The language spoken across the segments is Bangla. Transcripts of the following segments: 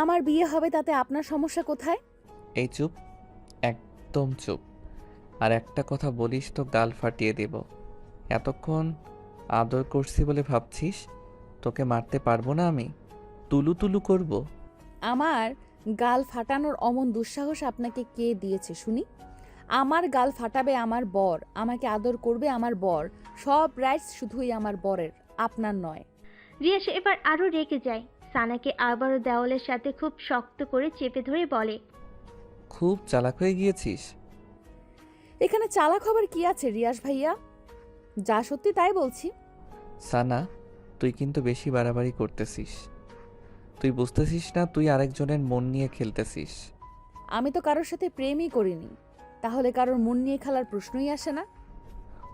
আমার বিয়ে হবে তাতে আপনার সমস্যা কোথায়? এই চুপ, একদম চুপ। আর একটা কথা বলিস তো গাল ফাটিয়ে দেব। এতক্ষণ আদর করছি বলে ভাবছিস তোকে মারতে পারবো না আমি? তুলু তুলু করব। আমার গাল ফাটানোর অমন দুঃসাহস আপনাকে কে দিয়েছে শুনি? আমার গাল ফাটাবে আমার বর, আমাকে আদর করবে আমার বর। সব রাইটস শুধুই আমার বরের, আপনার নয়। রিয়াস এবার আরো রেগে যায়। সানাকে আবারও দেওয়ালের সাথে খুব শক্ত করে চেপে ধরে বলে, খুব চালাক হয়ে গিয়েছিস। এখানে চালাক হবার কি আছে রিয়াস ভাইয়া? যা সত্যি তাই বলছি। সানা, তুই কিন্তু বেশি বাড়াবাড়ি করতেছিস। তুই বুঝতেছিস না তুই আরেকজনের মন নিয়ে খেলতেছিস। আমি তো কারোর সাথে প্রেমই করিনি, তাহলে কারোর মন নিয়ে খেলার প্রশ্নই আসে না।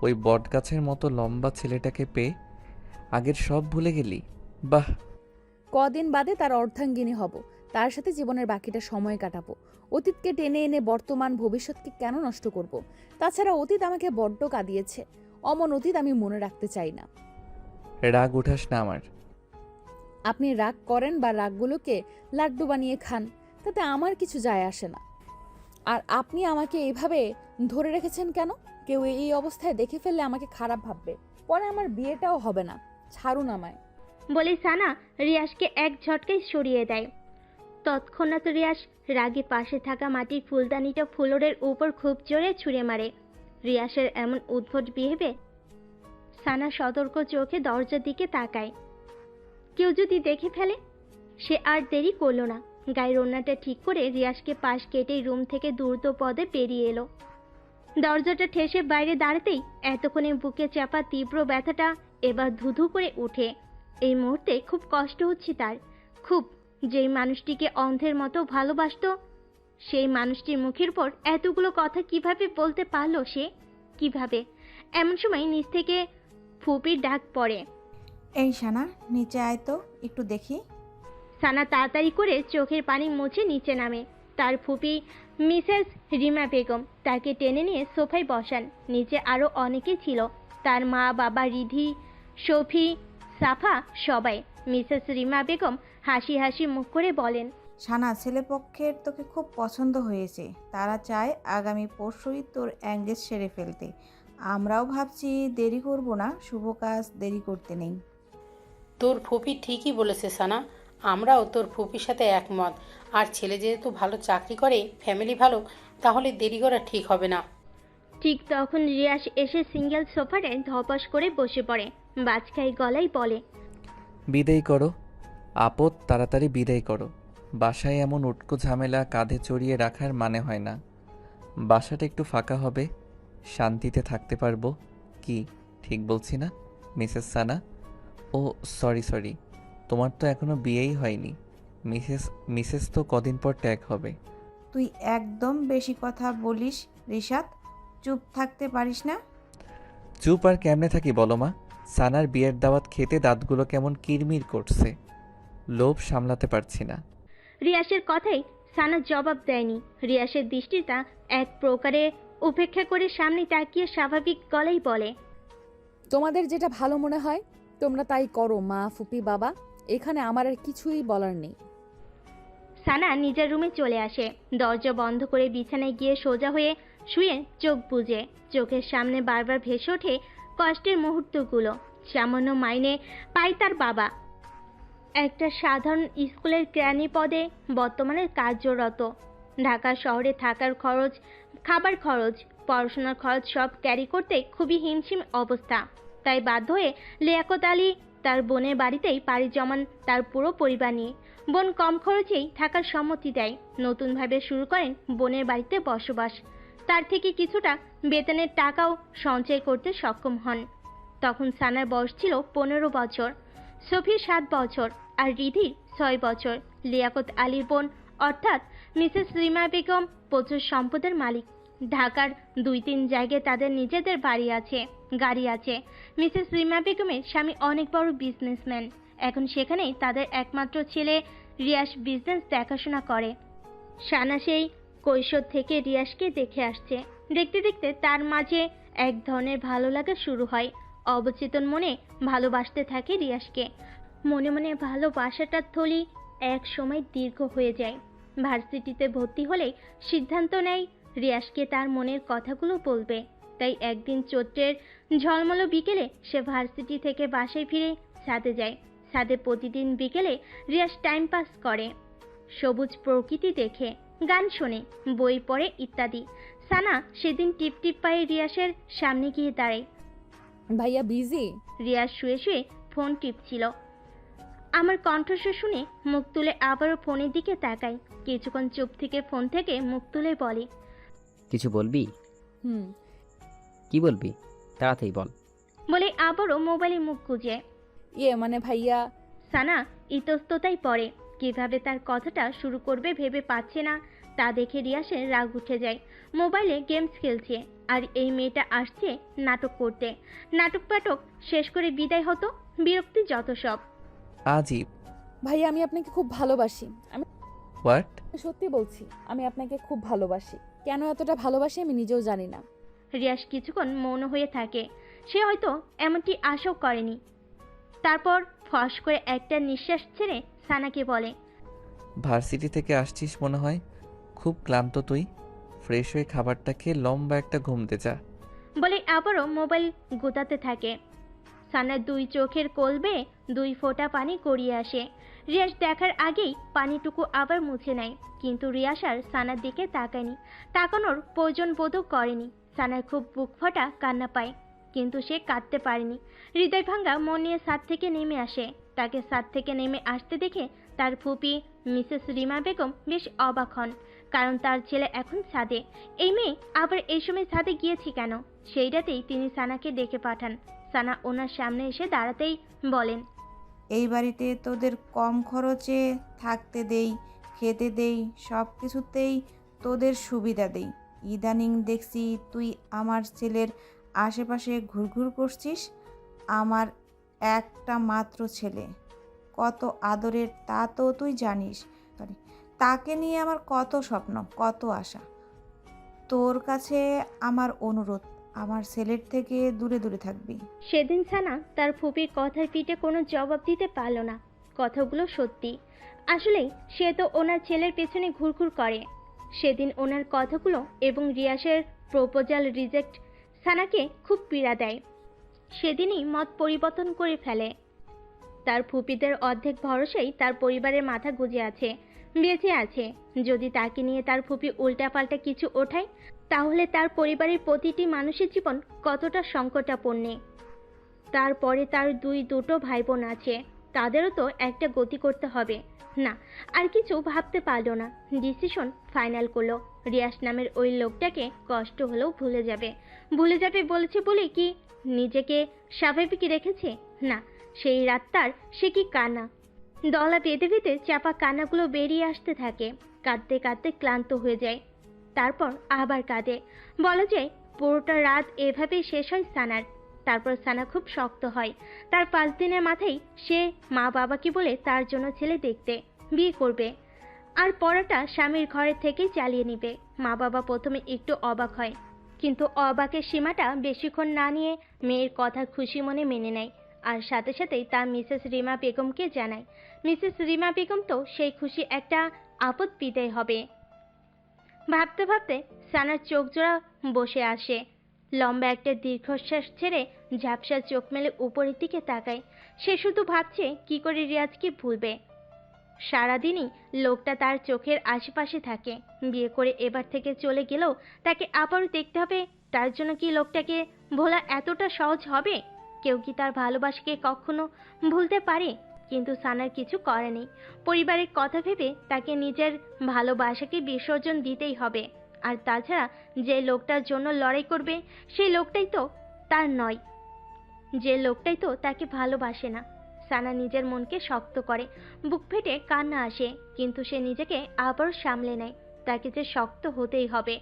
ওই বটগাছের মতো লম্বা ছেলেটাকে পেয়ে আগের সব ভুলে গেলি? বাহ। কদিন বাদে তার অর্ধাঙ্গিনী হব, তার সাথে জীবনের বাকিটা সময় কাটাবো। অতীতকে টেনে এনে বর্তমান ভবিষ্যৎকে কেন নষ্ট করব? তাছাড়া অতীত আমাকে বড্ড কাঁদিয়েছে। অমন অতীত আমি মনে রাখতে চাই না। রাগ উঠাস না আমার। আপনি রাগ করেন বা রাগগুলোকে লাড্ডু বানিয়ে খান, তাতে আমার কিছু যায় আসে না। আর আপনি আমাকে এইভাবে ধরে রেখেছেন কেন? কেউ এই অবস্থায় দেখে ফেললে আমাকে খারাপ ভাববে, পরে আমার বিয়েটাও হবে না। ছাড়ুন আমায়। বলে সানা রিয়াসকে এক ঝটকায় সরিয়ে দেয়। তৎক্ষণাৎ রিয়াস রাগে পাশে থাকা মাটির ফুলদানিটা ফ্লোরের উপর খুব জোরে ছুঁড়ে মারে। রিয়াসের এমন উদ্ভট বিহেভে সানা সতর্ক চোখে দরজার দিকে তাকায়। কেউ যদি দেখে ফেলে? সে আর দেরি করলো না, গায়ের ওড়নাটা ঠিক করে রিয়াসকে পাশ কেটে রুম থেকে দ্রুত পদে বেরিয়ে এলো। দরজাটা ঠেসে বাইরে দাঁড়াতেই এতক্ষণে বুকে চাপা তীব্র ব্যথাটা এবার ধুধু করে উঠে। এই মুহূর্তে খুব কষ্ট হচ্ছে তার, খুব। যেই মানুষটিকে অন্ধের মতো ভালোবাসতো, সেই মানুষটির মুখের পর এতগুলো কথা কিভাবে বলতে পারলো সে? কিভাবে? এমন সময় নিচ থেকে ফুপির ডাক পড়ে। এই সানা, নিচে আয় তো, একটু দেখি। সানা তাড়াতাড়ি করে চোখের পানি মুছে নিচে নামে। তার ফুপি মিসেস রিমা বেগম তাকে টেনে নিয়ে সোফায় বসান। নিচে আরও অনেকে ছিল, তার মা, বাবা, রিধি, শফি, সাফা, সবাই। মিসেস রিমা বেগম হাসি হাসি মুখ করে বলেন, সানা, ছেলেপক্ষের তোকে খুব পছন্দ হয়েছে। তারা চায় আগামী পরশুই তোর এঙ্গেজ সেরে ফেলতে। আমরাও ভাবছি দেরি করব না, শুভ কাজ দেরি করতে নেই। তোর ফুপি ঠিকই বলেছে সানা, আমরাও তোর ফুপির সাথে একমত। আর ছেলে যেহেতু ভালো চাকরি করে, ফ্যামিলি ভালো, তাহলে দেরি করা ঠিক হবে না। ঠিক তখন রিয়াস এসে সিঙ্গেল সোফারে ধপাস করে বসে পড়ে। বাজখাই গলায় বলে, বিদায় করো আপদ, তাড়াতাড়ি বিদায় করো। বাসায় এমন উটকো ঝামেলা কাঁধে চড়িয়ে রাখার মানে হয় না। বাসাটা একটু ফাঁকা হবে, শান্তিতে থাকতে পারবো। কি ঠিক বলছি না মিসেস সানা? ও সরি সরি, তোমার তো এখনো বিয়েই হয়নি। মিসেস মিসেস তো কদিন পর ট্যাগ হবে। তুই একদম বেশি কথা বলিস রিশাদ, চুপ থাকতে পারিস না? চুপ আর কেমনে থাকি বলো মা? সানার বিয়ের দাওয়াত খেতে দাঁতগুলো কেমন কিরমির করছে, লোভ সামলাতে পারছি না। রিয়াসের কথাই সানা জবাব দেয়নি। রিয়াসের দৃষ্টিটা এক প্রকারে উপেক্ষা করে সামনে তাকিয়ে স্বাভাবিক গলায় বলে, তোমাদের যেটা ভালো মনে হয় তোমরা তাই করো মা, ফুপি, বাবা। এখানে আমার আর কিছুই বলার নেই। সানা নিজের রুমে চলে আসে। দরজা বন্ধ করে বিছানায় গিয়ে সোজা হয়ে শুয়ে চোখ বুজে। চোখের সামনে বারবার ভেসে ওঠে কষ্টের মুহূর্তগুলো। সামান্য মাইনে পায় তার বাবা, একটা সাধারণ স্কুলের কেরানি পদে বর্তমানে কার্যরত। ঢাকা শহরে থাকার খরচ, খাবার খরচ, পড়াশোনার খরচ সব ক্যারি করতে খুবই হিমশিম অবস্থা। তাই বাধ্য হয়ে লিয়াকত আলী তার বোনের বাড়িতেই পাড়ি জমান তার পুরো পরিবার নিয়ে। বোন কম খরচেই থাকার সম্মতি দেয়। নতুনভাবে শুরু করেন বোনের বাড়িতে বসবাস। তার থেকে কিছুটা বেতনের টাকাও সঞ্চয় করতে সক্ষম হন। তখন সানার বয়স ছিল 15 বছর, সফির 7 বছর আর রিধির 6 বছর। লিয়াকত আলীর বোন অর্থাৎ মিসেস রিমা বেগম প্রচুর সম্পদের মালিক। ঢাকার 2-3 জায়গায় তাদের নিজেদের বাড়ি আছে, গাড়ি আছে। মিসেস রিমা বেগমের স্বামী অনেক বড় বিজনেসম্যান। এখন সেখানেই তাদের একমাত্র ছেলে রিয়াস বিজনেস দেখাশোনা করে। সানা সেই কৈশোর থেকে রিয়াসকে দেখে আসছে। দেখতে দেখতে তার মাঝে এক ধরনের ভালো লাগা শুরু হয়। অবচেতন মনে ভালোবাসতে থাকে রিয়াসকে। মনে মনে ভালোবাসাটার থলি এক সময় দীর্ঘ হয়ে যায়। ভার্সিটিতে ভর্তি হলে সিদ্ধান্ত নেয় রিয়াজকে তার মনের কথাগুলো বলবে। তাই একদিন চৈত্রের ঝলমলো বিকেলে সে ভার্সিটি থেকে বাসায় ফিরে ছাদে যায়। ছাদে প্রতিদিন বিকেলে রিয়াজ টাইম পাস করে, সবুজ প্রকৃতি দেখে, গান শোনে, বই পড়ে ইত্যাদি। সানা সেদিন টিপ টিপ পায়ে রিয়াসের সামনে গিয়ে দাঁড়ায়। ভাইয়া বিজি? রিয়াজ শুয়ে শুয়ে ফোন টিপছিল। আমার কণ্ঠস্বর শুনে মুখ তুলে আবারও ফোনের দিকে তাকায়। কিছুক্ষণ চুপ থেকে ফোন থেকে মুখ তুলে বলে, কিছু বলবি? হুম। কি বলবি? তাড়াতাড়ি বল। বলে আবারও মোবাইলে মুখ গুজে। মানে ভাইয়া। সানা ইতস্ততায় পড়ে। কিভাবে তার কথাটা শুরু করবে ভেবে পাচ্ছে না। তা দেখে রিয়াসের রাগ উঠে যায়। মোবাইলে গেমস খেলছে, আর এই মেয়েটা আসছে নাটক করতে। নাটক পাটক শেষ করে বিদায় হতো। বিরক্তি যত সব। আজীব। ভাইয়া আমি আপনাকে খুব ভালোবাসি। আমি হোয়াট? সত্যি বলছি, আমি আপনাকে খুব ভালোবাসি। কেন এতটা ভালোবাসি আমি নিজেও জানি না। রিয়াস কিছুক্ষণ মৌন হয়ে থাকে। সে হয়তো এমনটি আশাও করেনি। তারপর ফস করে একটা নিঃশ্বাস ছেড়ে সানাকে বলে, ভার্সিটি থেকে আসছিস মনে হয়, খুব ক্লান্ত তুই। ফ্রেশ হয়ে খাবারটা খেয়ে লম্বা একটা ঘুম দে যা। বলে আবারও মোবাইল গোতাতে থাকে। সানার দুই চোখের কোল বেয়ে 2 ফোঁটা পানি গড়িয়ে আসে। রিয়াস দেখার আগেই পানিটুকু আবার মুছে নেয়। কিন্তু রিয়াস আর সানার দিকে তাকায়নি, তাকানোর প্রয়োজন বোধও করেনি। সানার খুব বুক ফাটা কান্না পায়, কিন্তু সে কাঁদতে পারেনি। হৃদয় ভাঙ্গা মন নিয়ে ছাদ থেকে নেমে আসে। তাকে ছাদ থেকে নেমে আসতে দেখে তার ফুপি মিসেস রিমা বেগম বেশ অবাক হন, কারণ তার ছেলে এখন ছাদে। এই মেয়ে আবার এই সময় ছাদে গিয়েছে কেন? সেই রাতেই তিনি সানাকে ডেকে পাঠান। সানা ওনার সামনে এসে দাঁড়াতেই বলেন, এই বাড়িতে তোদের কম খরচে থাকতে দেই, খেতে দেই, সব কিছুতেই তোদের সুবিধা দেই। ইদানিং দেখছি তুই আমার ছেলের আশেপাশে ঘুরঘুর করছিস। আমার একটা মাত্র ছেলে, কত আদরের তা তো তুই জানিস। সরি, তাকে নিয়ে আমার কত স্বপ্ন, কত আশা। তোর কাছে আমার অনুরোধ, আমার ছেলের থেকে দূরে দূরে থাকবি। সেদিন সানা তার ফুপির কথার পিঠে কোনো জবাব দিতে পারল না। কথাগুলো সত্যি। আসলেই সে তো ওনার ছেলের পেছনে ঘুরঘুর করে। সেদিন ওনার কথাগুলো এবং রিয়াসের প্রপোজাল রিজেক্ট সানাকে খুব পীড়া দেয়। সেদিনই মত পরিবর্তন করে ফেলে। তার ফুপিদের অর্ধেক ভরসাই তার পরিবারের মাথা গুঁজে আছে, বেঁচে আছে। যদি তাকে নিয়ে তার ফুপি উল্টাপাল্টা কিছু ওঠায়, তাহলে তার পরিবারের প্রতিটি মানুষের জীবন কতটা সংকটাপন্ন। তারপরে তার দুটো ভাই বোন আছে, তাদেরও তো একটা গতি করতে হবে। না, আর কিছু ভাবতে পারলো না। ডিসিশন ফাইনাল করলো, রিয়াস নামের ওই লোকটাকে কষ্ট হলেও ভুলে যাবে। ভুলে যাবে বলেছে বলে কি নিজেকে স্বাভাবিক রেখেছে? না, সেই রাতটার সে কি কান্না! দলা বেঁধে বেঁধে চাপা কান্নাগুলো বেরিয়ে আসতে থাকে। কাঁদতে কাঁদতে ক্লান্ত হয়ে যায়, তারপর আবার কাঁদে। বলা যায় পুরোটা রাত এভাবেই শেষ হয় সানার। তারপর সানা খুব শক্ত হয়। তার 5 দিনের মাথায় সে মা বাবাকে বলে তার জন্য ছেলে দেখতে বিয়ে করবে, আর পড়াটা স্বামীর ঘরে থেকেই চালিয়ে নেবে। মা বাবা প্রথমে একটু অবাক হয়, কিন্তু অবাকের সীমাটা বেশিক্ষণ না নিয়ে মেয়ের কথা খুশি মনে মেনে নেয়। আর সাথে সাথেই তা মিসেস রিমা বেগমকে জানায়। মিসেস রিমা বেগম তো সেই খুশি একটা আপদ বিদায় হবে। ভাবতে ভাবতে সানার চোখ জোড়া বসে আসে। লম্বা একটা দীর্ঘশ্বাস ছেড়ে ঝাপসা চোখ মেলে উপরের দিকে তাকায়। সে শুধু ভাবছে কি করে রিয়াজকে ভুলবে। সারাদিনই লোকটা তার চোখের আশেপাশে থাকে। বিয়ে করে এবার থেকে চলে গেলেও তাকে আবারও দেখতে হবে। তার জন্য কি লোকটাকে ভোলা এতটা সহজ হবে? কেউ কি তার ভালোবাসাকে কখনো ভুলতে পারে? কিন্তু সানার কিছু করে নেই। পরিবারের কথা ভেবে তাকে নিজের ভালোবাসাকে বিসর্জন দিতেই হবে। আর তাছাড়া যে লোকটার জন্য লড়াই করবে সেই লোকটাই তো তার নয়, যে লোকটাই তো তাকে ভালোবাসে না। সানা নিজের মনকে শক্ত করে, বুক ফেটে কান্না আসে, কিন্তু সে নিজেকে আবারও সামলে নেয়। তাকে যে শক্ত হতেই হবে,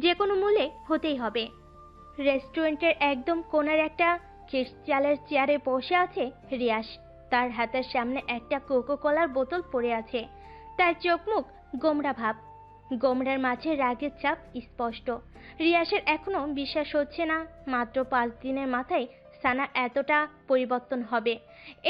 যে কোনো মূল্যে হতেই হবে। রেস্টুরেন্টের একদম কোণার একটা খ্রিস্টালের চেয়ারে বসে আছে রিয়াস। তার হাতের সামনে একটা কোকো কোলার বোতল পড়ে আছে। তার চোখ মুখ গোমড়া ভাব, গোমড়ার মাঝে রাগের ছাপ স্পষ্ট। রিয়াসের এখনো বিশ্বাস হচ্ছে না মাত্র 5 দিনের মাথায় সানা এতটা পরিবর্তন হবে।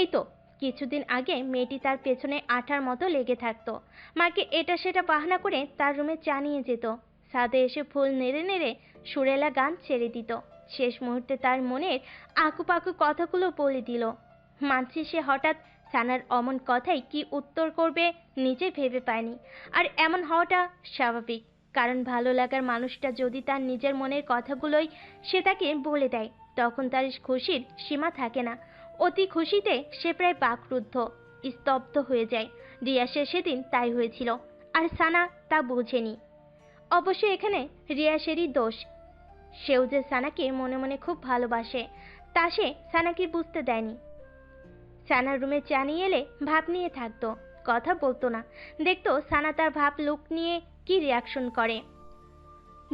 এই তো কিছুদিন আগে মেয়েটি তার পেছনে আঠার মতো লেগে থাকতো। মাকে এটা সেটা বাহানা করে তার রুমে চা নিয়ে যেত। ছাদে এসে ফুল নেড়ে নেড়ে সুরেলা গান ছেড়ে দিত। শেষ মুহূর্তে তার মনের আকুপাকু কথাগুলো বলে দিল। মানছি সে হঠাৎ সানার অমন কথাই কি উত্তর করবে নিজে ভেবে পায়নি। আর এমন হওয়াটা স্বাভাবিক, কারণ ভালো লাগার মানুষটা যদি তার নিজের মনের কথাগুলোই সে তাকে বলে দেয়, তখন তার খুশির সীমা থাকে না। অতি খুশিতে সে প্রায় বাকরুদ্ধ, স্তব্ধ হয়ে যায়। রিয়াসের সেদিন তাই হয়েছিল, আর সানা তা বোঝেনি। অবশ্য এখানে রিয়াসেরই দোষ। সেও যে সানাকে মনে মনে খুব ভালোবাসে তা সে সানাকে বুঝতে দেয়নি। সানার রুমে চা নিয়ে এলে ভাব নিয়ে থাকতো, কথা বলতো না। দেখতো সানা তার ভাব লুক নিয়ে কি রিয়াকশন করে।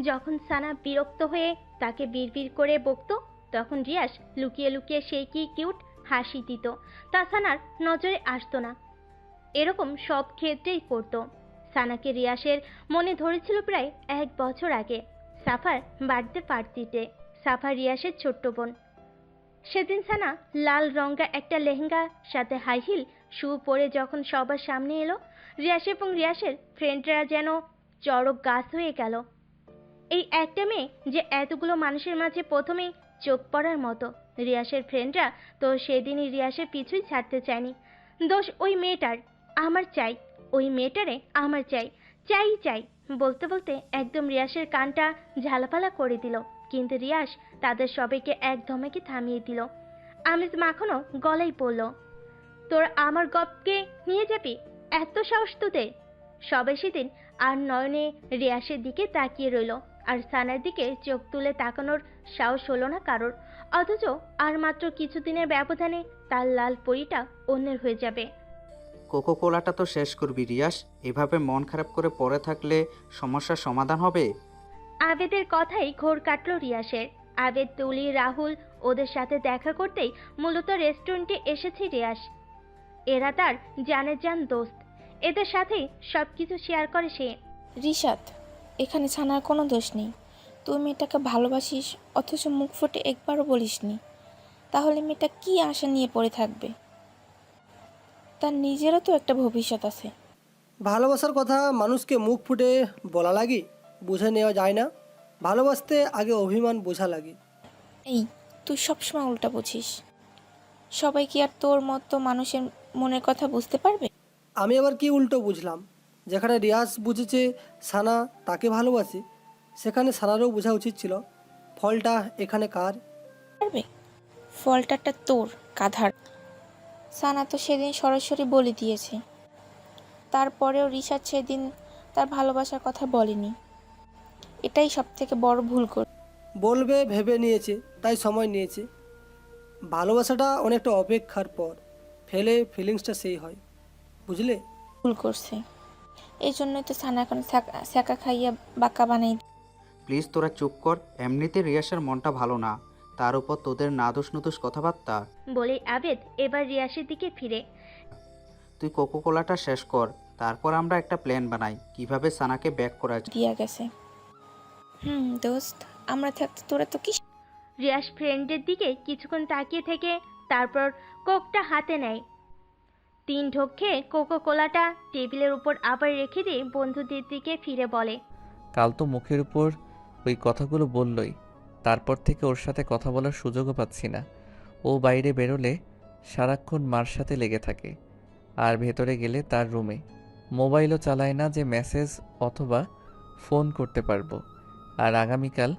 যখন সানা বিরক্ত হয়ে তাকে বিড়বিড় করে বকতো, তখন রিয়াস লুকিয়ে লুকিয়ে সেই কি কিউট হাসি দিত, তা সানার নজরে আসতো না। এরকম সব ক্ষেত্রেই করতো। সানাকে রিয়াসের মনে ধরেছিল প্রায় 1 বছর আগে, সাফার বার্থডে পার্টিতে। সাফা রিয়াসের ছোট্ট বোন। সেদিন সানা লাল রঙা একটা লেহেঙ্গা সাথে হাই হিল শু পরে যখন সবার সামনে এলো, রিয়াস এবং রিয়াসের ফ্রেন্ডরা যেন চড়ক গাছ হয়ে গেল। এই একটা মেয়ে যে এতগুলো মানুষের মাঝে প্রথমেই চোখ পড়ার মতো। রিয়াসের ফ্রেন্ডরা তো সেদিনই রিয়াসের পিছুই ছাড়তে চায়নি। দোষ ওই মেয়েটার। আমার চাই, ওই মেয়েটারে আমার চাই, চাই চাই বলতে বলতে একদম রিয়াসের কানটা ঝালাপালা করে দিল। কিন্তু রিয়াস তাদের সবাইকে এক ধমকে থামিয়ে দিল। আমেজ মাখানো গলায় পড়ল, তোর আমার গপকে নিয়ে যাবি? এত সাহস তোদের? সবাই সেদিন আর নয়নে রিয়াসের দিকে তাকিয়ে রইল, আর সানার দিকে চোখ তুলে তাকানোর সাহস হলো না কারোর। অথচ আর মাত্র কিছুদিনের ব্যবধানে তার লাল পরীটা অন্যের হয়ে যাবে। কোকো কোলাটা তো শেষ করবি রিয়াস। এভাবে মন খারাপ করে পড়ে থাকলে সমস্যার সমাধান হবে? আবেদের কথাই ঘোর কাটল রিয়াসের। আবেদ, তুলি, রাহুল ওদের সাথে দেখা করতেই মূলত রেস্টুরেন্টে এসেছে রিয়াস। এরা তার জানের জান দোস্ত, এদের সাথেই সবকিছু শেয়ার করে সে। রিশাদ, এখানে ছানার কোনো দোষ নেই। তুই মেয়েটাকে ভালোবাসিস অথচ মুখ ফুটে একবারও বলিসনি, তাহলে মেয়েটা কি আশা নিয়ে পড়ে থাকবে? তার নিজেরও তো একটা ভবিষ্যৎ আছে। ভালোবাসার কথা মানুষকে মুখ ফুটে বলা লাগে, বুঝে নেওয়া যায় না। ভালোবাসতে আগে অভিমান বোঝা লাগে। এই, তুই সবসময় উল্টা বুঝিস। সবাই কি আর তোর মতো মানুষের মনের কথা বুঝতে পারবে? আমি আবার কি উল্টো বুঝলাম? যেখানে রিয়াজ বুঝেছে সানা তাকে ভালোবাসে, সেখানে সানারও বোঝা উচিত ছিল। ফলটা এখানে কার? পারবে? ফলটাটা তোর, গাধার। সানা তো সেদিন সরাসরি বলে দিয়েছে। তারপরেও রিশাদ সেদিন তার ভালোবাসার কথা বলেনি। এটাই সব থেকে বড় ভুল করে। বলবে ভেবে নিয়েছে, তাই সময় নিয়েছে। ভালোবাসাটা অনেকটা অপেক্ষার পর ফেলে ফিলিংসটা সেই হয়, বুঝলে? ভুল করছে। এই জন্যই তো সানা এখন স্যাকা খাইয়া বাঁকা বানাই। প্লিজ তোরা চুপ কর। এমনিতে রিয়াসের মনটা ভালো না, তার উপর তোদের নাদোষ নুদোষ কথাবার্তা। বলে আবেদ এবার রিয়াসের দিকে ফিরে, তুই কোকো কোলাটা শেষ কর, তারপর আমরা একটা প্ল্যান বানাই কিভাবে সানাকে ব্যাক করা যায়। দিয়া গেছে। দোস্ত, আমরা থাকতে তোরা তো কি। রিয়াস ফ্রেন্ডের দিকে কিছুক্ষণ তাকিয়ে থেকে তারপর কোকটা হাতে নেয়। 3 ঢোক খেয়ে কোকো কোলাটা টেবিলের উপর আবার রেখে দিয়ে বন্ধুদের দিকে ফিরে বলে, কাল তো মুখের উপর ওই কথাগুলো বললই, তারপর থেকে ওর সাথে কথা বলার সুযোগও পাচ্ছি না। ও বাইরে বেরোলে সারাক্ষণ মার সাথে লেগে থাকে, আর ভেতরে গেলে তার রুমে। মোবাইলও চালায় না যে মেসেজ অথবা ফোন করতে পারবো। আর আগামীকাল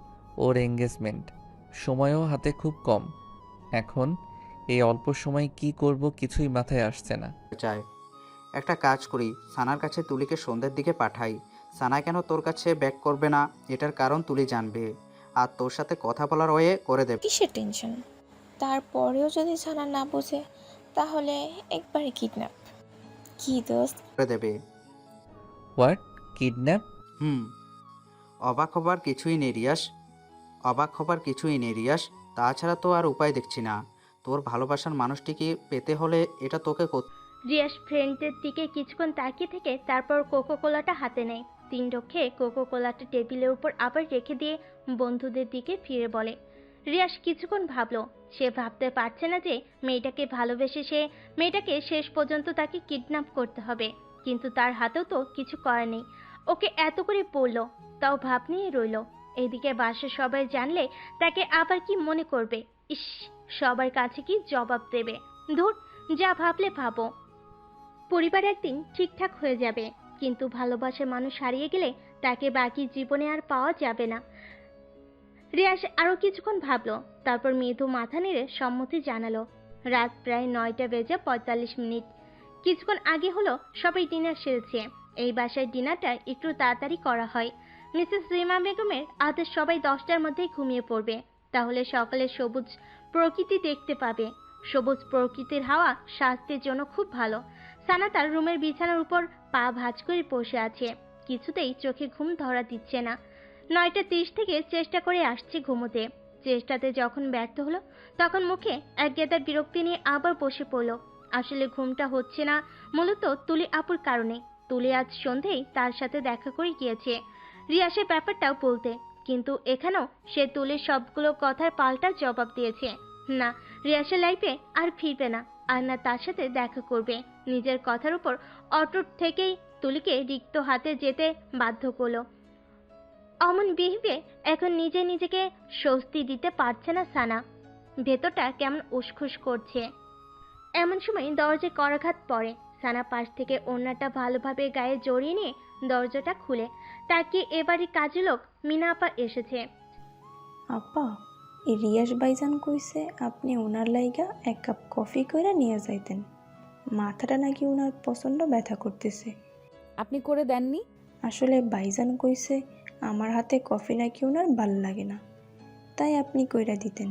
ওর এঙ্গেজমেন্ট, সময়ও হাতে খুব কম। এখন এই অল্প সময় কি করব কিছুই মাথায় আসছে না। চায় একটা কাজ করি, সানার কাছে তুলিকে সন্ধ্যের দিকে পাঠাই। সানা কেন তোর কাছে ব্যাক করবে না এটার কারণ তুলি জানবে, আর তোর সাথে কথা বলার ওয়ে করে দেবে। কিসের টেনশন? তারপরেও যদি সানা না বোঝে তাহলে একবারে কিডন্যাপ। কি দোস্ত? করে দেবে। হোয়াট? কিডন্যাপ? অবাক হবার কিছুই নেই রিয়াস, অবাক হবার কিছুই নেই রিয়াস। তাছাড়া তো আর উপায় দেখছি না। তোর ভালোবাসার মানুষটিকে পেতে হলে এটা তোকে রিয়াস ফ্রেন্ডের দিকে কিছুক্ষণ তাকিয়ে থেকে তারপর কোকো কোলাটা হাতে নেয়। 3 ঢোক খেয়ে কোকো কোলাটা টেবিলের উপর আবার রেখে দিয়ে বন্ধুদের দিকে ফিরে বলে, রিয়াস কিছুক্ষণ ভাবলো। সে ভাবতে পারছে না যে মেয়েটাকে ভালোবেসে সে মেয়েটাকে শেষ পর্যন্ত তাকে কিডন্যাপ করতে হবে, কিন্তু তার হাতেও তো কিছু করার নেই। ওকে এত করে পড়লো, তাও ভাব নিয়ে রইলো। এদিকে বাসার সবাই জানলে তাকে আবার কি মনে করবে? ইস, সবার কাছে কি জবাব দেবে? ধুর, যা ভাবলে ভাবো। পরিবার একদিন ঠিকঠাক হয়ে যাবে, কিন্তু ভালোবাসার মানুষ হারিয়ে গেলে তাকে বাকি জীবনে আর পাওয়া যাবে না। রিয়াস আরো কিছুক্ষণ ভাবলো, তারপর মৃদু মাথা নেড়ে সম্মতি জানালো। রাত প্রায় 9:45। কিছুক্ষণ আগে হলো সবাই ডিনার সেরেছে। এই বাসায় ডিনারটা একটু তাড়াতাড়ি করা হয়। মিসেস রিমা বেগমের আদেশ সবাই 10টার মধ্যেই ঘুমিয়ে পড়বে, তাহলে সকালে সবুজ প্রকৃতি দেখতে পাবে। সবুজ প্রকৃতির হাওয়া স্বাস্থ্যের জন্য খুব ভালো। সানা তার রুমের বিছানার উপর পা ভাঁজ করে বসে আছে, কিছুতেই চোখে ঘুম ধরা দিচ্ছে না। 9:30 থেকে চেষ্টা করে আসছে ঘুমোতে। চেষ্টাতে যখন ব্যর্থ হলো, তখন মুখে এক গেদার বিরক্তি নিয়ে আবার বসে পড়ল। আসলে ঘুমটা হচ্ছে না মূলত তুলি আপুর কারণে। তুলি আজ সন্ধেই তার সাথে দেখা করে গিয়েছে রিয়াসের ব্যাপারটাও বলতে, কিন্তু এখানেও সে তুলির সবগুলো কথার পাল্টা জবাব দিয়েছে। না, রিয়াসের লাইফে আর ফিরবে না, আর না তার সাথে দেখা করবে। নিজের কথার উপর অটুট থেকেই তুলিকে রিক্ত হাতে যেতে বাধ্য করলো। অমন বিহেভে এখন নিজেকে স্বস্তি দিতে পারছে না সানা। ভেতরটা কেমন উসখুস করছে। এমন সময় দরজায় করাঘাত পড়ে। সানা পাশ থেকে ওড়নাটা ভালোভাবে গায়ে জড়িয়ে নিয়ে দরজাটা খুলে তাকিয়ে এবারই কাজের লোক মিনা আপা এসেছে। আপা, এই রিয়াস ভাইজান কইছে আপনি ওনার লাইগা এক কাপ কফি কইরা নিয়ে যাইতেন। মাথাটা নাকি ওনার প্রচণ্ড ব্যথা করতেছে। আপনি করে দেননি? আসলে ভাইজান কইছে আমার হাতে কফি নাকি ওনার ভাল লাগে না, তাই আপনি কইরা দিতেন।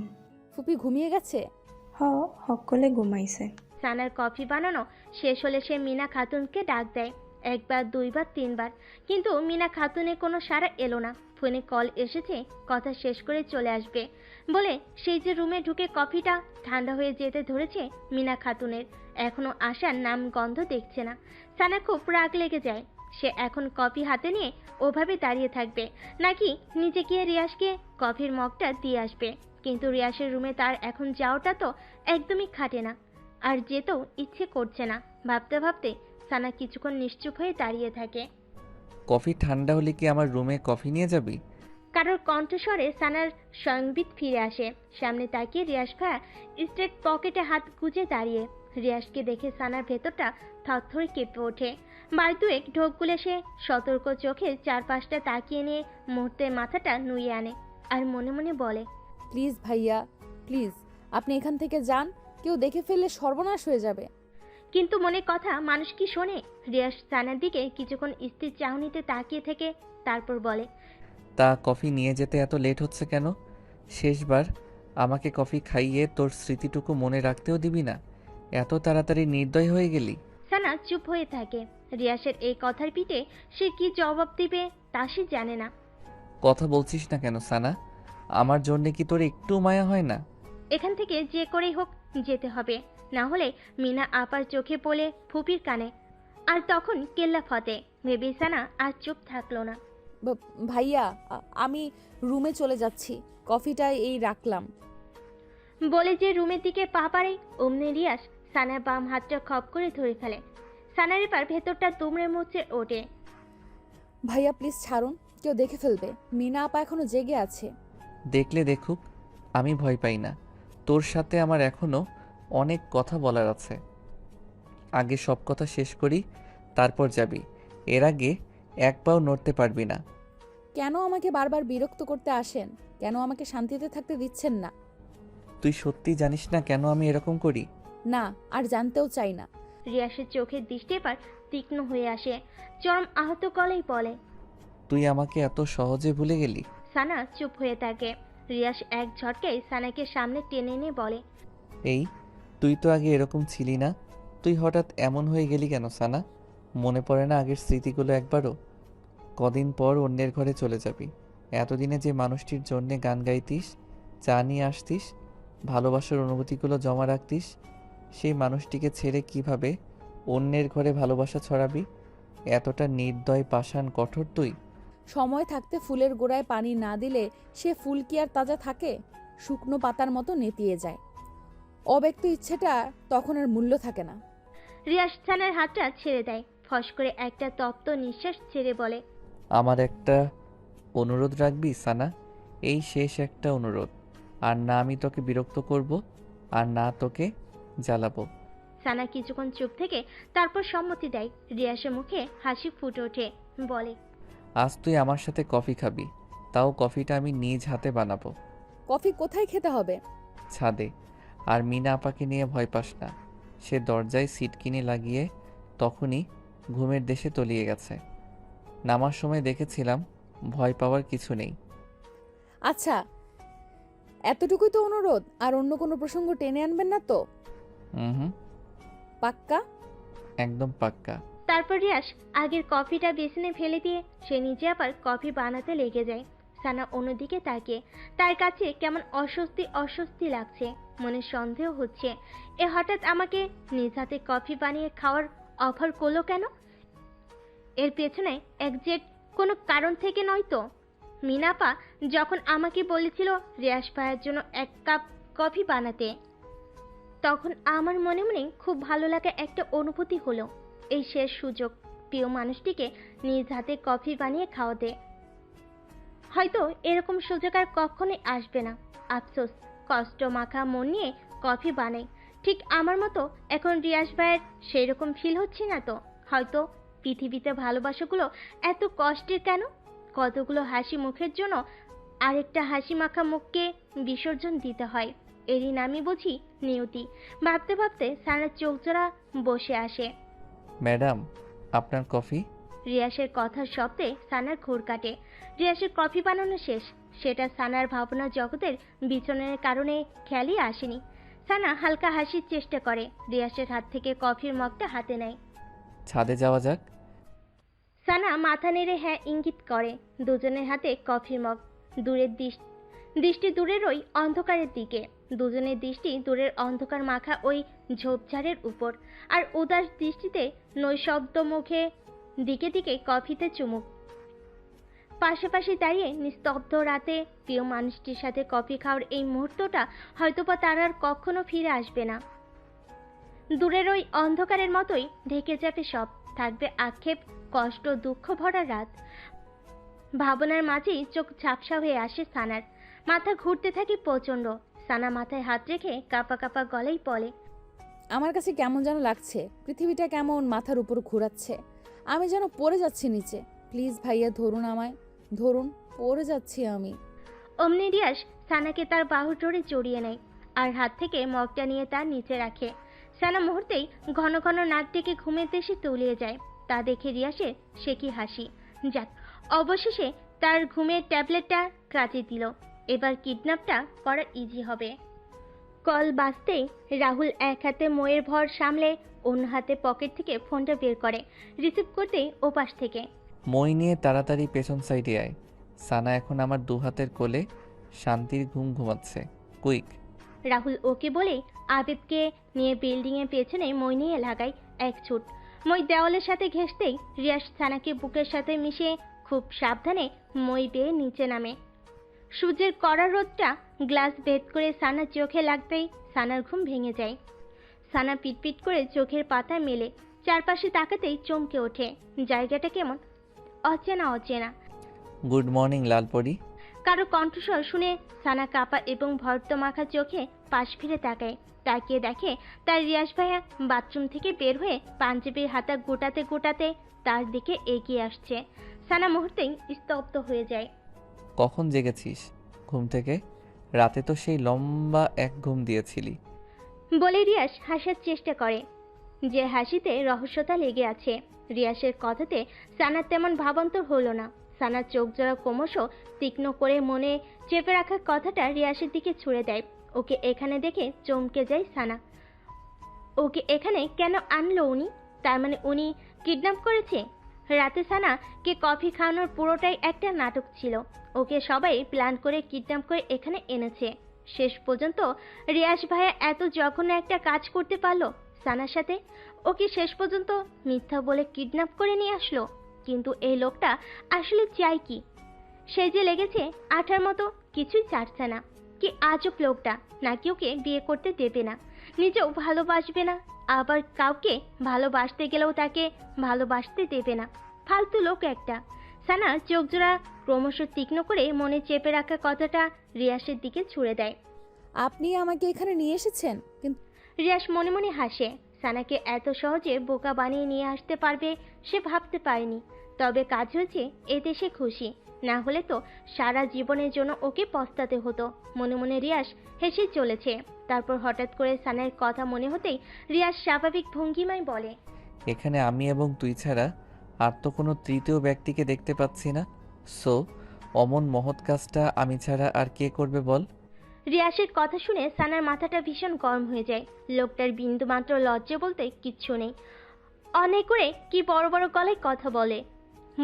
ফুপি ঘুমিয়ে গেছে? হকলে ঘুমাইছে। সানার কফি বানানো শেষ হলে সে মিনা খাতুনকে ডাক দেয়। একবার, দুইবার, তিনবার, কিন্তু মিনা খাতুনের কোনো সাড়া এলো না। ফোনে কল এসেছে, কথা শেষ করে চলে আসবে বলে সেই যে রুমে ঢুকে কফিটা ঠান্ডা হয়ে যেতে ধরেছে মিনা খাতুনের, এখনো আসার নাম গন্ধ দেখছে না। সানা খুব রাগ লেগে যায়। সে এখন কফি হাতে নিয়ে ওভাবে দাঁড়িয়ে থাকবে, নাকি নিজে গিয়ে রিয়াসকে কফির মগটা দিয়ে আসবে। কিন্তু রিয়াসের রুমে তার এখন যাওয়াটা তো একদমই খাটে না, আর যেতেও ইচ্ছে করছে না। ভাবতে ভাবতে সানা কিছুক্ষণ নিশ্চুপ হয়ে দাঁড়িয়ে থাকে। কফি ঠান্ডা হলে কি আমার রুমে কফি নিয়ে যাবি? কারোর কণ্ঠস্বরে সানার সংবিত ফিরে আসে। সামনে তাকিয়ে রিয়াস ভাইয়া স্ট্রেট পকেটে হাত গুজে দাঁড়িয়ে। রিয়াসকে দেখে সানার ভেতরটা থরথরে কেঁপে ওঠে। বার দুয়েক ঢোক গুলে সে সতর্ক চোখে চারপাশটা তাকিয়ে নিয়ে মুহূর্তে মাথাটা নুয়ে আনে, আর মনে মনে বলে, প্লিজ ভাইয়া, প্লিজ আপনি এখান থেকে যান, কেউ দেখে ফেললে সর্বনাশ হয়ে যাবে। কিন্তু মনে কথা মানুষ কি শোনে? রিয়াস সানার দিকে কিছুক্ষণ স্থির চাহনিতে তাকিয়ে থেকে তারপর বলে, তা কফি নিয়ে যেতে এত লেট হচ্ছে কেন? শেষবার আমাকে কফি খাইয়ে তোর স্মৃতিটুকু মনে রাখতেও দিবি না? এত তাড়াতাড়ি নির্দয় হয়ে গেলি? সানা চুপ হয়ে থাকে। রিয়াসের এই কথার পিঠে সে কি জবাব দিবে তা সে জানে না। কথা বলছিস না কেন সানা? আমার জন্যে কি তোর একটু মায়া হয় না? এখান থেকে যে করেই হোক যেতে হবে, না হলে মিনা আপার চোখে পড়ে ফুপির কানে, আর তখন কেল্লা ফতে। ভেবে সানা আর চুপ থাকলো না। ভাইয়া, আমি রুমে চলে যাচ্ছি, কফিটা এই রাখলাম। বলে যে রুমের দিকে পা পারে, অমনি রিয়াস সানার বাম হাতটা খপ করে ধরে ফেলে। সানার এবার ভেতরটা দুমড়ে মুচড়ে ওঠে। ভাইয়া প্লিজ ছাড়ুন, কেউ দেখে ফেলবে। মিনা আপা এখনো জেগে আছে। দেখলে দেখুক, আমি ভয় পাই না। তোর সাথে আমার এখনো অনেক কথা বলার আছে। আগে সব কথা শেষ করি, তারপর যাবি। এর আগে এক পাও নড়তে পারবি না। কেন আমাকে বারবার বিরক্ত করতে আসেন? কেন আমাকে শান্তিতে থাকতে দিচ্ছেন না? তুই সত্যি জানিস না কেন আমি এরকম করি? না, আর জানতেও চাই না। রিয়াসের চোখের দৃষ্টি এবার তীক্ষ্ণ হয়ে আসে। চরম আহত গলায় বলে, তুই আমাকে এত সহজে ভুলে গেলি? সানা চুপ হয়ে থাকে। রিয়াস এক ঝটকায় সানাকে সামনে টেনে নিয়ে বলে, এই, তুই তো আগে এরকম ছিলি না। তুই হঠাৎ এমন হয়ে গেলি কেন সানা? মনে পড়ে না আগের স্মৃতিগুলো একবারও? কদিন পর অন্যের ঘরে চলে যাবি। এতদিনে যে মানুষটির জন্যে গান গাইতিস, চা নিয়ে আসতিস, ভালোবাসার অনুভূতিগুলো জমা রাখতিস, সেই মানুষটিকে ছেড়ে কিভাবে অন্যের ঘরে ভালোবাসা ছড়াবি? এতটা নির্দয়, পাষাণ, কঠোর তুই? সময় থাকতে ফুলের গোড়ায় পানি না দিলে সে ফুল কি আর তাজা থাকে? শুকনো পাতার মতো নেতিয়ে যায়। অব্যক্ত ইচ্ছেটা তখন আর মূল্য থাকে না। রিয়াজ সানার হাতটা ছেড়ে দেয়। ফস করে একটা তপ্ত নিঃশ্বাস ছেড়ে বলে, আমার একটা অনুরোধ রাখবি সানা? এই শেষ একটা অনুরোধ। আর না আমি তোকে বিরক্ত করব, আর না তোকে জ্বালাবো। সানা কিছুক্ষণ চুপ থেকে তারপর সম্মতি দেয়। রিয়াজের মুখে হাসি ফুটে ওঠে, বলে, আজ তুই আমার সাথে কফি খাবি, তাও কফিটা আমি নিজ হাতে বানাবো। কফি কোথায় খেতে হবে? ছাদে। আর মিনা আপাকে নিয়ে ভয় পাস না, সে দরজায় সিটকিনি লাগিয়ে তখনই ঘুমের দেশে তলিয়ে গেছে। নামার সময় দেখেছিলাম, ভয় পাওয়ার কিছু নেই। আচ্ছা, এতটুকুই তো অনুরোধ? আর অন্য কোনো প্রসঙ্গ টেনে আনবেন না তো? হুম, পাক্কা? একদম পাক্কা। তারপর রিয়াজ আগের কফিটা বেসিনে ফেলে দিয়ে সে নিজে আবার কফি বানাতে লেগে যায়। সানা অন্যদিকে তাকিয়ে তার কাছে কেমন অস্বস্তি অস্বস্তি লাগছে, মনে সন্দেহ হচ্ছে এ হঠাৎ আমাকে নিজ হাতে কফি বানিয়ে খাওয়ার অফার করলো কেন? এর পেছনে একজ্যাক্ট কোনো কারণ থেকে নয় তো? মিনাপা যখন আমাকে বলেছিল রিয়াজ ভাইয়ের জন্য 1 কাপ কফি বানাতে, তখন আমার মনে মনে খুব ভালো লাগা একটা অনুভূতি হলো। এই শেষ সুযোগ প্রিয় মানুষটিকে নিজ হাতে কফি বানিয়ে খাওয়াতে। হয়তো এরকম সুযোগ আর কখনোই আসবে না। আফসোস, কষ্ট মাখা মন নিয়ে কফি বানাই ঠিক আমার মতো এখন রিয়াজ ভাইয়ের সেই রকম ফিল হচ্ছে না তো। হয়তো পৃথিবীতে ভালোবাসাগুলো এত কষ্টের কেন? কতগুলো হাসি মুখের জন্য আরেকটা হাসি মাখা মুখকে বিসর্জন দিতে হয়। এরই নামই বুঝি নিয়তি। ভাবতে ভাবতে সানার চোখ জোড়া বসে আসে। ম্যাডাম, আপনার কফি। রিয়াসের কথার শব্দে সানার ঘোর কাটে। রিয়াসের কফি বানানো শেষ, সেটা সানার ভাবনা জগতের বিচরণের কারণে খেয়ালই আসেনি। সানা হালকা হাসির চেষ্টা করে, রিয়াসের হাত থেকে কফির মগটা হাতে নেয়। ছাদে যাওয়া যাক। সানা মাথা নেড়ে হ্যাঁ ইঙ্গিত করে। দুজনের হাতে কফির মগ, দূরের দৃষ্টি দূরের ওই অন্ধকারের দিকে। দুজনের দৃষ্টি দূরের অন্ধকার মাখা ওই ঝোপঝাড়ের উপর, আর উদাস দৃষ্টিতে নৈশব্দ মুখে দিকে দিকে কফিতে চুমুক। পাশাপাশি দাঁড়িয়ে নিস্তব্ধ রাতে প্রিয় মানুষটির সাথে কফি খাওয়ার এই মুহূর্তটা হয়তোবা তার আর কখনো ফিরে আসবে না। দূরের ওই অন্ধকারের মতোই ঢেকে যাবে সব, থাকবে আক্ষেপ, কষ্ট, দুঃখ ভরা রাত। ভাবনার মাঝেই চোখ ঝাপসা হয়ে আসে সানার, মাথা ঘুরতে থাকে প্রচন্ড। সানা মাথায় হাত রেখে কাঁপা কাঁপা গলায় বলে, আমার কাছে কেমন যেন লাগছে, পৃথিবীটা কেমন মাথার উপর ঘোরাচ্ছে। আমি যেন পড়ে যাচ্ছি নিচে। প্লিজ ভাইয়া ধরুন আমায়, ধরুন, পড়ে যাচ্ছি আমি। অমনি রিয়াস সানাকে তার বাহুর জোরে জড়িয়ে নেয় আর হাত থেকে মগটা নিয়ে তার নিচে রাখে। সানা মুহূর্তেই ঘন ঘন নাক ডেকে ঘুমের দেশে তলিয়ে যায়। তা দেখে রিয়াসের সে কি হাসি। যাক, অবশেষে তার ঘুমের ট্যাবলেটটা কাজে দিল। এবার কিডন্যাপটা করা ইজি হবে। কল বাজতেই রাহুল এক হাতে মোয়ের ভর সামলে অন্য হাতে পকেট থেকে ফোনটা বের করে। রিসিভ করতেই ওপাশ থেকে, মই নিয়ে তাড়াতাড়ি পেছন সাইডে আয়। সানা এখন আমার 2 হাতের কোলে শান্তির ঘুম ঘুমাচ্ছে, কুইক। রাহুল ওকে বলে আবিদকে নিয়ে বিল্ডিংয়ের পেছনে মই নিয়ে লাগায় এক ছুট। মই দেওয়ালের সাথে ঘেঁষতেই রিয়াস সানাকে বুকের সাথে মিশিয়ে খুব সাবধানে মই বেয়ে নিচে নামে। সূর্যের কড়া রোদটা গ্লাস ভেদ করে সানার চোখে লাগতেই সানার ঘুম ভেঙে যায়। সানা পিটপিট করে চোখের পাতা মেলে চারপাশে তাকাতেই চমকে ওঠে। জায়গাটা কেমন অচেনা অচেনা। Good morning Lalpari. কারো কণ্ঠস্বর শুনে সানা কাপা এবং ভর্ত মাখা চোখে পাশ ফিরে তাকায়। তাকিয়ে দেখে তার রিয়াস ভাইয়া বাথরুম থেকে বের হয়ে পাঞ্জাবির হাতা গোটাতে গোটাতে তার দিকে এগিয়ে আসছে। সানা মুহূর্তেই স্তব্ধ হয়ে যায়। কখন জেগেছিস ঘুম থেকে? রাতে তো সেই লম্বা এক ঘুম দিয়েছিলি। বলে রিয়াস হাসার চেষ্টা করে, যে হাসিতে রহস্যতা লেগে আছে। রিয়াসের কথাতে সানার তেমন ভাবান্তর হলো না। সানার চোখ জোড়া ক্রমশ তীক্ষ্ণ করে মনে চেপে রাখা কথাটা রিয়াসের দিকে ছুড়ে দেয়। ওকে এখানে দেখে চমকে যায় সানা। ওকে এখানে কেন আনলো উনি? তার মানে উনি কিডন্যাপ করেছে? রাতে সানাকে কফি খাওয়ানোর পুরোটাই একটা নাটক ছিল। ওকে সবাই প্ল্যান করে কিডন্যাপ করে এখানে এনেছে। শেষ পর্যন্ত রিয়াস ভাইয়া এত জঘন্য একটা কাজ করতে পারলো সানার সাথে। ওকে শেষ পর্যন্ত মিথ্যা বলে কিডন্যাপ করে নিয়ে আসলো। কিন্তু এই লোকটা আসলে চাই কি? সে যে লেগেছে আঠার মতো কিছুই ছাড়ছে না। কি আজব লোকটা, নাকি ওকে বিয়ে করতে দেবে না, নিজেও ভালোবাসবে না, আবার কাউকে ভালোবাসতে গেলেও তাকে ভালোবাসতে দেবে না। ফালতু লোক একটা। সানা চোখ জোড়া ক্রমশ তীক্ষ্ণ করে মনে চেপে রাখা কথাটা রিয়াসের দিকে ছুড়ে দেয়। আপনি আমাকে এখানে নিয়ে এসেছেন, কিন্তু রিয়াস মনে মনে হাসে। সানাকে এত সহজে বোকা বানিয়ে নিয়ে আসতে পারবে সে ভাবতে পারেনি। তবে কাজ হয়েছে, এতে সে খুশি। না হলে তো সারা জীবনের জন্য ওকে পস্তাতে হতো। মনে মনে রিয়াস হেসে চলেছে। তারপর হঠাৎ করে সানার কথা মনে হতেই রিয়াস স্বাভাবিক ভঙ্গিমায় বলে, এখানে আমি এবং তুই ছাড়া আর তো কোনো তৃতীয় ব্যক্তিকে দেখতে পাচ্ছি না। সো অমন মহৎ কাজটা আমি ছাড়া আর কে করবে বল? রিয়াসের কথা শুনে সানার মাথাটা ভীষণ গরম হয়ে যায়। লোকটার বিন্দুমাত্র লজ্জা বলতে কিচ্ছু নেই। অনেক করে কি বড় বড় গলায় কথা বলে।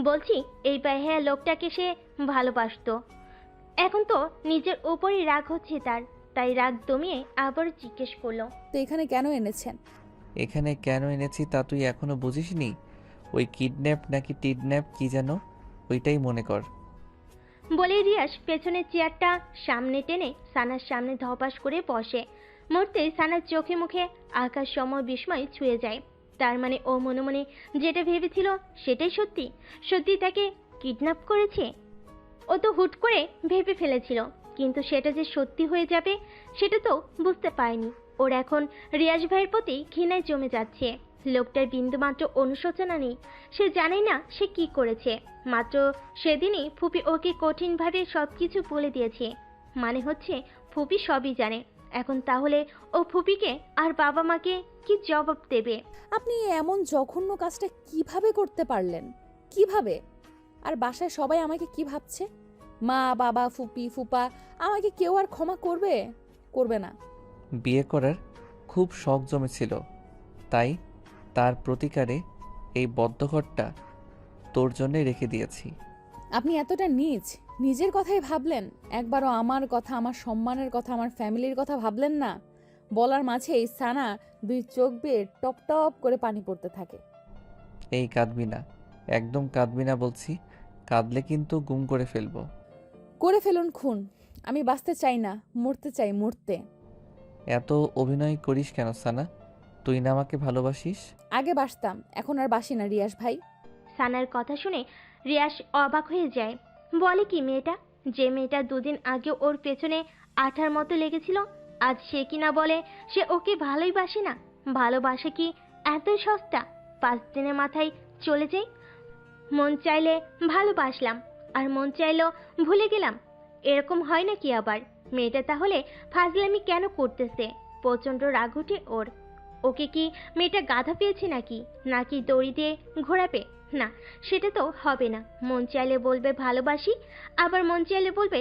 বলছি, এই বেহায়া লোকটাকে সে ভালোবাসতো। এখন তো নিজের উপরই রাগ হচ্ছে তার। তাই রাগ দমিয়ে আবার জিজ্ঞেস করলো, তো এখানে কেন এনেছেন? এখানে কেন এনেছি তা তুই এখনো বুঝিসনি? ওই কিডন্যাপ নাকি টিডন্যাপ কি যেন, ওইটাই মনে কর। বলে রিয়াস পেছনের চেয়ারটা সামনে টেনে সানার সামনে ধপাস করে বসে। মুহূর্তে সানার চোখে মুখে আকাশ সম বিস্ময় ছুঁয়ে যায়। তার মানে ও মনে মনে যেটা ভেবেছিল সেটাই সত্যি। সত্যি তাকে কিডন্যাপ করেছে। ও তো হুট করে ভেবে ফেলেছিল, কিন্তু সেটা যে সত্যি হয়ে যাবে সেটা তো বুঝতে পারেনি। ওর এখন রিয়াস ভাইয়ের প্রতি ঘৃণায় জমে যাচ্ছে। লোকটার বিন্দুমাত্র অনুশোচনা নেই। সে জানে না সে কি করেছে। মাত্র সেদিনই ফুপি ওকে কঠিনভাবে সবকিছু বলে দিয়েছে। মানে হচ্ছে ফুপি সবই জানে। এখন তাহলে ও ফুপিকে আর বাবা মাকে কি জবাব দেবে? আপনি এমন জঘন্য কাজটা কিভাবে করতে পারলেন? কিভাবে? আর বাসায় সবাই আমাকে কি ভাবছে? মা, বাবা, ফুপি, ফুপা, আমাকে কেউ আর ক্ষমা করবে? করবে না। বিয়ে করার খুব শখ জমেছিল, তাই তার প্রতিকারে এই বদ্ধঘরটা তোর জন্যে রেখে দিয়েছি। আপনি এতটা নীচ, নিজের কথাই ভাবলেন? একবারও আমার কথা, আমার সম্মানের কথা, আমার ফ্যামিলির কথা ভাবলেন না? বলার মাঝেই সানা দুই চোখ বেয়ে টপ টপ করে পানি পড়তে থাকে। এই কাঁদবি না, একদম কাঁদবি না বলছি। কাঁদলে কিন্তু গুম করে ফেলবো। করে ফেলুন খুন, আমি বাঁচতে চাই না, মরতে চাই, মরতে। এত অভিনয় করিস কেন সানা? তুই না আমাকে ভালোবাসিস? আগে বাসতাম, এখন আর বাসি না রিয়াস ভাই। সানার কথা শুনে রিয়াস অবাক হয়ে যায়। বলে কি মেয়েটা? যে মেয়েটা দুদিন আগে ওর পেছনে আঠার মতো লেগেছিল, আজ সে কিনা বলে সে ওকে ভালোই বাসে না। ভালোবাসে কি এত সস্তা? 5 দিনের মাথায় চলে যাই। মন চাইলে ভালোবাসলাম, আর মন চাইলেও ভুলে গেলাম। এরকম হয় নাকি আবার? মেয়েটা তাহলে ফাজলামি কেন করতেছে? প্রচণ্ড রাগ ওঠে ওর। ওকে কি মেয়েটা গাধা পেয়েছে নাকি, নাকি দড়ি দিয়ে ঘোরাবে? না, সেটা তো হবে না। মন চাইলে বলবে ভালোবাসি, আবার মন চাইলে বলবে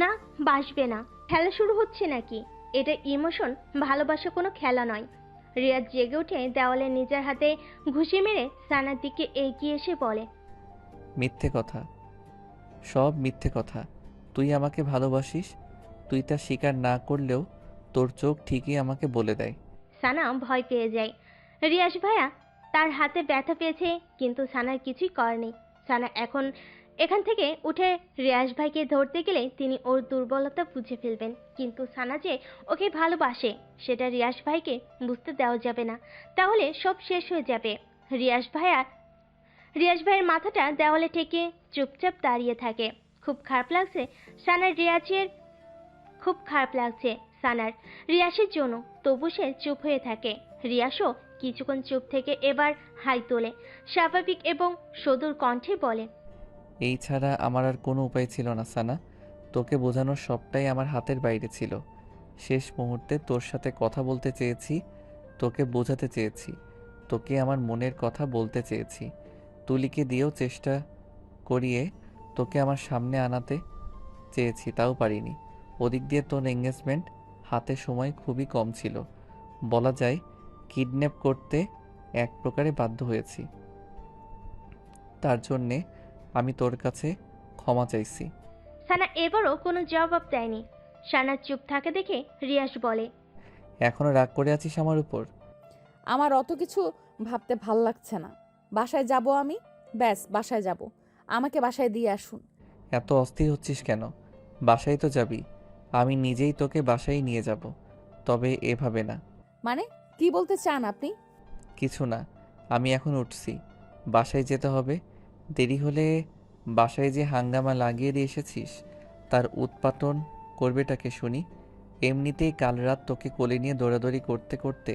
না, বাসবে না। খেলা শুরু হচ্ছে নাকি? এটা ইমোশন, ভালোবাসা কোনো খেলা নয়। রিয়াজ জেগে উঠে দেওয়ালে নিজের হাতে ঘুষি মেরে সানার দিকে এগিয়ে এসে বলে, মিথ্যে কথা, সব মিথ্যে কথা। তুই আমাকে ভালোবাসিস, তুই তা স্বীকার না করলেও তোর চোখ ঠিকই আমাকে বলে দেয়। সানা ভয় পেয়ে যায়। রিয়াজ ভাইয়া তার হাতে ব্যথা পেয়েছে, কিন্তু সানার কিছুই করেনি। সানা এখন এখান থেকে উঠে রিয়াজ ভাইকে ধরতে গেলে তিনি ওর দুর্বলতা বুঝে ফেলবেন। কিন্তু সানা যে ওকে ভালোবাসে সেটা রিয়াজ ভাইকে বুঝতে দেওয়া যাবে না, তাহলে সব শেষ হয়ে যাবে। রিয়াজ ভাইয়ের মাথাটা দেওয়ালে ঠেকে চুপচাপ দাঁড়িয়ে থাকে। খুব খারাপ লাগছে সানার রিয়াসের জন্য। তবু সে চুপ হয়ে থাকে। রিয়াসও কিছুক্ষণ চুপ থেকে এবার হাই তোলে, স্বাভাবিক এবং সদুর কণ্ঠে বলে, এই ছাড়া আমার আর কোনো উপায় ছিল না সানা। তোকে বোঝানোর সবটাই আমার হাতের বাইরে ছিল। শেষ মুহূর্তে তোর সাথে কথা বলতে চেয়েছি, তোকে বোঝাতে চেয়েছি, তোকে আমার মনের কথা বলতে চেয়েছি। তুলিকে দিয়েও চেষ্টা করিয়ে তোকে আমার সামনে আনাতে চেয়েছি, তাও পারিনি। ওদিক দিয়ে তোর এঙ্গেজমেন্ট, হাতে সময় খুবই কম ছিল। বলা যায় কিডন্যাপ করতে এক প্রকারে বাধ্য হয়েছি। তার জন্যে আমি তোর কাছে ক্ষমা চাইছি। সানা এবারও কোনো জবাব দেয়নি। সানা চুপ থাকে দেখে রিয়াস বলে, এখনো রাগ করে আছিস আমার উপর? আমার অত কিছু ভাবতে ভাল লাগছে না। বাসায় যাব আমি, ব্যাস বাসায় যাব। আমাকে বাসায় দিয়ে আসুন। এত অস্থির হচ্ছিস কেন? বাসায় তো যাবি। আমি নিজেই তোকে বাসায় নিয়ে যাব, তবে এভাবে না। মানে কি বলতে চান আপনি? কিছু না, আমি এখন উঠছি, বাসায় যেতে হবে। দেরি হলে বাসায় যে হাঙ্গামা লাগিয়ে দিয়ে এসেছিস তার উৎপাটন করবেটাকে শুনি। এমনিতেই কাল রাত তোকে কোলে নিয়ে দৌড়াদৌড়ি করতে করতে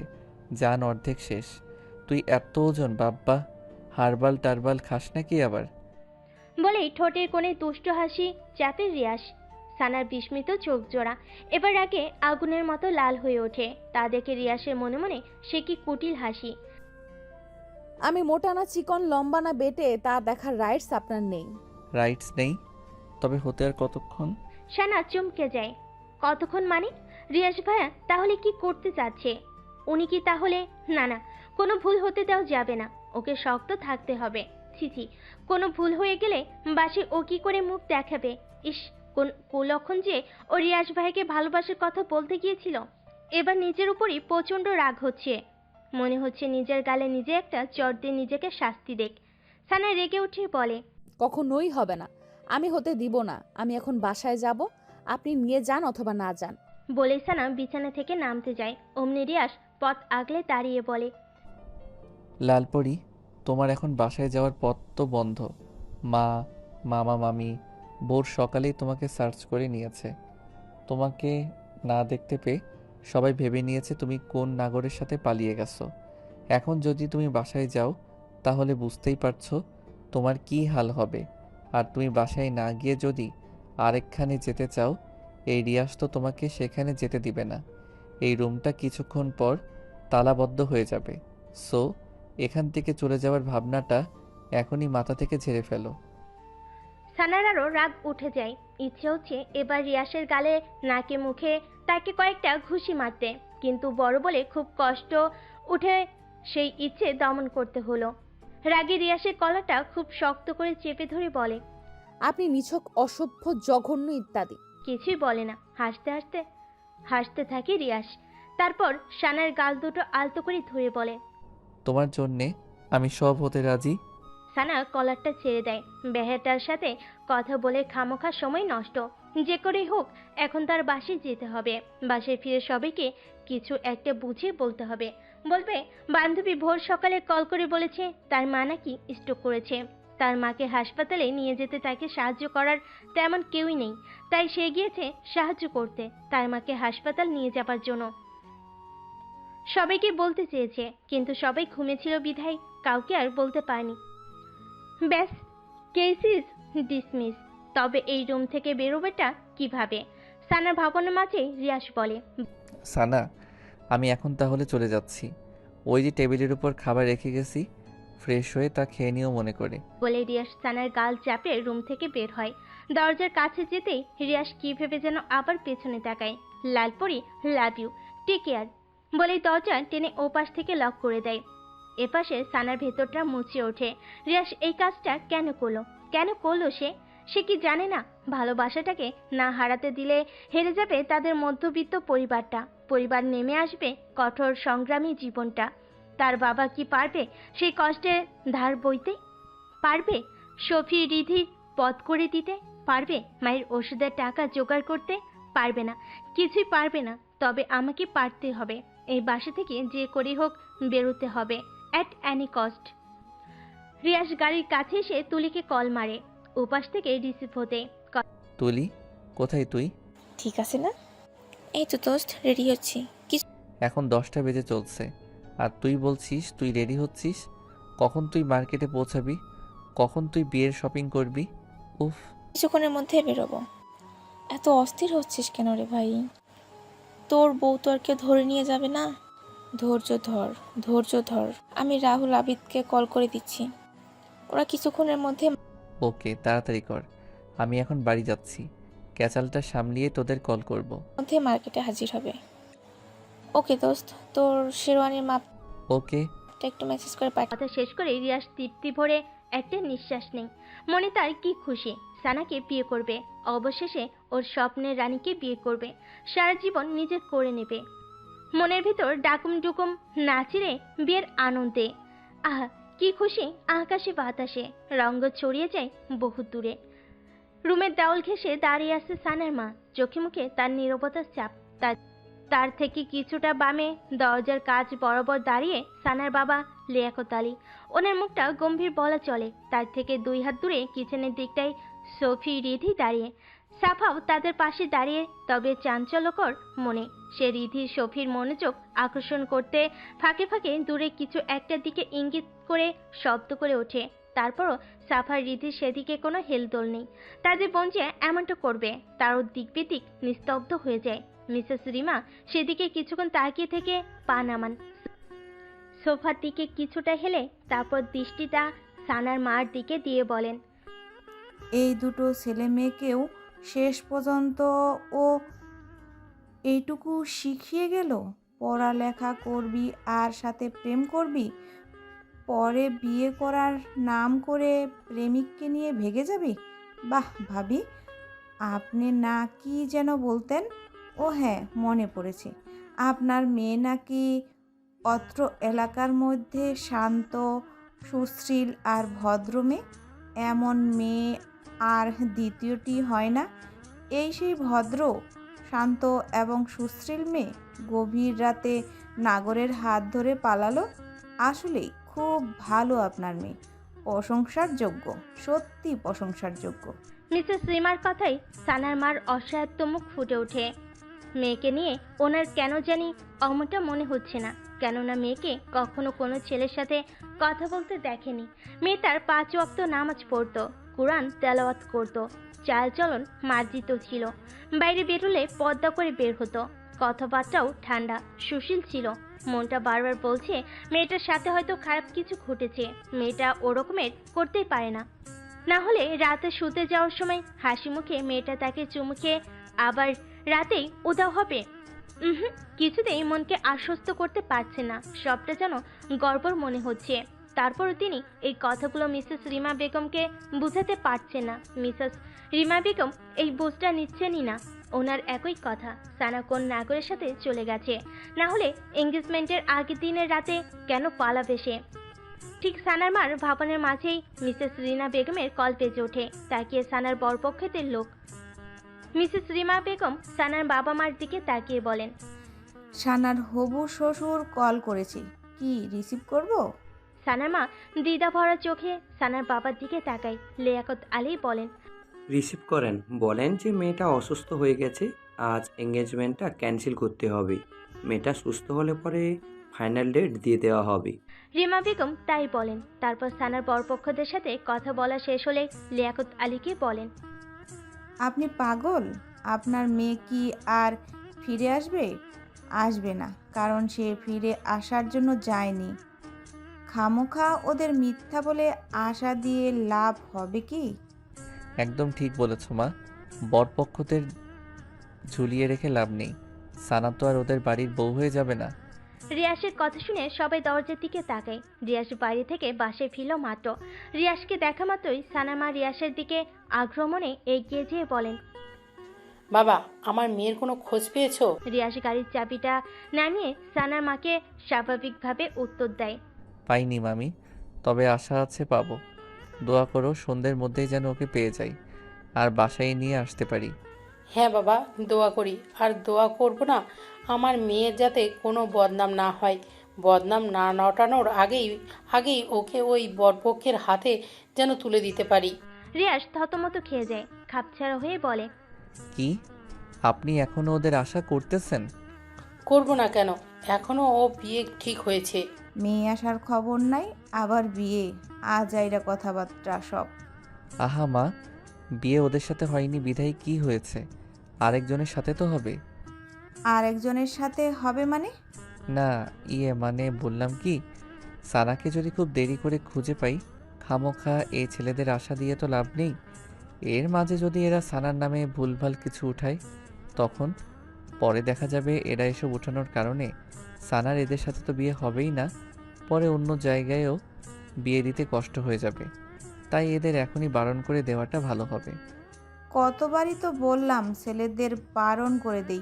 জান অর্ধেক শেষ। তুই এত ওজন বাব্বা, হারবাল টারবাল খাস নাকি আবার? বলেই ঠোঁটের কোণে দুষ্ট হাসি চাপে রিয়াস। সানার বিস্মিত চোখ জোড়া এবার আগে আগুনের মতো লাল হয়ে ওঠে। তা দেখে রিয়াসের মনে মনে সে কি কুটিল হাসি। আমি মোটা না চিকন, লম্বা না বেটে তা দেখার রাইটস আপনার নেই। রাইটস নেই? তবে হতে আর কতক্ষণ? সানা চমকে যায়। কতক্ষণ মানে? রিয়াস ভাইয়া তাহলে কি করতে চাচ্ছে? উনি কি তাহলে? না না, কোনো ভুল হতে দেওয়া যাবে না, ওকে শক্ত থাকতে হবে। ছিছি, কোনো ভুল হয়ে গেলে বাসে ও কি করে মুখ দেখাবে? ইস, কোন কুলক্ষণ যে ও রিয়াস ভাইকে ভালোবাসার কথা বলতে গিয়েছিল। এবার নিজের উপরই প্রচণ্ড রাগ হচ্ছে। মনে হচ্ছে নিজের গালে নিজে একটা চট দিয়ে নিজেকে শাস্তি দেখ। সানা রেগে উঠে বলে, কখনোই হবে না, আমি হতে দিব না। আমি এখন বাসায় যাব, আপনি নিয়ে যান অথবা না যান। বলে সানা বিছানা থেকে নামতে যায়। অমনি রিয়াস পথ আগলে দাঁড়িয়ে বলে, লালপরি, তোমার এখন বাসায় যাওয়ার পথ তো বন্ধ। মা, মামা, মামি ভোর সকালেই তোমাকে সার্চ করে নিয়েছে। তোমাকে না দেখতে পেয়ে সবাই ভেবে নিয়েছে তুমি কোন নাগরের সাথে পালিয়ে গেছো। এখন যদি তুমি বাসায় যাও তাহলে বুঝতেই পারছো তোমার কি হাল হবে। আর তুমি বাসায় না গিয়ে যদি আরেকখানে যেতে চাও, এই রিয়াজ তো তোমাকে সেখানে যেতে দিবে না। এই রুমটা কিছুক্ষণ পর তালাবদ্ধ হয়ে যাবে। সো এখান থেকে চলে যাওয়ার ভাবনাটা এখনই মাথা থেকে ঝেড়ে ফেলো। সানার আরও রাগ উঠে যায়। ইচ্ছে হচ্ছে এবার রিয়াসের গালে, নাকে, মুখে তাকে কয়েকটা ঘুষি মারতে, কিন্তু বড় বলে খুব কষ্ট উঠে সেই ইচ্ছে দমন করতে হলো। রাগে রিয়াসের কলাটা খুব শক্ত করে চেপে ধরে বলে, আপনি নিছক, অসভ্য, জঘন্য ইত্যাদি। কিছুই বলে না। হাসতে থাকে রিয়াস। তারপর সানার গাল দুটো আলতো করে ধরে বলে, তোমার জন্যে আমি সব হতে রাজি। সানা কলারটা ছেড়ে দেয়। বেহেটার সাথে কথা বলে খামোখা সময় নষ্ট। যে করেই হোক এখন তার বাসে যেতে হবে। বাসে ফিরে সবাইকে কিছু একটা বুঝিয়ে বলতে হবে। বলবে বান্ধবী ভোর সকালে কল করে বলেছে তার মা নাকি স্ট্রোক করেছে। তার মাকে হাসপাতালে নিয়ে যেতে তাকে সাহায্য করার তেমন কেউই নেই, তাই সে গিয়েছে সাহায্য করতে তার মাকে হাসপাতাল নিয়ে যাবার জন্য। সবাইকে বলতে চেয়েছে, কিন্তু সবাই ঘুমেছিল বিধায় কাউকে আর বলতে পারেনি। ব্যাস, কেস ইজ ডিসমিস। তবে এই রুম থেকে বেরোবেটা কিভাবে? সানার ভাবনার মাঝে রিয়াস বলে, সানা, আমি এখন তাহলে চলে যাচ্ছি। ওই যে টেবিলের উপর খাবার রেখে গেছি, ফ্রেশ হয়ে তা খেয়ে নিও মনে করে। বলে রিয়াস সানার গাল চাপে রুম থেকে বের হয়। দরজার কাছে যেতেই রিয়াস কি ভেবে যেন আবার পেছনে তাকায়। Lalpori, love you, take care বলেই দরজা টেনে ওপাশ থেকে লক করে দেয়। এপাশে সানার ভেতরটা মুছে ওঠে। রিয়াস এই কাজটা কেন করলো সে কি জানে না ভালোবাসাটাকে না হারাতে দিলে হেরে যাবে তাদের মধ্যবিত্ত পরিবার নেমে আসবে কঠোর সংগ্রামী জীবনটা। তার বাবা কি পারবে সেই কষ্টের ধার বইতে? পারবে সফি রিধির পথ করে দিতে? পারবে মায়ের ওষুধের টাকা জোগাড় করতে? পারবে না, কিছুই পারবে না। তবে আমাকে পারতে হবে। এই বাসা থেকে যে করে হোক বেরোতে হবে, অ্যাট অ্যানি কস্ট। রিয়াস গাড়ির কাছে এসে তুলিকে কল মারে। ওপাশ থেকে রিসিভ হতে, তুলি, কোথায় তুই? ঠিক আছে না? এই তো দোস্ত, রেডি হচ্ছি। এখন 10টা বেজে চলছে আর তুই বলছিস তুই রেডি হচ্ছিস? কখন তুই মার্কেটে পৌঁছাবি? কখন তুই বিয়ের শপিং করবি? উফ, কিছুক্ষণের মধ্যে বেরোবো। এত অস্থির হচ্ছিস কেন রে ভাই? তোর বউ তো আর কেউ ধরে নিয়ে যাবে না। ধৈর্য ধর। আমি রাহুল আবিদকে কল করে দিচ্ছি, ওরা কিছুক্ষণের মধ্যে ওকে, তাড়াতাড়ি কর। আমি এখন বাড়ি যাচ্ছি, ক্যাচালটা সামলিয়ে তোদের কল করব। মার্কেটে হাজির হবে। ওকে দোস্ত, তোর শেরওয়ানির মাপটা ওকে। একটু মেসেজ করে পাঠা। কথা শেষ করে রিয়াস তৃপ্তি ভরে একটা নিঃশ্বাস নেই। মনে তার কি খুশি, সানাকে বিয়ে করবে। অবশেষে ওর স্বপ্নের রানীকে বিয়ে করবে, সারা জীবন নিজে করে নেবে। মনের ভিতর ডাকুম ডুকুম নাচিরে বিয়ের আনন্দে। আহা কি খুশি, আকাশে বাতাসে রঙ্গ ছড়িয়ে যায় বহু দূরে। রুমের দেওয়াল ঘেঁষে দাঁড়িয়ে আছে সানার মা, চোখে মুখে তার নীরবতার চাপ। তার থেকে কিছুটা বামে দরজার কাজ বরাবর দাঁড়িয়ে সানার বাবা লিয়াকত আলী। ওনার মুখটা গম্ভীর বলা চলে। তার থেকে 2 হাত দূরে কিচেনের দিকটায় সফি রিধি দাঁড়িয়ে। সাফাও তাদের পাশে দাঁড়িয়ে, তবে চাঞ্চল্যকর মনে। সে রিধির সফির মনোযোগ আকর্ষণ করতে ফাঁকে ফাঁকে দূরে কিছু একটার দিকে ইঙ্গিত করে শব্দ করে ওঠে। তারপরও সাফার রিধির সেদিকে কোনো হেলদোল নেই। তাদের বোন যে এমনটা করবে তারও দিকবিদিক নিস্তব্ধ হয়ে যায়। মিসেস রিমা সেদিকে কিছুক্ষণ তাকিয়ে থেকে পা নামান, সোফার দিকে কিছুটা হেলে তারপর দৃষ্টিটা সানার মার দিকে দিয়ে বলেন, এই দুটো ছেলে মেয়েকেও শেষ পর্যন্ত ও এইটুকু শিখিয়ে গেল, পড়ালেখা করবি আর সাথে প্রেম করবি, পরে বিয়ে করার নাম করে প্রেমিককে নিয়ে ভেগে যাবি। বাহ ভাবি, আপনি না কি যেন বলতেন? ও হ্যাঁ, মনে পড়েছে, আপনার মেয়ে নাকি অত্র এলাকার মধ্যে শান্ত, সুশীল আর ভদ্র মেয়ে। এমন মেয়ে আর দ্বিতীয়টি হয় না। এই সেই ভদ্র, শান্ত এবং সুশীল মেয়ে গভীর রাতে নাগরের হাত ধরে পালালো। আসলেই খুব ভালো আপনার মেয়ে, প্রশংসার যোগ্য, সত্যি প্রশংসার যোগ্য। মিসেস রিমার কথাই সানার মার অসহায়ত্ব মুখ ফুটে ওঠে। মেয়েকে নিয়ে ওনার কেন জানি অমনটা মনে হচ্ছে না, কেননা মেয়েকে কখনো কোনো ছেলের সাথে কথা বলতে দেখেনি। মেয়ে তার 5 ওয়াক্ত নামাজ পড়তো, কুরআন তেলাওয়াত করতো, চালচলন মার্জিত ছিল। বাইরে বেরোলে পর্দা করে বের হতো, কথাবার্তাও ঠান্ডা সুশীল ছিল। মনটা বারবার বলছে মেয়েটার সাথে হয়তো খারাপ কিছু ঘটেছে। মেয়েটা ওরকমের করতেই পারে না। না হলে রাতে শুতে যাওয়ার সময় হাসি মুখে মেয়েটা তাকে চুমু খেয়ে আবার রাতেই উধাও হবে। কিছুতেই মনকে আশ্বস্ত করতে পারছে না, সবটা যেন গড়বড় মনে হচ্ছে। তারপরও তিনি এই কথাগুলো মিসেস রিমা বেগমকে বুঝাতে পারছেন না। মিসেস রিমা বেগম এই বুঝটা নিচ্ছেনই না। ওনার একই কথা, সানা কোন নাগরের সাথে চলে গেছে, না হলে এঙ্গেজমেন্টের আগের দিনের রাতে কেন পালাবে সে। ঠিক সানার মার ভাবনের মাঝেই মিসেস রিনা বেগমের কল বেজে ওঠে। তাকিয়ে সানার বরপক্ষের লোক। মিসেস রিমা বেগম সানার বাবা মার দিকে তাকিয়ে বলেন, সানার হবু শ্বশুর কল করেছে, কি রিসিভ করব? সানার মা দ্বিধা ভরা চোখে সানার বাবার দিকে তাকায়। লিয়াকত আলী বলেন, রিসিভ করেন, বলেন যে মেয়েটা অসুস্থ হয়ে গেছে, আজ এঙ্গেজমেন্টটা ক্যান্সেল করতে হবে, মেয়েটা সুস্থ হলে পরে ফাইনাল ডেট দিয়ে দেওয়া হবে। রিমা বেগম তাই বলেন। তারপর সানার বরপক্ষদের সাথে কথা বলা শেষ হলে লিয়াকত আলীকে বলেন, আপনি পাগল? আপনার মেয়ে কি আর ফিরে আসবে? আসবে না, কারণ সে ফিরে আসার জন্য যায়নি। খামোখা ওদের মিথ্যা বলে আশা দিয়ে লাভ হবে কি? একদম ঠিক বলেছ মা, বরপক্ষদের ঝুলিয়ে রেখে লাভ নেই। সানা তো আর ওদের বাড়ির বউ হয়ে যাবে না। রিয়াসের কথা শুনে সবাই দরজার দিকে তাকায়। রিয়াস বাড়ি থেকে বাসায় ফিরল মাত্র। রিয়াসকে দেখা মাত্রই সানার মা রিয়াসের দিকে আগ্রমণে এগিয়ে যেয়ে বলেন, বাবা, আমার মেয়ের কোনো খোঁজ পেয়েছো? রিয়াস গাড়ির চাবিটা নামিয়ে সানার মাকে স্বাভাবিকভাবে উত্তর দেয়, পাইনি মামি, তবে আশা আছে পাবো। দোয়া করো সন্ধ্যের মধ্যেই যেন ওকে পেয়ে যাই আর বাসায় নিয়ে আসতে পারি। হ্যাঁ বাবা, দোয়া করি। আর দোয়া করব না আমার মেয়ের যাতে কোনো বদনাম না হয়। বদনাম না নটানোর আগেই ওকে ওই বরপক্ষের হাতে যেন তুলে দিতে পারি। রিয়াস থতমত খেয়ে যায়, খাপছাড়া হয়ে বলে, কি আপনি এখনো ওদের আশা করতেছেন? করব না কেন, এখনো ও বিয়ে ঠিক হয়েছে। মেয়ে আসার খবর নাই, আবার বিয়ে, আজাইরা কথাবার্তা সব। আহা মা, বিয়ে ওদের সাথে হয়নি বিধায় কি হয়েছে? আরেকজনের সাথে তো হবে। আর একজনের সাথে হবে মানে? না মানে বললাম কি, সানাকে যদি খুব দেরি করে খুঁজে পাই, খামোখা এই ছেলেদের আশা দিয়ে তো লাভ নেই। এর মাঝে যদি এরা সানার নামে ভুলভাল কিছু উঠায়, তখন পরে দেখা যাবে এরা এসব উঠানোর কারণে সানার এদের সাথে তো বিয়ে হবেই না, পরে অন্য জায়গায়ও বিয়ে দিতে কষ্ট হয়ে যাবে। তাই এদের এখনই বারণ করে দেওয়াটা ভালো হবে। কতবারই তো বললাম ছেলেদের বারণ করে দেই,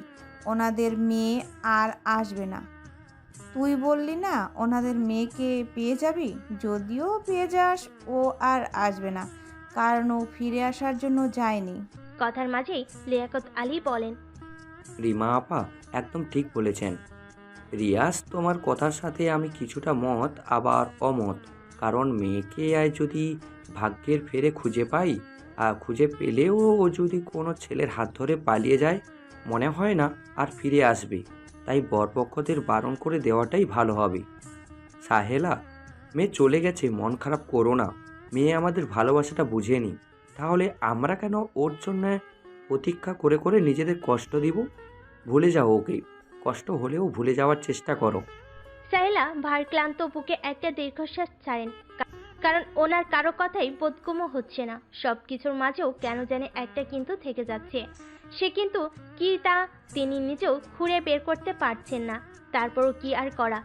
ওনাদের মেয়ে আর আসবে না। তুই বললি না ওনাদের মেয়েকে পেয়ে যাবি, যদিও পেয়ে যাস ও আর আসবে না, কারণ ও ফিরে আসার জন্য যায়নি। কথার মাঝেই লিয়াকত আলী বলেন, রিমা আপা একদম ঠিক বলেছেন। রিয়াজ, তোমার কথার সাথে আমি কিছুটা মত আবার অমত। কারণ মেয়েকে যদি ভাগ্যের ফেরে খুঁজে পাই, আর খুঁজে পেলেও ও যদি কোনো ছেলের হাত ধরে পালিয়ে যায়, মনে হয় না আর ফিরে আসবে। তাই বরপক্ষদের বারণ করে দেওয়াটাই ভালো হবে। সাহেলা, মেয়ে চলে গেছে, মন খারাপ করো না। মেয়ে আমাদের ভালোবাসাটা বুঝেনি, তাহলে আমরা কেন ওর জন্য প্রতীক্ষা করে করে নিজেদের কষ্ট দিব? ভুলে যাও ওকে, কষ্ট হলেও ভুলে যাওয়ার চেষ্টা করো। সাহেলা ভারক্লান্ত বুকে একটা দীর্ঘশ্বাস ছাড়েন, কারণ ওনার কারো কথাই বোধগম্য হচ্ছে না। সব কিছুর মাঝেও কেন জানে একটা কিন্তু থেকে যাচ্ছে। সে কিন্তু কি তা তিনি নিজেও খুঁড়ে বের করতে পারছেন না। তারপরও কি আর করা,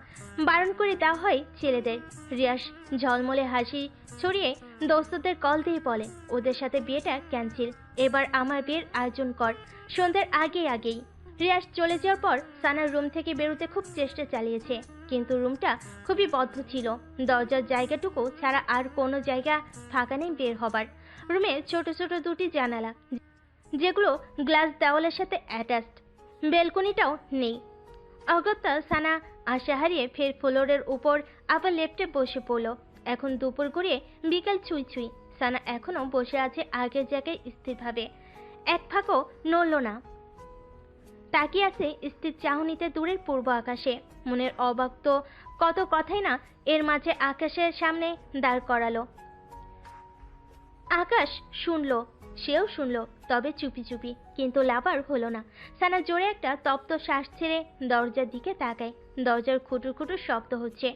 বারণ করে দেওয়া হয় ছেলেদের। রিয়াস ঝলমলে হাসি ছড়িয়ে দোস্তদের কল দিয়ে বলে, ওদের সাথে বিয়েটা ক্যান্সেল, এবার আমার বিয়ের আয়োজন কর সন্ধ্যার আগেই। রিয়াস চলে যাওয়ার পর সানার রুম থেকে বেরোতে খুব চেষ্টা চালিয়েছে, কিন্তু রুমটা খুবই বদ্ধ ছিল। দরজার জায়গাটুকু ছাড়া আর কোনো জায়গা ফাঁকা নেই বের হবার। রুমে ছোট ছোট দুটি জানালা, যেগুলো গ্লাস দেওয়ালের সাথে অ্যাটাচড। বেলকনিটাও নেই। অগত্যা সানা আশা হারিয়ে ফের ফ্লোরের উপর আবার লেফটে বসে পড়ল। এখন দুপুর গড়িয়ে বিকাল ছুঁই। সানা এখনো বসে আছে আগের জায়গায় স্থিরভাবে, এক ফাঁকও নড়ল না। তাকিয়ে আছে স্থির চাহনিতে দূরের পূর্ব আকাশে। মনের অবাক্ত কত কথাই না এর মাঝে আকাশের সামনে দাঁড় করালো। আকাশ শুনল, সেও শুনল, তবে চুপি চুপি, কিন্তু লাভার হলো না। সানা জোরে একটা তপ্ত শ্বাস ছেড়ে দরজার দিকে তাকায়। দরজার খুটুর খুটুর শব্দ হচ্ছে,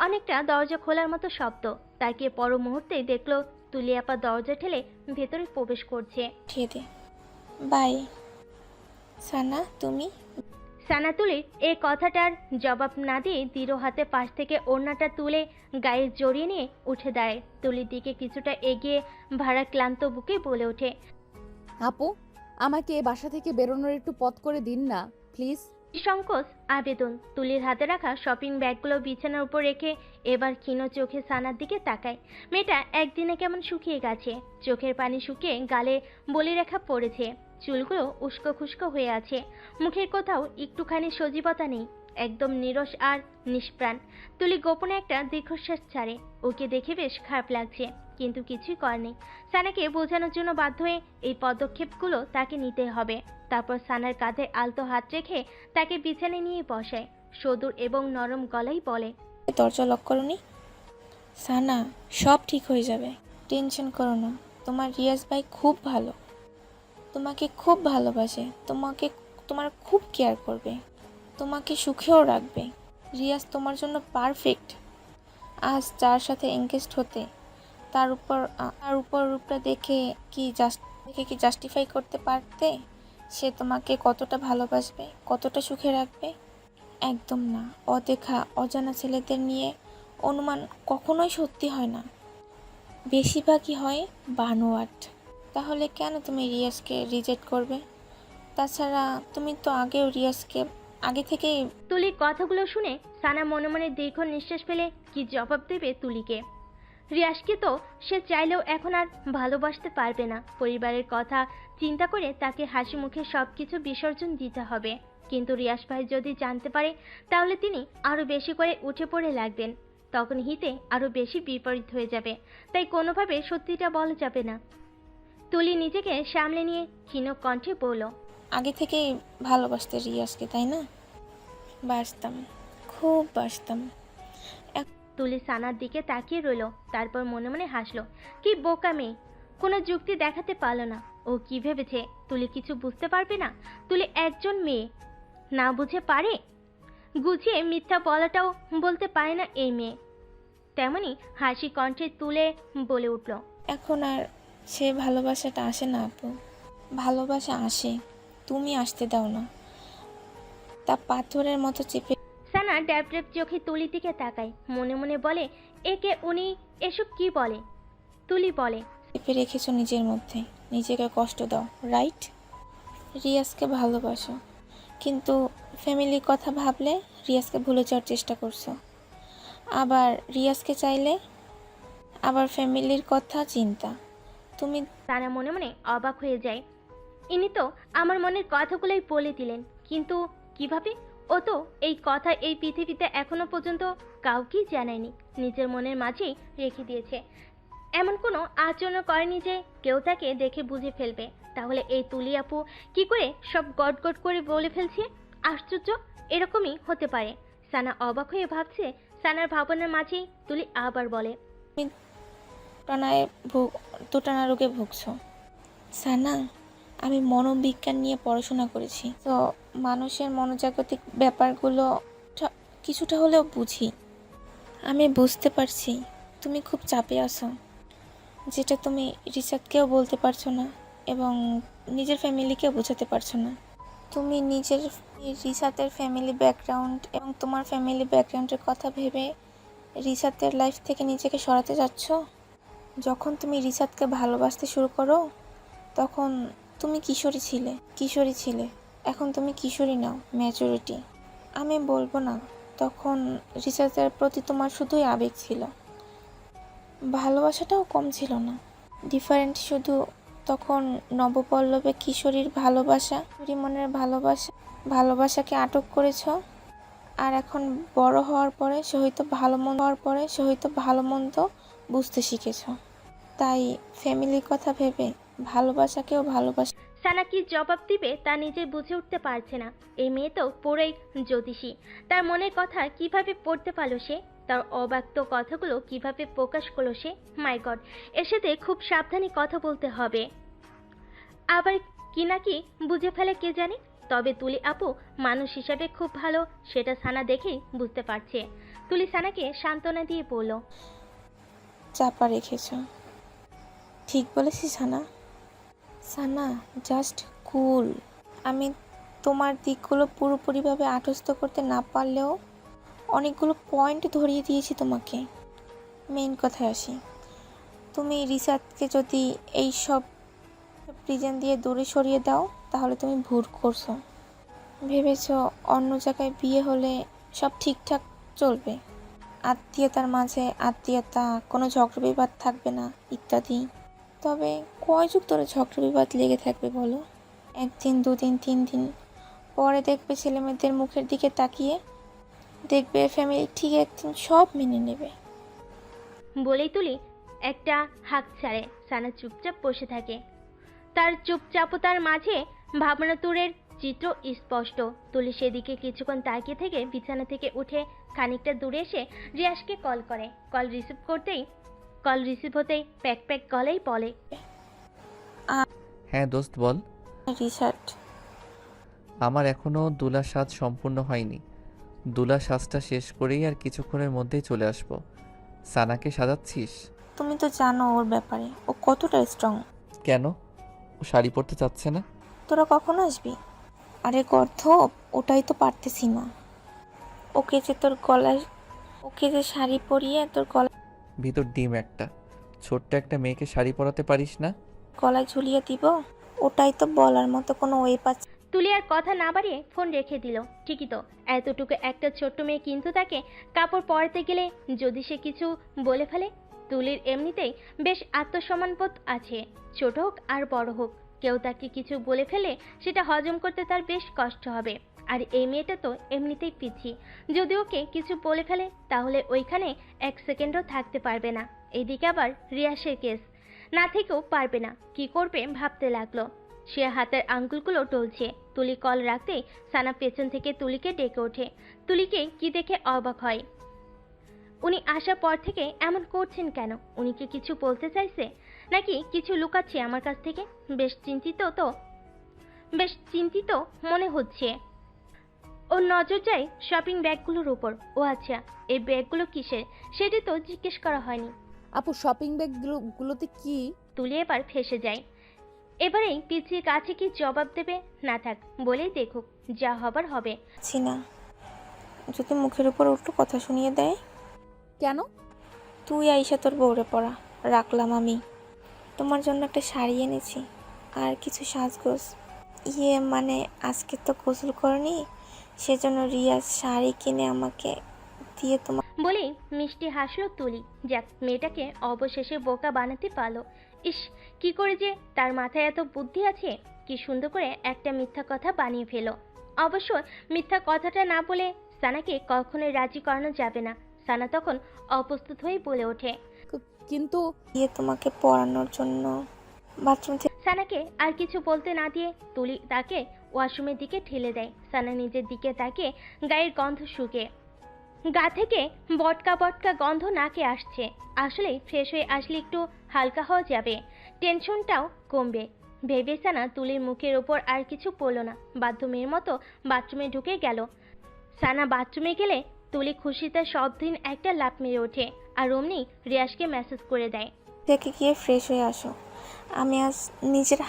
অনেকটা দরজা খোলার মতো শব্দ। তাকিয়ে পর মুহূর্তেই দেখলো তুলি আপা দরজা ঠেলে ভেতরে প্রবেশ করছে। উঠিয়ে দে। বাই। সানা, তুমি? সানা তুলির এই কথাটার জবাব না দিয়ে দৃঢ় হাতে পাশ থেকে ওড়নাটা তুলে গায়ে জড়িয়ে নিয়ে উঠে দাঁড়ায়। তুলির দিকে কিছুটা এগিয়ে ভাড়া ক্লান্ত বুকে বলে ওঠে, আপু, আমাকে এ বাসা থেকে বেরোনোর একটু পথ করে দিন না প্লিজ। সংকোচ আবেদন। তুলির হাতে রাখা শপিং ব্যাগগুলো বিছানার উপর রেখে এবার ক্ষীণ চোখে সানার দিকে তাকায়। মেয়েটা একদিনে কেমন শুকিয়ে গেছে, চোখের পানি শুকিয়ে গালে বলিরেখা পড়েছে, চুলগুলো উস্কো খুস্কো হয়ে আছে, মুখের কোথাও একটুখানি সজীবতা নেই, একদম নীরস আর নিষ্প্রাণ। তুলি গোপনে একটা দীর্ঘশ্বাস ছাড়ে। ওকে দেখে বেশ খারাপ লাগছে, কিন্তু কিছুই করেনি। সানাকে বোঝানোর জন্য বাধ্য হয়ে এই পদক্ষেপগুলো তাকে নিতে হবে। তারপর সানার কাঁধে আলতো হাত রেখে তাকে বিছানায় নিয়ে বসায়। সদূর এবং নরম গলায় বলে, দরজা লক করনি? সানা, সব ঠিক হয়ে যাবে, টেনশন করো না। তোমার রিয়াজ ভাই খুব ভালো, তোমাকে খুব ভালোবাসে, তোমার খুব কেয়ার করবে, তোমাকে সুখেও রাখবে। রিয়াজ তোমার জন্য পারফেক্ট। আজ যার সাথে এঙ্গেজড হতে, তার উপর রূপটা দেখে কি জাস্টিফাই করতে পারতে সে তোমাকে কতটা ভালোবাসবে, কতটা সুখে রাখবে? একদম না। অদেখা অজানা ছেলেদের নিয়ে অনুমান কখনোই সত্যি হয় না, বেশিরভাগই হয় বানোয়াট। তাহলে কেন তুমি রিয়াজকে রিজেক্ট করবে? তাছাড়া তুমি তো আগে থেকেই। তুলির কথাগুলো শুনে সানা মনে মনে দীর্ঘ নিঃশ্বাস ফেলে কি জবাব দেবে তুলিকে। রিয়াসকে তো সে চাইলেও এখন আর ভালোবাসতে পারবে না। পরিবারের কথা চিন্তা করে তাকে হাসি মুখে সবকিছু বিসর্জন দিতে হবে। কিন্তু রিয়াস ভাই যদি জানতে পারে, তাহলে তিনি আরো বেশি করে উঠে পড়ে লাগবেন। তখন হিতে আরো বেশি বিপরীত হয়ে যাবে। তাই কোনোভাবে সত্যিটা বলা যাবে না। তুলি নিজেকে সামলে নিয়ে ক্ষীণ কণ্ঠে বলল, আগে থেকেই ভালোবাসতে রিয়াজকে, তাই না? বাসতাম, খুব বাসতাম। তুলি সানার দিকে তাকিয়ে রইল, তারপর মনে মনে হাসলো। কি বোকা মেয়ে, কোনো যুক্তি দেখাতে পারল না। ও কি ভেবেছে তুলি কিছু বুঝতে পারবে না? তুলি একজন মেয়ে, না বুঝে পারে? গুছিয়ে মিথ্যা বলাটাও বলতে পারে না এই মেয়ে। তেমনি হাসি কণ্ঠে তুলে বলে উঠল, এখন আর সে ভালোবাসাটা আসে না আপু। ভালোবাসা আসে, তুমি আসতে দাও না, তা পাথরের মতো চেপে। সানা ড্যাব ড্যাব চোখে তুলির দিকে তাকায়, মনে মনে বলে, একে উনি এসব কি বলে? তুলি বলে, চেপে রেখেছো নিজের মধ্যে, নিজেকে কষ্ট দাও, রাইট? রিয়াজকে ভালোবাসো, কিন্তু ফ্যামিলির কথা ভাবলে রিয়াজকে ভুলে যাওয়ার চেষ্টা করছো। আবার রিয়াজকে চাইলে আবার ফ্যামিলির কথা চিন্তা। তুমি সানা মনে মনে অবাক হয়ে যায়। ইনি তো আমার মনের কথাগুলোই বলে দিলেন, কিন্তু কিভাবে? ও তো এই কথা এই পৃথিবীতে এখনো পর্যন্ত কাউকেই জানায়নি, নিজের মনের মাঝেই রেখে দিয়েছে। এমন কোনো আচরণ করেনি যে কেউ তাকে দেখে বুঝে ফেলবে। তাহলে এই তুলি আপু কি করে সব গট গট করে বলে ফেলছে? আশ্চর্য, এরকমই হতে পারে। সানা অবাক হয়ে ভাবছে। সানার ভাবনার মাঝেই তুলি আবার বলে, টানায় দোটানা রোগে ভুগছো। সানা, আমি মনোবিজ্ঞান নিয়ে পড়াশোনা করেছি, তো মানুষের মনোজাগতিক ব্যাপারগুলো কিছুটা হলেও বুঝি। আমি বুঝতে পারছি তুমি খুব চাপে আছো, যেটা তুমি রিসাতকেও বলতে পারছো না এবং নিজের ফ্যামিলিকেও বোঝাতে পারছো না। তুমি নিজের রিসাতের ফ্যামিলি ব্যাকগ্রাউন্ড এবং তোমার ফ্যামিলি ব্যাকগ্রাউন্ডের কথা ভেবে রিসাতের লাইফ থেকে নিজেকে সরাতে যাচ্ছ। যখন তুমি রিসাতকে ভালোবাসতে শুরু করো তখন তুমি কিশোরী ছিলে, এখন তুমি কিশোরী নাও, ম্যাচুরিটি। আমি বলবো না তখন রিসাতের প্রতি তোমার শুধুই আবেগ ছিল, ভালোবাসাটাও কম ছিল না। ডিফারেন্ট শুধু তখন নবপল্লবে কিশোরীর ভালোবাসা, মনের ভালোবাসাকে আটক করেছ, আর এখন বড় হওয়ার পরে সহিত ভালো মন্দ বুঝতে শিখেছ। তাই ফ্যামিলির কথা ভেবে ভালোবাসাকেও ভালোবাসা। সানা কি জবাব দিবে তা নিজে বুঝে উঠতে পারছে না। এই মেয়ে তো পুরোই জ্যোতিষী। তার মনের কথা কিভাবে পড়তে পারলো সে? তার অব্যক্ত কথাগুলো কিভাবে প্রকাশ করলো সে? মাই গড, এর সাথে খুব সাবধানে কথা বলতে হবে। আবার কি নাকি বুঝে ফেলে কে জানে। তবে তুলি আপু মানুষ হিসাবে খুব ভালো, সেটা সানা দেখেই বুঝতে পারছে। তুলি সানাকে সান্ত্বনা দিয়ে বলল, চাপা রেখেছ। ঠিক বলেছি সানা। সানা, জাস্ট কুল। আমি তোমার দিকগুলো পুরোপুরিভাবে আত্মস্থ করতে না পারলেও অনেকগুলো পয়েন্ট ধরিয়ে দিয়েছি তোমাকে। মেইন কথায় আসি, তুমি রিসাতকে যদি এই সব রিজন দিয়ে দূরে সরিয়ে দাও তাহলে তুমি ভুল করছো। ভেবেছ অন্য জায়গায় বিয়ে হলে সব ঠিকঠাক চলবে, আত্মীয়তার মাঝে আত্মীয়তা, কোনো ঝগড়া বিবাদ থাকবে না ইত্যাদি। তবে কয় যুগ ধরে ঝগড়া বিবাদ লেগে থাকবে বলো? একদিন, দুদিন, 3 দিন পরে দেখবে ছেলেমেয়েদের মুখের দিকে তাকিয়ে দেখবে ফ্যামিলি ঠিক একদিন সব মেনে নেবে। বলেই তুলি একটা হাঁক ছাড়ে। সানা চুপচাপ বসে থাকে। তার চুপচাপতার মাঝে ভাবনাতুরের চিত্র স্পষ্ট। তুলি সেদিকে কিছুক্ষণ তাকিয়ে থেকে বিছানা থেকে উঠে খানিকটা দূরে এসে রিয়াজকে কল করে। কল রিসিভ হতেই প্যাক প্যাক গলেই বলে, হ্যাঁ দোস্ত বল। রিসার্ট, আমার এখনও দুলা সাজ সম্পূর্ণ হয়নি। দুলা সাজটা শেষ করেই আর কিছুক্ষণের মধ্যেই চলে আসব। সানাকে সাজাচ্ছিস? তুমি তো জানো ওর ব্যাপারে, ও কতটা স্ট্রং। কেন, ও শাড়ি পরতে চাচ্ছে না? তোরা কখন আসবি? আরে গর্ধপ, ওটাই তো পারতেছি না। ওকে যে শাড়ি পরিয়ে তোর ভিতর ডিম একটা, ছোট্ট একটা মেয়েকে শাড়ি পরাতে পারিস না? গলায় ঝুলিয়ে দিব, ওটাই তো বলার মতো কোনো ওয়ে পাচ্ছি। তুলি আর কথা না বাড়িয়ে ফোন রেখে দিল। ঠিকই তো, এতটুকু একটা ছোট্ট মেয়ে, কিন্তু তাকে কাপড় পরাতে গেলে যদি সে কিছু বলে ফেলে। তুলির এমনিতেই বেশ আত্মসম্মানবোধ আছে, ছোট হোক আর বড় হোক, কেউ তাকে কিছু বলে ফেলে সেটা হজম করতে তার বেশ কষ্ট হবে। আর এই মেয়েটা তো এমনিতেই পিছি, যদি ওকে কিছু বলে ফেলে তাহলে ওইখানে 1 সেকেন্ডও থাকতে পারবে না। এইদিকে আবার রিয়াসের কেস, না থেকেও পারবে না, কি করবে ভাবতে লাগলো। সে হাতের আঙ্গুলগুলো টলছে। তুলি কল রাখতেই সানা পেছন থেকে তুলিকে ডেকে ওঠে। তুলিকে কি দেখে অবাক হয়। উনি আসার পর থেকে এমন করছেন কেন? উনি কি কিছু বলতে চাইছে নাকি কিছু লুকাচ্ছে আমার কাছ থেকে? বেশ চিন্তিত মনে হচ্ছে। ওর নজর যায় শপিং ব্যাগগুলোর উপর। ও আচ্ছা, এই ব্যাগগুলো কিসের সেটি তো জিজ্ঞেস করা হয়নি। আপু শপিং ব্যাগগুলোতে কি? তুলি এবার ফেসে যায়। এবারেই পিছিয়ে কাছে কি জবাব দেবে? না থাক, বলেই দেখুক, যা হবার হবে। না, যদি মুখের উপর একটু কথা শুনিয়ে দেয়। কেন? তুই আইসা তোর বউরে পড়া রাখলাম আমি। তোমার জন্য একটা শাড়ি এনেছি আর কিছু সাজগোজ। মানে আজকে তো গোসল করনি, সেজন্য রিয়া শাড়ি কিনে আমাকে দিয়ে তোমার। বলেই মিষ্টি হাসলো তুলি। যাক, মেয়েটাকে অবশেষে বোকা বানাতে পারলো। ইস, কি করে যে তার মাথায় এত বুদ্ধি আছে, কি সুন্দর করে একটা মিথ্যা কথা বানিয়ে ফেলো। অবশ্য মিথ্যা কথাটা না বলে সানাকে কখনোই রাজি করানো যাবে না। সানা তখন অপ্রস্তুত হয়ে বলে ওঠে। কিন্তু গিয়ে তোমাকে পড়ানোর জন্য বাথরুম থেকে সানাকে আর কিছু বলতে না দিয়ে তুলি তাকে ওয়াশরুমের দিকে ঠেলে দেয়। সানা নিজের দিকে তাকিয়ে গায়ের গন্ধ শুকে, গা থেকে বটকা বটকা গন্ধ নাকে আসছে। আসলে ফ্রেশ হয়ে আসলে একটু হালকা হওয়া যাবে, টেনশনটাও কমবে ভেবে সানা তুলির মুখের ওপর আর কিছু পড়ল না, বাধ্য মেয়ের মতো বাথরুমে ঢুকে গেল। সানা বাথরুমে গেলে তুলি খুশিতে সব দিন একটা লাফ মেরে ওঠে আর অমনি রিয়াজকে মেসেজ করে দেয়। গিয়ে ফ্রেশ হয়ে আসো, আমি আজ নিজের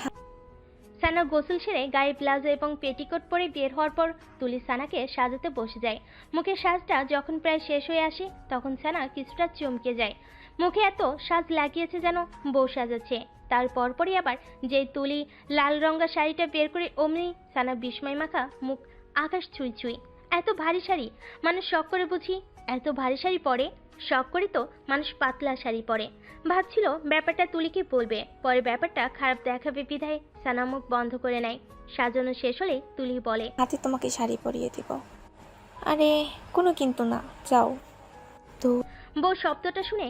সানা গোসল সেরে গায়ে প্লাজো এবং পেটিকোট পরে বের হওয়ার পর তুলি সানাকে সাজাতে বসে যায়। মুখের সাজটা যখন প্রায় শেষ হয়ে আসে তখন সানা কিছুটা চমকে যায়। মুখে এত সাজ লাগিয়েছে যেন বউ সাজাচ্ছে। তার পরপরই আবার যে তুলি লাল রঙা শাড়িটা বের করে অমনি সানা বিস্ময় মাখা মুখ আকাশ ছুঁই ছুঁই। এত ভারী শাড়ি মানুষ শখ করে বুঝি, এত ভারী শাড়ি পরে? শখ করে তো মানুষ পাতলা শাড়ি পরে। ভাবছিল ব্যাপারটা তুলিকে বলবে, পরে ব্যাপারটা খারাপ দেখাবে বিধায় সানা মুখ বন্ধ করে নেয়। সাজানো শেষ হলে তুলি বলে, হাতে তোমাকে শাড়ি পরিয়ে দিব। আরে কোনো কিন্তু না, যাও। তো বউ শব্দটা শুনে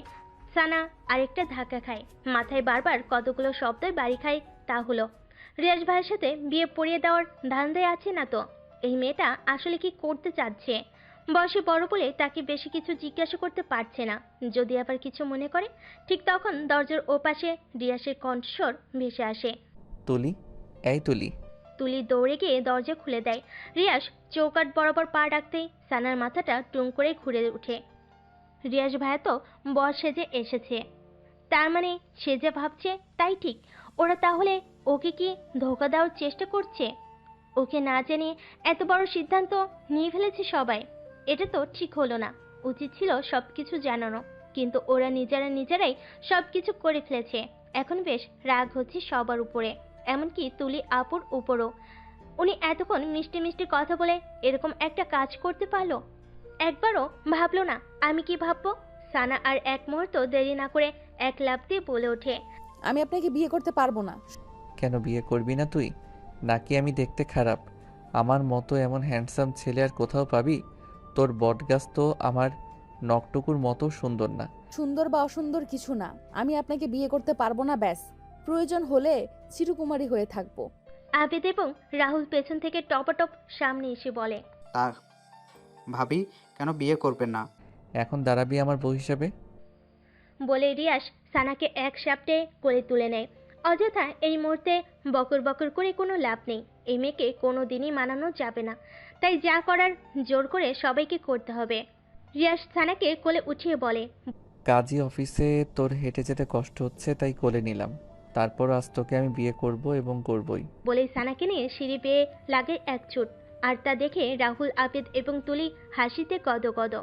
সানা আরেকটা ধাক্কা খায়। মাথায় বারবার কতগুলো শব্দের বাড়ি খায়। তা হলো রিয়াজ ভাইয়ের সাথে বিয়ে পড়িয়ে দেওয়ার ধান্দায় আছে না তো? এই মেয়েটা আসলে কি করতে চাচ্ছে? বয়সে বড় বলে তাকে বেশি কিছু জিজ্ঞাসা করতে পারছে না, যদি আবার কিছু মনে করে। ঠিক তখন দরজার ওপাশে রিয়াসের কণ্ঠস্বর ভেসে আসে। তুলি, এই তুলি। তুলি দৌড়ে গিয়ে দরজা খুলে দেয়। রিয়াস চৌকাঠ বরাবর পা রাখতেই সানার মাথাটা টুং করে ঘুরে ওঠে। রিয়াস ভাইয়া তো বর সেজে এসেছে, তার মানে সে যে ভাবছে তাই ঠিক। ওরা তাহলে ওকে কি ধোঁকা দেওয়ার চেষ্টা করছে? ওকে না জানিয়ে এত বড় সিদ্ধান্ত নিয়ে ফেলেছে সবাই। এটা তো ঠিক হলো না, উচিত ছিল সবকিছু জানানো, কিন্তু ওরা নিজেরাই সবকিছু করে ফেলেছে। এখন বেশ রাগ হচ্ছে সবার উপরে, এমনকি তুলি আপুর উপরও। উনি এতক্ষণ মিষ্টি মিষ্টি কথা বলে এরকম একটা কাজ করতে পারলো? একবারও ভাবলো না আমি কি ভাববো? সানা আর এক মুহূর্ত দেরি না করে এক লাফ দিয়ে বলে ওঠে, আমি আপনাকে বিয়ে করতে পারবো না। কেন বিয়ে করবি না তুই? নাকি আমি দেখতে খারাপ? আমার মতো এমন হ্যান্ডসাম ছেলে আর কোথাও পাবি? তোর বটগাছ তো আমার নখটুকুর মতো সুন্দর না। সুন্দর বা অসুন্দর কিছু না, আমি আপনাকে বিয়ে করতে পারবো না, ব্যাস। প্রয়োজন হলে চিরকুমারী হয়ে থাকবো। আবেদ এবং রাহুল পেছন থেকে টপাটপ সামনে এসে বলে, তা ভাবি কেন বিয়ে করবেন না? এখন দাঁড়াবি আমার বউ হিসাবে? বলে রিয়াস সানাকে এক সাপটে করে তুলে নেয়। অযথা এই মুহূর্তে বকর বকর করে কোনো লাভ নেই। এই মেয়েকে কোনো দিনই মানানো যাবে না, তাই যা করার জোর করে সবাইকে করতে হবে। রিয়াস সানাকে কোলে উঠিয়ে বলে, কাজী অফিসে তোর হেঁটে যেতে কষ্ট হচ্ছে তাই কোলে নিলাম। তারপর আজ তোকে আমি বিয়ে করব এবং করবই। বলে সানাকে নিয়ে সিঁড়ি বেয়ে লাগে এক ছুট। আর তা দেখে রাহুল, আবেদ এবং তুলি হাসিতে গদগদ।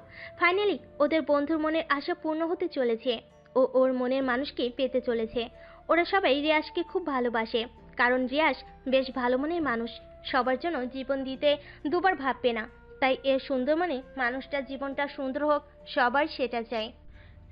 ফাইনালি ওদের বন্ধুর মনের আশা পূর্ণ হতে চলেছে। ও ওর মনের মানুষকে পেতে চলেছে। ওরা সবাই রিয়াসকে খুব ভালোবাসে, কারণ রিয়াস বেশ ভালো মনের মানুষ। সবার জন্য জীবন দিতে দুবার ভাববে না, তাই এর সুন্দর মনে মানুষটার জীবনটা সুন্দর হোক, সবার সেটা চাই।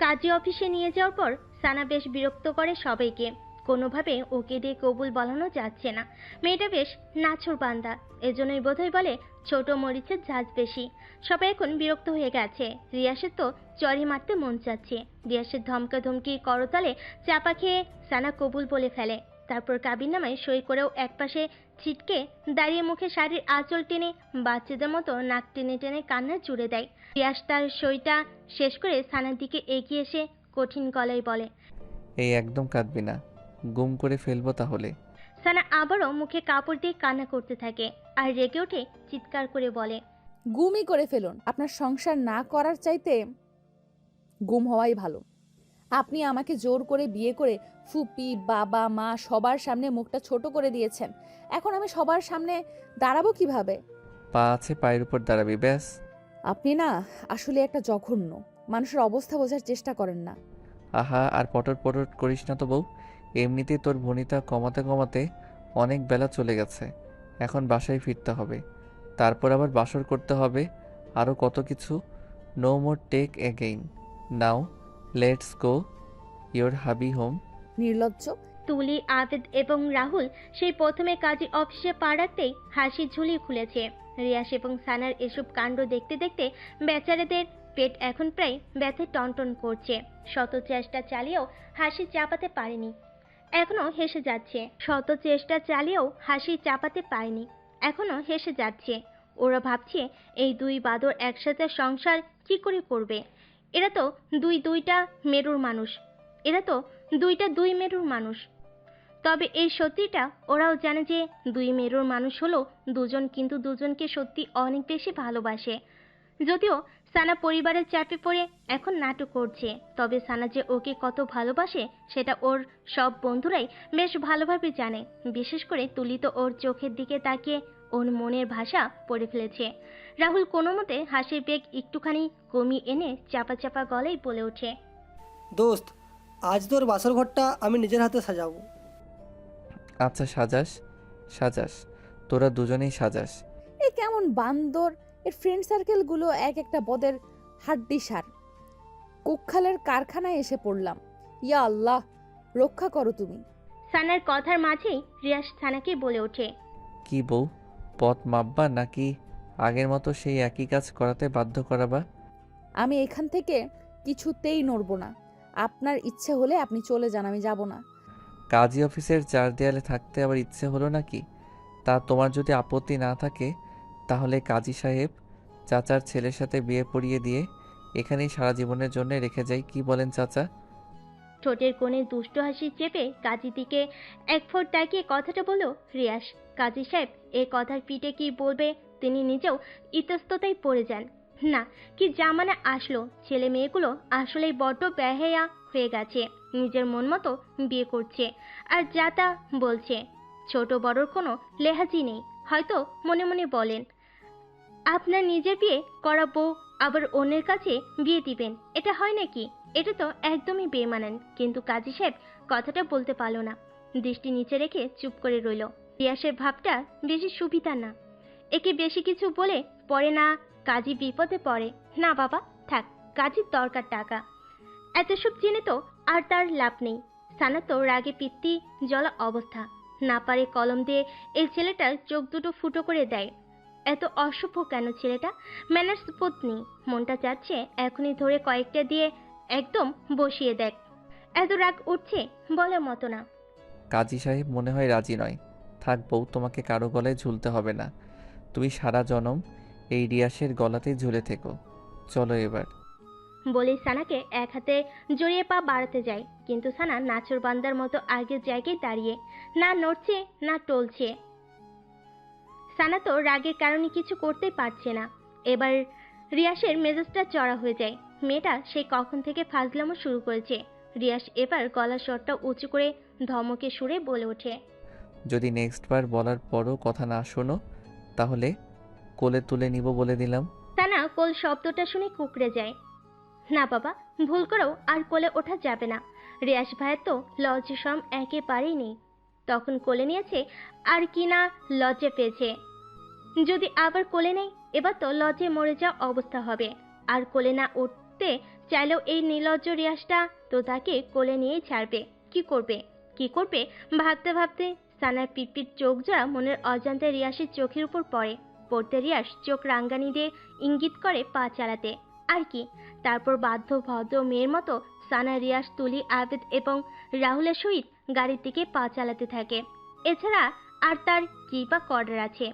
কাজী অফিসে নিয়ে যাওয়ার পর সানা বেশ বিরক্ত করে সবাইকে। কোনোভাবে ওকে দিয়ে কবুল বলানো যাচ্ছে না। মেয়েটা বেশ নাছোড় বান্দা, এজন্যই বোধহয় বলে ছোট মরিচের ঝাঁজ বেশি। সবাই এখন বিরক্ত হয়ে গেছে। রিয়াসের তো চড়ি মারতে মন চাচ্ছে। রিয়াসের ধমকা ধমকি করতালে চাপা খেয়ে সানা কবুল বলে ফেলে। তারপর কাবিননামায় সই করেও একপাশে ছিটকে দাঁড়িয়ে মুখে শাড়ির আঁচল টেনে বাচ্চাদের মতো নাক টেনে টেনে কান্না জুড়ে দেয়। রিয়াস তার সইটা শেষ করে সানার দিকে এগিয়ে এসে কঠিন গলায় বলে, এই একদম কাঁদবি না, গুম করে ফেলবো তাহলে। সানা আবারও মুখে কাপড় দিয়ে কান্না করতে থাকে আর রেগে ওঠে, চিৎকার করে বলে, গুমই করে ফেলুন। আপনার সংসার না করার চাইতে গুম হওয়াই ভালো। আপনি আমাকে জোর করে বিয়ে করে ফুপি, বাবা, মা সবার সামনে মুখটা ছোট করে দিয়েছেন। এখন আমি সবার সামনে দাঁড়াবো কিভাবে? পা আছে, পায়ের উপর দাঁড়াবি, ব্যাস। আপনি না আসলে একটা জঘন্য। মানুষের অবস্থা বোঝার চেষ্টা করেন না। আহা, আর পটর পটর করিস না তো বউ। এমনিতেই তোর ভনিতা কমাতে কমাতে অনেক বেলা চলে গেছে। এখন বাসায় ফিরতে হবে, তারপর আবার বাসর করতে হবে, আরও কত কিছু। No more take again. Now let's go your hubby home. নির্লজ্জ, তুলি, আবেদ এবং রাহুল সেই প্রথমে কাজী অফিসে পা রাখতেই হাসির ঝুলি খুলেছে। রিয়াস এবং সানার এসব কাণ্ড দেখতে দেখতে বেচারাদের পেট এখন প্রায় ব্যথায় টনটন করছে। শত চেষ্টা চালিয়েও হাসি চাপাতে পারেনি, এখনো হেসে যাচ্ছে। শত চেষ্টা চালিয়েও হাসি চাপাতে পারেনি, এখনো হেসে যাচ্ছে। ওরা ভাবছে এই দুই বাদর একসাথে সংসার কি করে করবে। এরা তো দুইটা মেরুর মানুষ, দুই মেরুর মানুষ। তবে এই সত্যিটা ওরাও জানে যে দুই মেরুর মানুষ হলো দুজন, কিন্তু দুজনকে সত্যি অনেক বেশি ভালোবাসে। যদিও সানা পরিবারের চাপে পড়ে এখন নাটক করছে, তবে সানা যে ওকে কত ভালোবাসে সেটা ওর সব বন্ধুরাই বেশ ভালোভাবে জানে। বিশেষ করে তুলি তো ওর চোখের দিকে তাকিয়ে ওর মনের ভাষা পড়ে ফেলেছে। রাহুল কোনো মতে হাসির বেগ একটুখানি কমিয়ে এনে চাপা চাপা গলায় বলে ওঠে, দোস্ত, আজ তোর বাসর ঘরটা আমি নিজের হাতে সাজাবো। আচ্ছা, সাজাস সাজাস, তোরা দুজনেই সাজাস। এ কেমন বান্দর! এর ফ্রেন্ড সার্কেলগুলো এক একটা বদের হাড্ডি সার। কুক্ষালের কারখানায় এসে পড়লাম। ইয়া আল্লাহ, রক্ষা করো তুমি। সানার কথার মাঝেই রিয়াস সানাকে বলে ওঠে, কি বউ, পথ মাপবা নাকি আগের মতো সেই একই কাজ করাতে বাধ্য করাবা? আমি এখান থেকে কিছুতেই নড়ব না। আপনার ইচ্ছে হলে আপনি চলে যান, আমি যাব না। কাজী অফিসের চার দেয়ালে থাকতে আবার ইচ্ছে হলো নাকি? তা তোমার যদি আপত্তি না থাকে তাহলে কাজী সাহেব চাচার ছেলের সাথে বিয়ে পড়িয়ে দিয়ে এখানেই সারা জীবনের জন্য রেখে যাই, কি বলেন চাচা? ঠোঁটের কোণে দুষ্ট হাসি চেপে কাজীর দিকে এক ফোঁট তাকিয়ে কথাটা বলল রিয়াস। কাজী সাহেব এই কথার পিঠে কি বলবে তিনি নিজেও ইতস্ততায় পড়ে যান। না, কি জামানা আসলো, ছেলে মেয়েগুলো আসলেই বড্ড বেহায়া হয়ে গেছে। নিজের মন মতো বিয়ে করছে আর যা তা বলছে। ছোট বড়র কোনো লেহাজি নেই। হয়তো মনে মনে বলেন, আপনার নিজের বিয়ে করা বউ আবার অন্যের কাছে বিয়ে দিবেন, এটা হয় নাকি? এটা তো একদমই বেমানান। কিন্তু কাজী সাহেব কথাটা বলতে পারল না, দৃষ্টি নিচে রেখে চুপ করে রইল। রিয়াসের ভাবটা বেশি সুবিধা না, একে বেশি কিছু বলে পড়ে না কাজী বিপদে পড়ে। না বাবা থাক, কাজীর দরকার টাকা, এত সব জেনে তো আর তার লাভ নেই। সানা তো রাগে পিত্তি জ্বলা অবস্থা, না পারে কলম দিয়ে এই ছেলেটার চোখ দুটো ফুটো করে দেয়। এত অসভ্য কেন ছেলেটা? ম্যানার্স বোধ নেই। মনটা চাচ্ছে এখনই ধরে কয়েকটা দিয়ে একদম বসিয়ে দেখ। এত রাগ উঠছে বলার মতো না। কাজী সাহেব মনে হয় রাজি নয়। থাক বউ, তোমাকে কারো গলায় ঝুলতে হবে না। তুমি সারা জনম এই রিয়াসের গলাতেই ঝুলে থেকো। চলো এবার। বলেই সানাকে এক হাতে জড়িয়ে পা বাড়াতে যায়, কিন্তু সানা নাচুর বান্দার মতো আগের জায়গায় দাঁড়িয়ে, না নড়ছে না টলছে। সানা তো রাগের কারণে কিছু করতেই পারছে না। এবার রিয়াসের মেজাজটা চড়া হয়ে যায়। মেয়েটা সেই কখন থেকে ফাজলামো শুরু করেছে। রিয়াস এবার গলার স্বরটা উঁচু করে ধমকে সুরে বলে ওঠে, যদি নেক্সট বার বলার পরও কথা না শোনো তাহলে কোলে তুলে নিব বলে দিলাম। সানা কোল শব্দটা শুনে কুকড়ে যায়। না বাবা, ভুল করেও আর কোলে ওঠা যাবে না। রিয়াস ভাইয়ের তো লজ্জা শরম একেবারেই নেই। তখন কোলে নিয়েছে আর কি না লজ্জা পেয়েছে। যদি আবার কোলে নেই এবার তো লজ্জায় মরে যাওয়া অবস্থা হবে। আর কোলে না উঠতে চাইলেও এই নির্লজ্জ রিয়াসটা তো তাকে কোলে নিয়েই ছাড়বে। কি করবে ভাবতে ভাবতে সানার পিপির চোখ জোড়া মনের অজান্তে রিয়াসের চোখের উপর পড়তে রিয়াস চোখ রাঙ্গানি দিয়ে ইঙ্গিত করে পা চালাতে। আর কি, তারপর বাধ্য ভদ্র মেয়ের মতো সানা, রিয়াস, তুলি, আবেদ এবং রাহুলের সহিত গাড়ির দিকে পা চালাতে থাকে। এছাড়া আর তার কি বা করার আছে?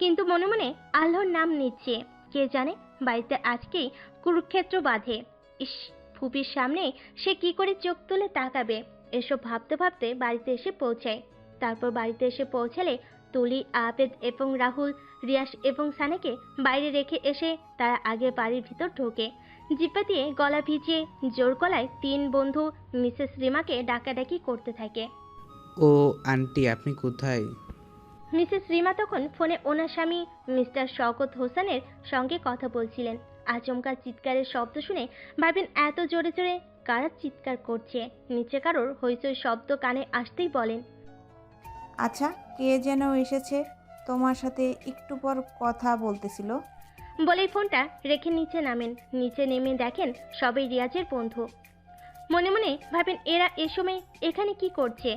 কিন্তু মনে মনে আল্লাহর নাম নিচ্ছে। কে জানে বাড়িতে আজকেই কুরুক্ষেত্র বাঁধে। ইস, ফুপির সামনে সে কি করে চোখ তুলে তাকাবে? এসব ভাবতে ভাবতে বাড়িতে এসে পৌঁছায়। তারপর বাড়িতে এসে পৌঁছালে তুলি, আবেদ এবং রাহুল রিয়াস এবং সানাকে বাইরে রেখে এসে তারা আগে বাড়ির ভিতর ঢোকে। জিপা দিয়ে গলা ভিজিয়ে জোর গলায় তিন বন্ধু মিসেস রিমাকে ডাকাডাকি করতে থাকে। ও আন্টি, আপনি কোথায়? মিসেস রিমা তখন ফোনে ওনার স্বামী মিস্টার শওকত হোসেনের সঙ্গে কথা বলছিলেন। আচমকা চিৎকারের শব্দ শুনে ভাবেন এত জোরে জোরে কারা চিৎকার করছে। নিচে কারোর হইচই শব্দ কানে আসতেই বলেন, আচ্ছা, কে যেন এসেছে, তোমার সাথে একটু পর কথা বলতেছিল। বলেই ফোনটা রেখে নিচে নামেন। নিচে নেমে দেখেন সবাই রিয়াজের বন্ধু। মনে মনে ভাবেন এরা এ সময় এখানে কি করছে।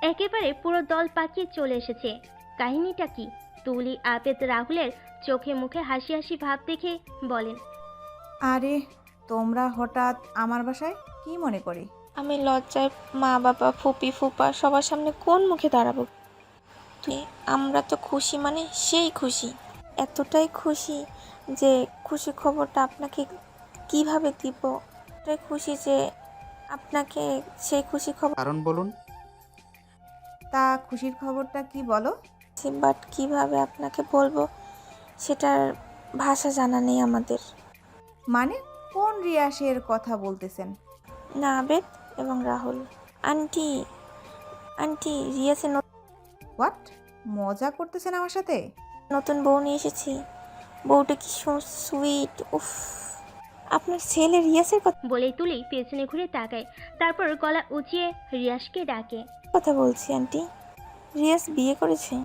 একেবারে পুরো দল পাকিয়ে চলে এসেছে। কাহিনীটা কি? তুলি, আবেদ, রাহুলের চোখে মুখে হাসি হাসি ভাব দেখে বলেন, আরে তোমরা হঠাৎ আমার বাসায় কি মনে করে? আমি লজ্জায় মা বাবা ফুপি ফুপা সবার সামনে কোন মুখে দাঁড়াবো? আমরা তো খুশি, মানে সেই খুশি, এতটাই খুশি যে খুশি খবরটা আপনাকে কিভাবে দিব, এতটাই খুশি যে আপনাকে সেই খুশি খবর, কারণ বলুন। তা খুশির খবরটা কি বলো? বাট কিভাবে আপনাকে বলবো সেটার ভাষা জানা নেই আমাদের। মানে কোন রিয়াসের কথা বলতেছেন? না, আবেদ এবং রাহুল। আন্টি আন্টি রিয়াসের হোয়াট? মজা করতেছেন আমার সাথে? নতুন বউ নিয়ে এসেছি। বউটা কি সুইট! উফ, আপনার ছেলে রিয়াসের বলেই তুলি পেছনে ঘুরে তাকায়, তারপর গলা উঁচিয়ে রিয়াসকে ডাকে। কথা বলছি আন্টি। রিয়াস বিয়ে করেছে।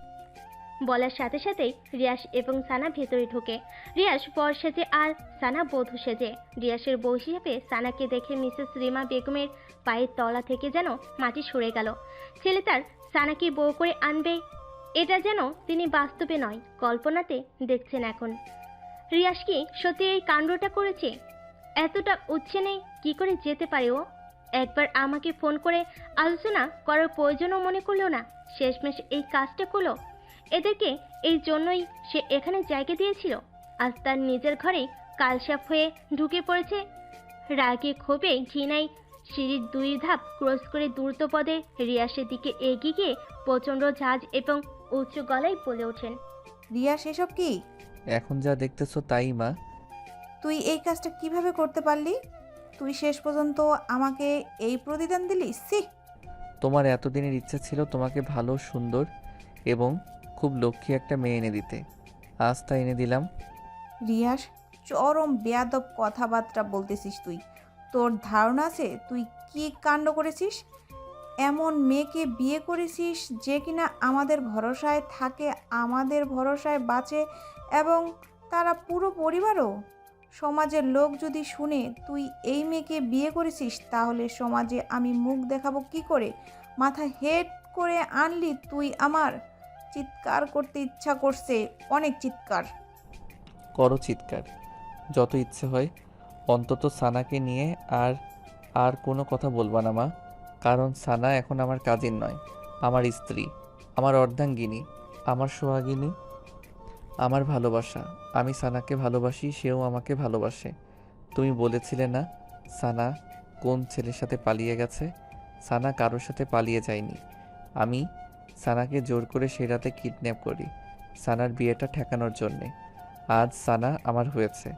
বলার সাথে সাথেই রিয়াস এবং সানা ভেতরে ঢোকে। রিয়াস বর সেজে আর সানা বধূ সেজে। রিয়াসের বউ হিসেবে সানাকে দেখে মিসেস রিমা বেগমের পায়ের তলা থেকে যেন মাটি সরে গেল। ছেলে তার সানাকে বউ করে আনবে, এটা যেন তিনি বাস্তবে নয় কল্পনাতে দেখছেন এখন। রিয়াস কি সত্যি এই কাণ্ডটা করেছে? এতটা উচ্ছেনে কি করে যেতে পারে ও? একবার আমাকে ফোন করে আলোচনা করার প্রয়োজনও মনে করলো না, শেষমেশ এই কাজটা করলো। এদেরকে এই জন্যই সে এখানে জায়গা দিয়েছিল। আজ তার নিজের ঘরেই কালসাপ হয়ে ঢুকে পড়েছে। রাগে ক্ষোভে ঘৃণায় সিঁড়ির 2 ধাপ ক্রস করে দ্রুত পদে রিয়াসের দিকে এগিয়ে গিয়ে প্রচণ্ড ঝাঁজ এবং উচ্চ গলায় বলে ওঠেন, রিয়াস এসব কি? এখন যা দেখতেছো তাই মা। তুই এই কাজটা কিভাবে করতে পারলি? তুই শেষ পর্যন্ত আমাকে এই প্রতিদান দিলি? সি! তোমার এতদিনের ইচ্ছা ছিল তোমাকে ভালো, সুন্দর এবং খুব লক্ষ্মী একটা মেয়ে এনে দিতে। আজ তা এনে দিলাম। রিয়াস, চরম বেয়াদব কথাবার্তা বলতেছিস তুই। তোর ধারণা আছে তুই কি কাণ্ড করেছিস? এমন মেয়েকে বিয়ে করেছিস যে কিনা আমাদের ভরসায় থাকে, আমাদের ভরসায় বাঁচে এবং তারা পুরো পরিবারও। সমাজের লোক যদি শুনে তুই এই মেয়েকে বিয়ে করেছিস তাহলে সমাজে আমি মুখ দেখাবো কি করে? মাথা হেড করে আনলি তুই আমার। চিৎকার করতে ইচ্ছা করছে, অনেক চিৎকার। করো চিৎকার, যত ইচ্ছে হয়। অন্তত সানাকে নিয়ে আর কোনো কথা বলবা না মা, কারণ সানা এখন আমার কাজিন নয়, আমার স্ত্রী, আমার অর্ধাঙ্গিনী, আমার সোহাগিনী, আমার ভালোবাসা। আমি সানাকে ভালোবাসি, সেও আমাকে ভালোবাসে। তুমি বলেছিলে না সানা কোন ছেলের সাথে পালিয়ে গেছে? সানা কারোর সাথে পালিয়ে যায়নি। আমি সানাকে জোর করে সেই রাতে কিডন্যাপ করি সানার বিয়েটা ঠেকানোর জন্যে। আজ সানা আমার হয়েছে।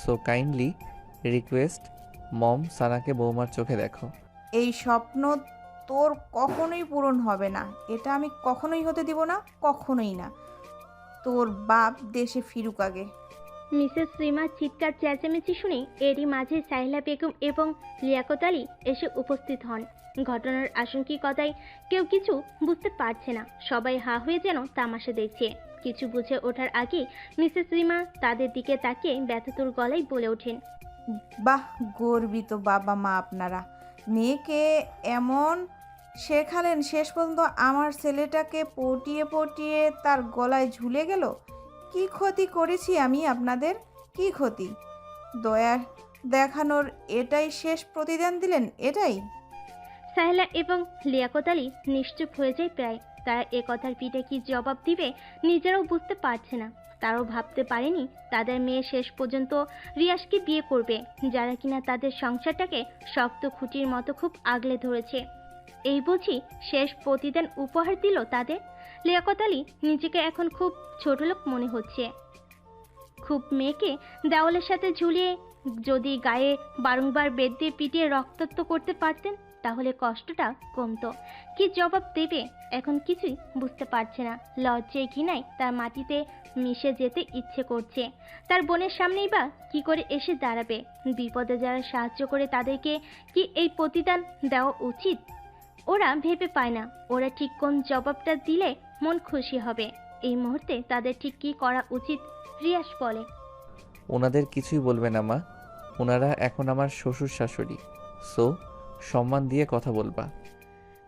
সো কাইন্ডলি রিকোয়েস্ট মম, সানাকে বৌমার চোখে দেখো। এই স্বপ্ন তোর কখনোই পূরণ হবে না, এটা আমি কখনোই হতে দিব না, কখনোই না। তোর বাপ দেশে ফিরুক আগে। মিসেস রিমার চিৎকার চেঁচামেচি শুনে এরই মাঝে সাহিলা বেগম এবং লিয়াকত আলী এসে উপস্থিত হন। ঘটনার আশঙ্কিকতায় কেউ কিছু বুঝতে পারছে না, সবাই হা হয়ে যেন তামাশা দেখছে। কিছু বুঝে ওঠার আগে মিসেস রিমা তাদের দিকে তাকিয়ে ব্যথাতুর গলায় বলে ওঠেন, বাহ, গর্বিত বাবা মা আপনারা। মেয়েকে এমন শেখালেন, শেষ পর্যন্ত আমার ছেলেটাকে পটিয়ে পটিয়ে তার গলায় ঝুলে গেল। কি ক্ষতি করেছি আমি আপনাদের? কি ক্ষতি? দয়া দেখানোর এটাই শেষ প্রতিদান দিলেন? এটাই? সাহেলা এবং লিয়াকত আলী নিশ্চুপ হয়ে যায় প্রায়। তারা এ কথার পিঠে কি জবাব দিবে নিজেরাও বুঝতে পারছে না। তারাও ভাবতে পারেনি তাদের মেয়ে শেষ পর্যন্ত রিয়াসকে বিয়ে করবে, যারা কিনা তাদের সংসারটাকে শক্ত খুঁটির মতো খুব আগলে ধরেছে। এই বুঝি শেষ প্রতিদান উপহার দিল তাদের? লিয়াকত আলী নিজেকে এখন খুব ছোটলোক মনে হচ্ছে। খুব মেয়েকে দেওয়ালের সাথে ঝুলিয়ে যদি গায়ে বারংবার বেদ দিয়ে পিটিয়ে রক্তাক্ত করতে পারতেন তাহলে কষ্টটা কমতো। কি জবাব দেবে এখন কিছুই বুঝতে পারছে না। লজ্জায় ঘৃণায় তার মাটিতে মিশে যেতে ইচ্ছে করছে। তার বোনের সামনেই বা কি করে এসে দাঁড়াবে? বিপদে যারা সাহায্য করে তাদেরকে কি এই প্রতিদান দেওয়া উচিত? ওরা ভেবে পায় না ওরা ঠিক কোন জবাবটা দিলে মন খুশি হবে। এই মুহূর্তে তাদের ঠিক কি করা উচিত রিয়াস বলে। ওনাদের কিছুই বলবে না মা, ওনারা এখন আমার শ্বশুর শাশুড়ি। সো সম্মান দিয়ে কথা বলবা।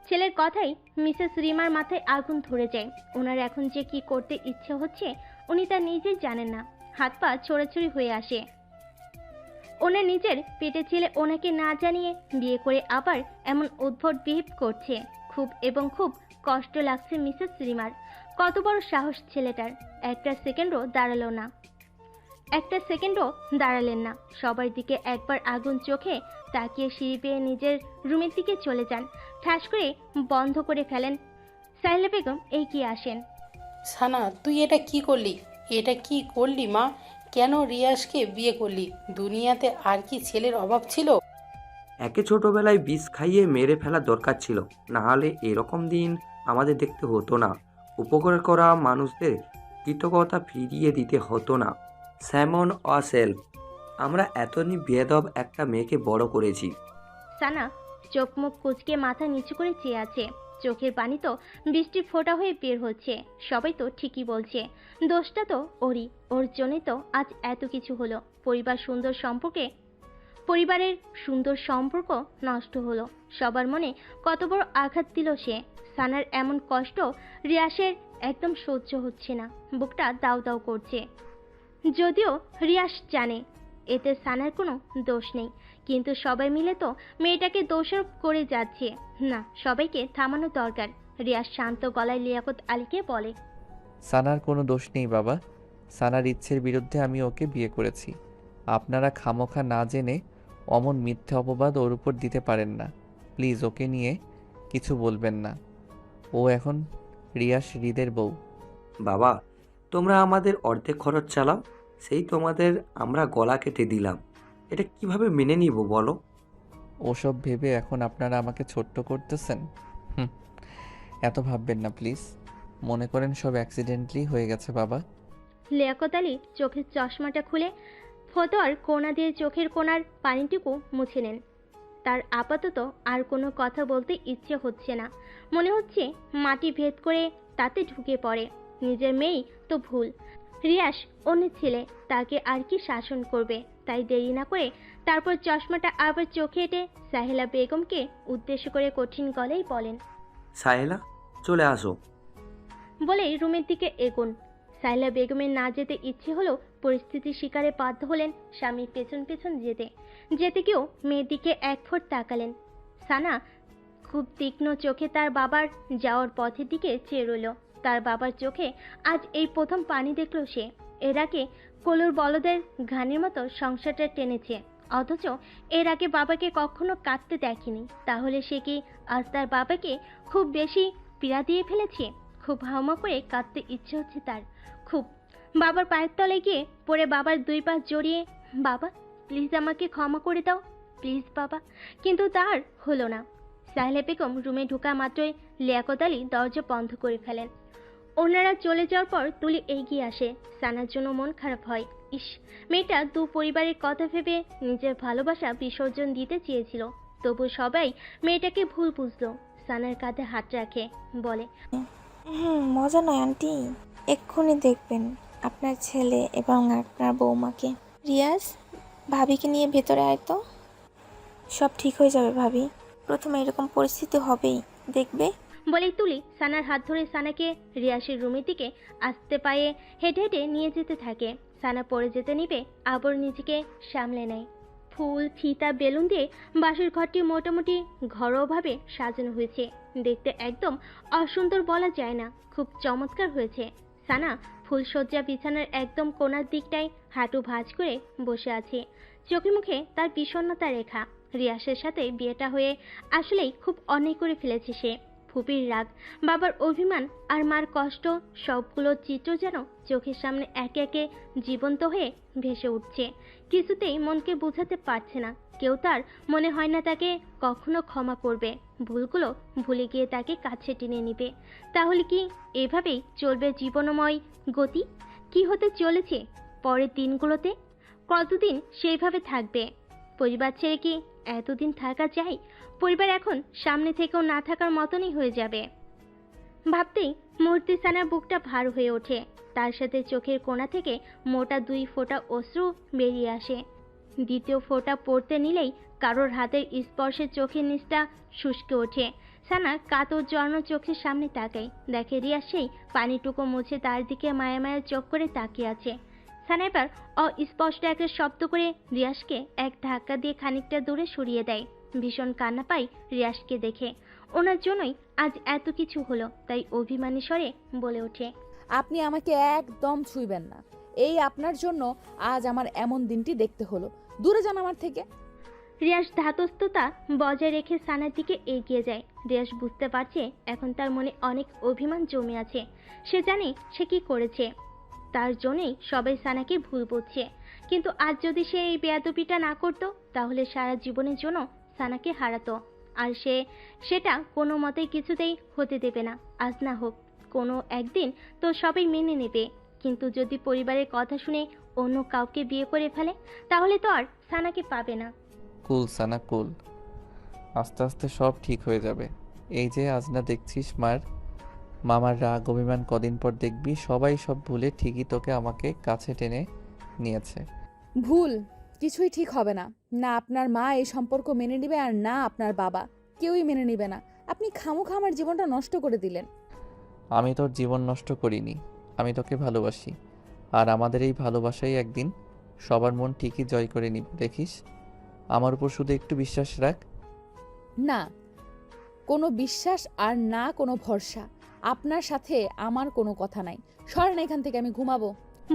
ছেলের কথাই মিসেস রিমার মাথায় আগুন ধরে যায়। ওনার এখন যে কি করতে ইচ্ছে হচ্ছে উনি তা নিজেই জানেন না। হাত পা ছোড়াছুড়ি হয়ে আসে। ওনার নিজের পেটে ছেলে ওনাকে না জানিয়ে বিয়ে করে আবার এমন উদ্ভট বিহেভ করছে। খুব কষ্ট লাগছে মিসেস রিমার। কত বড় সাহস ছেলেটার। একটা সেকেন্ডও দাঁড়ালেন না। সবার দিকে একবার আগুন চোখে তাকিয়ে সিঁড়ি বেয়ে নিজের রুমের দিকে চলে যান। ঠাস করে বন্ধ করে ফেলেন। সাহেলা বেগম এগিয়ে আসেন। সানা, তুই এটা কি করলি? এটা কি করলি মা? কেন রিয়াজকে বিয়ে করলি? দুনিয়াতে আর কি ছেলের অভাব ছিল? একে ছোটবেলায় বিষ খাইয়ে মেরে ফেলা দরকার ছিল, না হলে এরকম দিন আমাদের দেখতে হতো না। উপকার করা মানুষদের কৃতজ্ঞতা ফিরিয়ে দিতে হতো না। স্যামন অসেলফ, আমরা এতনি বেয়াদব একটা মেয়েকে বড় করেছি। সানা চোখ মুখ কুচকে মাথা নিচু করে চেয়ে আছে। চোখের পানি তো বৃষ্টির ফোঁটা হয়ে বের হচ্ছে। সবাই তো ঠিকই বলছে, দোষটা তো ওরই। ওর জন্যই তো আজ এত কিছু হলো। পরিবারের সুন্দর সম্পর্ক নষ্ট হলো। সবার মনে কত বড় আঘাত দিল সে। সানার এমন কষ্ট রিয়াসের একদম সহ্য হচ্ছে না। বুকটা দাউ দাউ করছে। যদিও রিয়াস জানে এতে সানার কোনো দোষ নেই, কিন্তু সবাই মিলে তো মেয়েটাকে দোষারোপ করে যাচ্ছে। না, সবাইকে থামানো দরকার। রিয়াস শান্ত গলায় লিয়াকত আলীকে বলে, সানার কোনো দোষ নেই বাবা। সানার ইচ্ছের বিরুদ্ধে আমি ওকে বিয়ে করেছি। আপনারা খামোখা না জেনে অমন মিথ্যে অপবাদ ওর উপর দিতে পারেন না। প্লিজ ওকে নিয়ে কিছু বলবেন না। ও এখন রিয়াস হৃদের বউ। বাবা, তোমরা আমাদের অর্ধেক খরচ চালাও, সেই তোমাদের আমরা গলা কেটে দিলাম। এটা কিভাবে মেনে নিব বলো? ওসব ভেবে এখন আপনারা আমাকে ছোট্ট করতেছেন। হুম, এত ভাববেন না প্লিজ। মনে করেন সব অ্যাক্সিডেন্টলি হয়ে গেছে বাবা। লিয়াকত আলী চোখের চশমাটা খুলে ফতোয়ার কোণা দিয়ে চোখের কোণার পানিটুকু মুছে নেন। তার আপাতত আর কোনো কথা বলতে ইচ্ছে হচ্ছে না। মনে হচ্ছে মাটি ভেদ করে তাতে ঢুকে পড়ে। নিজের মেয়েই তো ভুল। রিয়াস অন্য ছেলে, তাকে আর কি শাসন করবে। তাই দেরি না করে তারপর চশমাটা আবার চোখে এঁটে সাহেলা বেগমকে উদ্দেশ্য করে কঠিন গলায় বলেন, সাহেলা, চলে আসো। বলেই রুমের দিকে এগোন। সাহেলা বেগমের না যেতে ইচ্ছে হলো পরিস্থিতির শিকারে বাধ্য হলেন স্বামীর পেছন পেছন যেতে গিয়েও মেয়ের দিকে এক ফোঁট তাকালেন। সানা খুব তীক্ষ্ণ চোখে তার বাবার যাওয়ার পথের দিকে চেয়ে রইল। তার বাবার চোখে আজ এই প্রথম পানি দেখল সে। এর আগে কলুর বলদের ঘানির মতো সংসারটা টেনেছে, অথচ এর আগে বাবাকে কখনো কাঁদতে দেখেনি। তাহলে সে কি আজ তার বাবাকে খুব বেশি পীড়া দিয়ে ফেলেছে? খুব হাউমা করে কাঁদতে ইচ্ছে হচ্ছে তার। খুব বাবার পায়ের তলায় গিয়ে পড়ে বাবার দুই পা জড়িয়ে, বাবা প্লিজ আমাকে ক্ষমা করে দাও, প্লিজ বাবা। কিন্তু তার হলো না। সাহেলা বেগম রুমে ঢোকা মাত্রই লিয়াকত আলী দরজা বন্ধ করে ফেলেন। ওনারা চলে যাওয়ার পর তুলি এগিয়ে আসে। সানার জন্য মন খারাপ হয়। ইস, মেয়েটা দু পরিবারের কথা ভেবে নিজের ভালোবাসা বিসর্জন দিতে চেয়েছিল, তবু সবাই মেয়েটাকে ভুল বুঝলো। সানার কাঁধে হাত রাখে, বলে, মজা নয় আন্টি, এক্ষুনি দেখবেন আপনার ছেলে এবং আপনার বৌমাকে। রিয়াজ, ভাবিকে নিয়ে ভেতরে আয় তো। সব ঠিক হয়ে যাবে ভাবি, প্রথমে এরকম পরিস্থিতি হবেই, দেখবে। বলেই তুলি সানার হাত ধরে সানাকে রিয়াসের রুমের দিকে আস্তে পায়ে হেঁটে হেঁটে নিয়ে যেতে থাকে। সানা পড়ে যেতে নিবে, আবার নিজেকে সামলে নেয়। ফুল, ফিতা, বেলুন দিয়ে বাসর ঘরটি মোটামুটি ঘরোয়াভাবে সাজানো হয়েছে। দেখতে একদম অসুন্দর বলা যায় না, খুব চমৎকার হয়েছে। সানা ফুলসজ্জা বিছানার একদম কোণার দিকটায় হাঁটু ভাঁজ করে বসে আছে। চোখে মুখে তার বিষণ্ণতা রেখা। রিয়াসের সাথে বিয়েটা হয়ে আসলেই খুব অন্যায় করে ফেলেছে সে। ফুপির রাগ, বাবার অভিমান আর মার কষ্ট, সবগুলো চিত্র যেন চোখের সামনে একে একে জীবন্ত হয়ে ভেসে উঠছে। কিছুতেই মনকে বোঝাতে পারছে না। কেউ তার মনে হয় না তাকে কখনো ক্ষমা করবে। ভুলগুলো ভুলে গিয়ে তাকে কাছে টেনে নিবে। তাহলে কি এভাবেই চলবে জীবনময় গতি? কি হতে চলেছে পরের দিনগুলোতে? কতদিন সেইভাবে থাকবে? পরিবার ছেড়ে কি এতদিন থাকা যায়? পরিবার এখন সামনে থেকেও না থাকার মতনই হয়ে যাবে। ভাবতেই মুহূর্তে সানার বুকটা ভার হয়ে ওঠে। তার সাথে চোখের কোণা থেকে মোটা 2 ফোঁটা অশ্রু বেরিয়ে আসে। দ্বিতীয় ফোঁটা পড়তে নিলেই কারোর হাতের স্পর্শে চোখের নিচটা শুষ্কে ওঠে। সানা কাতর জর্ণ চোখের সামনে তাকায়, দেখে রিয়াজ সেই পানিটুকু মুছে তার দিকে মায়া মায়া চোখ করে তাকিয়ে আছে। সানা এবার অস্পষ্ট একটা শব্দ করে রিয়াজকে এক ধাক্কা দিয়ে খানিকটা দূরে সরিয়ে দেয়। ভীষণ কান্না পায় রিয়াজকে দেখে। ওনার জন্যই আজ এত কিছু হলো, তাই অভিমানী স্বরে বলে ওঠে, আপনি আমাকে একদম ছুঁইবেন না। এই আপনার জন্য আজ আমার এমন দিনটি দেখতে হলো। দূরে যান আমার থেকে। রিয়াজ ধাতস্থতা বজায় রেখে সানার দিকে এগিয়ে যায়। রিয়াজ বুঝতে পারছে এখন তার মনে অনেক অভিমান জমে আছে। সে জানে সে কি করেছে, তার জন্যই সবাই সানাকে ভুল বুঝছে। কিন্তু আজ যদি সে এই বেয়াদবিটা না করতো, তাহলে সারা জীবনের জন্য সানাকে হারাতো। আর সেটা কোনো মতেই কিছুতেই হতে দেবে না। আজ না হোক, কোনো একদিন তো সবাই মেনে নেবে। কিন্তু যদি পরিবারের কথা শুনে অন্য কাউকে বিয়ে করে ফেলে, তাহলে তো আর সানাকে পাবে না। কুল সানা কুল, আস্তে আস্তে সব ঠিক হয়ে যাবে। এই যে আজ না দেখছিস মামার রাগ অভিমান, কদিন পর দেখবি সবাই সব ভুলে ঠিকই তোকে আমাকে কাছে টেনে নিয়েছে। ভুল কিছুই ঠিক হবে না। না আপনার মা এই সম্পর্ক মেনে নেবে, আর না আপনার বাবা, কেউই মেনে নেবে না। আপনি খামোখা আমার জীবনটা নষ্ট করে দিলেন। আমি তোর জীবন নষ্ট করিনি, আমি তোকে ভালোবাসি। আর আমাদের এই ভালোবাসাই একদিন সবার মন ঠিকই জয় করে নিব, দেখিস। আমার উপর শুধু একটু বিশ্বাস রাখ। না কোনো বিশ্বাস আর না কোনো ভরসা। আপনার সাথে আমার কোনো কথা নাই। সরেন এখান থেকে, আমি ঘুমাবো।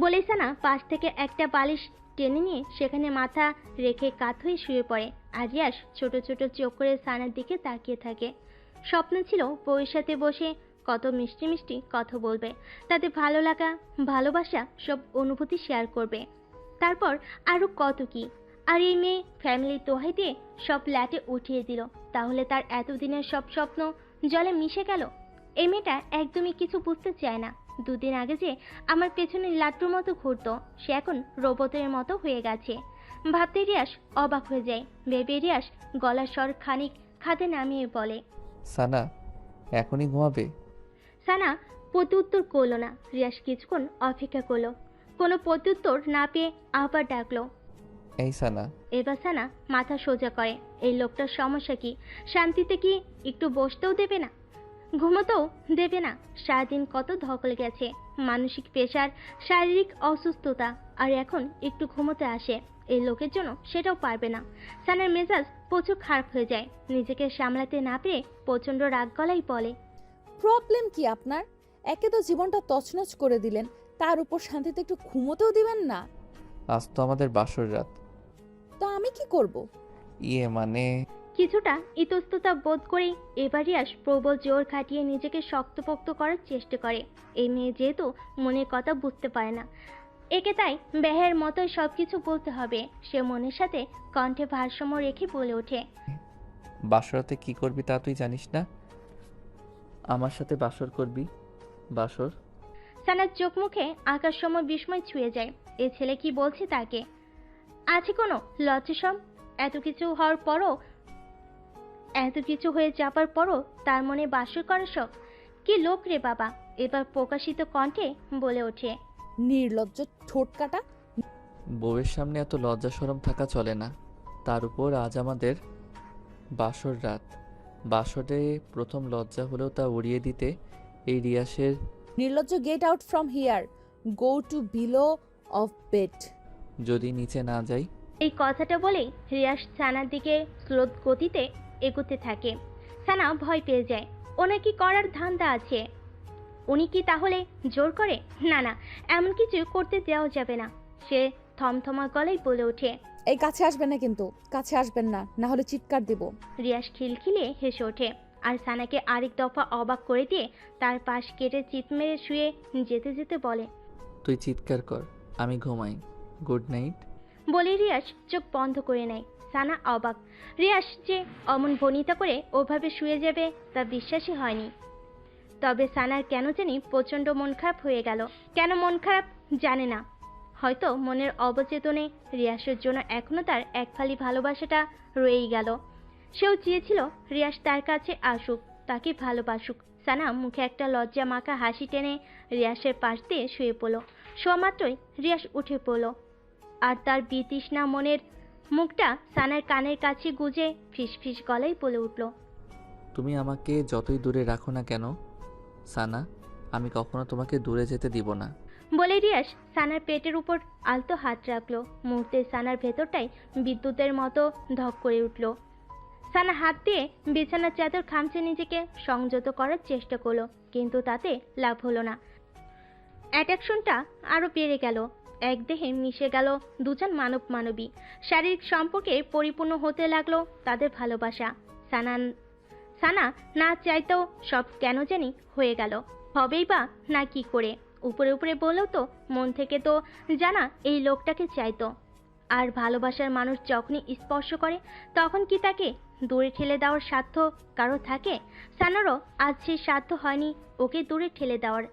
বলে সানা পাশ থেকে একটা বালিশ টেনে নিয়ে সেখানে মাথা রেখে কাত হয়ে শুয়ে পড়ে। আর রিয়াজ ছোট ছোট চোখ করে সানার দিকে তাকিয়ে থাকে। স্বপ্ন ছিল বউয়ের সাথে বসে কত মিষ্টি মিষ্টি কথা বলবে, তাদের ভালো লাগা ভালোবাসা সব অনুভূতি শেয়ার করবে। তারপর আরও কত কি। আর এই মেয়ে ফ্যামিলির দোহাই দিয়ে সব ল্যাটে উঠিয়ে দিল। তাহলে তার এতদিনের সব স্বপ্ন জলে মিশে গেল। এই মেয়েটা একদমই কিছু বুঝতে চায় না। দুদিন আগে যে আমার পেছনে লাট্টুর মতো ঘুরতো, সে এখন রোবটের মতো হয়ে গেছে। ভাবতে রিয়াস অবাক হয়ে যায়। ভেবে রিয়াস গলার স্বর খানিক খাতে নামিয়ে বলে, সানা এখনই ঘুমাবে? সানা প্রত্যুত্তর করলো না। রিয়াস কিছুক্ষণ অপেক্ষা করলো, কোনো প্রত্যুত্তর না পেয়ে আবার ডাকলো, এই সানা। এবার সানা মাথা সোজা করে। এই লোকটার সমস্যা কি? শান্তিতে কি একটু বসতেও দেবে না, ঘুমোতেও দেবে না? সারাদিন কত ধকল গেছে, মানসিক প্রেশার, শারীরিক অসুস্থতা, আর এখন একটু ঘুমোতে আসে। এই লোকের জন্য সেটাও পারবে না। সানার মেজাজ প্রচুর খারাপ হয়ে যায়। নিজেকে সামলাতে না পেরে প্রচণ্ড রাগ গলাই বলে, প্রবলেম কি আপনার? একে তো জীবনটা তছনছ করে দিলেন, তার উপর শান্তিতে একটু ঘুমোতেও দিবেন না। আজ তো আমাদের বাসর রাত। তো আমি কি করব? মানে কিছুটা ইতস্ততা বোধ করে এবার রিয়াস প্রবল জোর খাটিয়ে নিজেকে শক্তপোক্ত করার চেষ্টা করে। এই মেয়ে যেহেতু মনের কথা বুঝতে পারে না, একে তাই বেহের মতোই সবকিছু বলতে হবে। সে মনের সাথে কণ্ঠে ভারসাম্য রেখে বলে ওঠে, বাসরাতে কি করবি তা তুই জানিস না? আমার সাথে বাসর করবি। বাসর? সানার চোখ মুখে আকাশ সম বিস্ময় ছুঁয়ে যায়। এ ছেলে কি বলছে তাকে? আছে কোনো লজ্জাসম? এত কিছু হওয়ার পরও, এত কিছু হয়ে যাবার পরও তার মনে বাসর করার শখ? কি লোক রে বাবা! এবার প্রকাশিত কণ্ঠে বলে ওঠে, নির্লজ্জ ঠোঁটকাটা। বউয়ের সামনে এত লজ্জা শরম থাকা চলে না। তার উপর আজ আমাদের বাসর রাত। বাসরে প্রথম লজ্জা হলেও তা উড়িয়ে দিতে এই রিয়াসের নির্লজ্জ, get out from here, go to below of bed. যদি নিচে না যাই। এই কথাটা বলেই রিয়াস সানার দিকে স্লো গতিতে এগোতে থাকে। সানা ভয় পেয়ে যায়। ওনার কি করার ধান্দা আছে? উনি কি তাহলে জোর করে? না না, এমন কিছু করতে দেওয়া যাবে না। সে থমথমা গলায় বলে ওঠে, এই কাছে আসবেন না, কিন্তু কাছে আসবেন না, না হলে চিৎকার দিব। রিয়াস খিলখিলিয়ে হেসে ওঠে আর সানাকে আরেক দফা অবাক করে দিয়ে তার পাশ কেটে চিৎ মেরে শুয়ে যেতে যেতে বলে, তুই চিৎকার কর, আমি ঘুমাই। Good night. বলে রিয়াস চোখ বন্ধ করে নেয়। সানা অবাক। রিয়াস যে অমন বনিতা করে ওভাবে শুয়ে যাবে তা বিশ্বাসই হয়নি। তবে সানার কেন জানি প্রচণ্ড মন খারাপ হয়ে গেল। কেন মন খারাপ জানে না, হয়তো মনের অবচেতনে রিয়াসের জন্য এখনো তার এক ফালি ভালোবাসাটা রয়েই গেল। সেও চেয়েছিল রিয়াস তার কাছে আসুক, তাকে ভালোবাসুক। সানা মুখে একটা লজ্জা মাখা হাসি টেনে রিয়াসের পাশ দিয়ে শুয়ে পড়ল। শোয়া মাত্রই রিয়াস উঠে পড়ল আর তার বিতৃষ্ণা মনের মুখটা সানার কানের কাছে গুজে ফিস ফিস গলায় বলে উঠল, তুমি আমাকে যতই দূরে রাখো না কেন সানা, আমি কখনো তোমাকে দূরে যেতে দিব না। বলে রিয়াস সানার পেটের উপর আলতো হাত রাখলো। মুহূর্তে সানার ভেতরটাই বিদ্যুতের মতো ধক করে উঠল। সানা হাত দিয়ে বিছানার চাদর খামচে নিজেকে সংযত করার চেষ্টা করলো, কিন্তু তাতে লাভ হলো না। অ্যাট্রাকশনটা আরও বেড়ে গেল। এক দেহে মিশে গেল দুজন মানব মানবী। শারীরিক সম্পর্কে পরিপূর্ণ হতে লাগলো তাদের ভালোবাসা। সানা না চাইতেও সব কেন জানি হয়ে গেল। হবেই বা না কি করে? উপরে উপরে বললেও তো মন থেকে তো জানা এই লোকটাকে চাইতো। আর ভালোবাসার মানুষ যখনই স্পর্শ করে তখন কি তাকে দূরে ঠেলে দেওয়ার সাধ্য কারো থাকে? সানারও আজ সেই সাধ্য হয়নি ওকে দূরে ঠেলে দেওয়ার।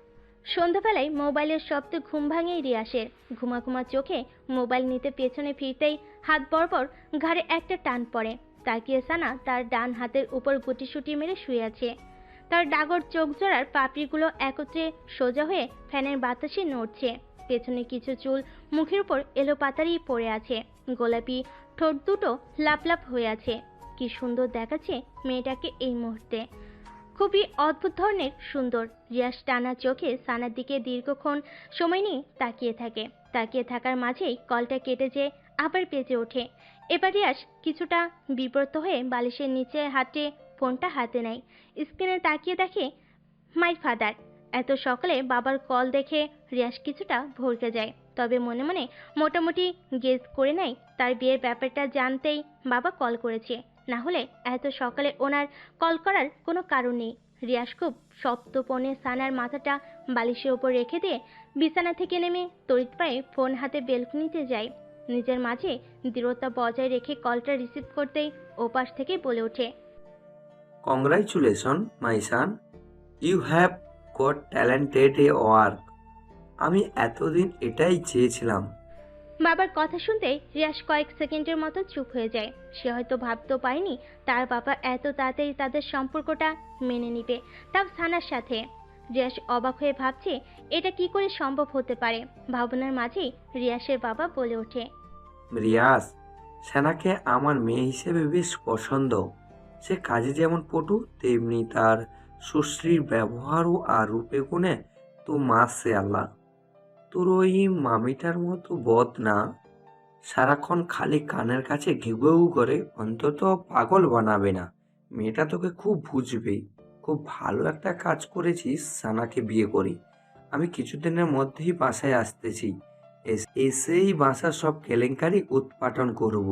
সন্ধ্যাবেলায় মোবাইলের শব্দে ঘুম ভাঙেই রিয়াসের। ঘুমা ঘুমা চোখে মোবাইল নিতে পেছনে ফিরতেই হাত বরাবর ঘাড়ে একটা টান পড়ে। তাকিয়ে সানা তার ডান হাতের উপর গুটিসুটি মেরে শুয়ে আছে। তার ডাগর চোখ জোড়ার পাপড়িগুলো একত্রে সোজা হয়ে ফ্যানের বাতাসে নড়ছে। পেছনে কিছু চুল মুখের উপর এলোপাতাড়ি পড়ে আছে। গোলাপি ঠোঁট দুটো লাপ লাপ হয়ে আছে। কি সুন্দর দেখাচ্ছে মেয়েটাকে এই মুহূর্তে, খুবই অদ্ভুত ধরনের সুন্দর। রিয়াস টানা চোখে সানার দিকে দীর্ঘক্ষণ সময় নিয়ে তাকিয়ে থাকে। তাকিয়ে থাকার মাঝেই কলটা কেটে যে আবার বেজে ওঠে। এবার রিয়াস কিছুটা বিব্রত হয়ে বালিশের নিচে হাতে ফোনটা হাতে নেয়। স্ক্রিনে তাকিয়ে দেখে মাই ফাদার। এত সকালে বাবার কল দেখে রিয়াস কিছুটা ভরকে যায়, তবে মনে মনে মোটামুটি গেস করে নেয় তার বিয়ের ব্যাপারটা জানতেই বাবা কল করেছে। না হলে এত সকালে ওনার কল করার কোনো কারণ নেই। রিয়াস খুব সপ্তপনে সানার মাথাটা বালিশের ওপর রেখে দিয়ে বিছানা থেকে নেমে তড়িৎ পায়ে ফোন হাতে বেলকুনিতে যায়। নিজের মাঝে দৃঢ়তা বজায় রেখে কলটা রিসিভ করতেই ওপাশ থেকে বলে ওঠে, congratulation my son, you have got talented a work. আমি এতদিন এটাই চেয়েছিলাম। বাবার কথা শুনতে রিয়াস কয়েক সেকেন্ডের মতো চুপ হয়ে যায়। সে হয়তো ভাবতেও পারেনি তার বাবা এত তাড়াতাড়ি তাদের সম্পর্কটা মেনে নিবে, তাও সানার সাথে। রিয়াস অবাক হয়ে ভাবছে এটা কি করে সম্ভব হতে পারে। ভাবনার মাঝেই রিয়াসের বাবা বলে ওঠে, রিয়াজ, সেনাকে আমার মেয়ে হিসেবে বেশ পছন্দ। সে কাজে যেমন পটু, তেমনি তার সুশ্রীর ব্যবহারও আর রূপে গুণে তো মাসে আল্লাহ। তোর ওই মামিটার মতো বদ না, সারাক্ষণ খালি কানের কাছে ঘেউ করে, অন্তত পাগল বানাবে না। মেয়েটা তোকে খুব বুঝবে। খুব ভালো একটা কাজ করেছিস সানাকে বিয়ে করি। আমি কিছুদিনের মধ্যেই বাসায় আসতেছি। এসেই বাসার সব কেলেঙ্কারি উৎপাটন করব।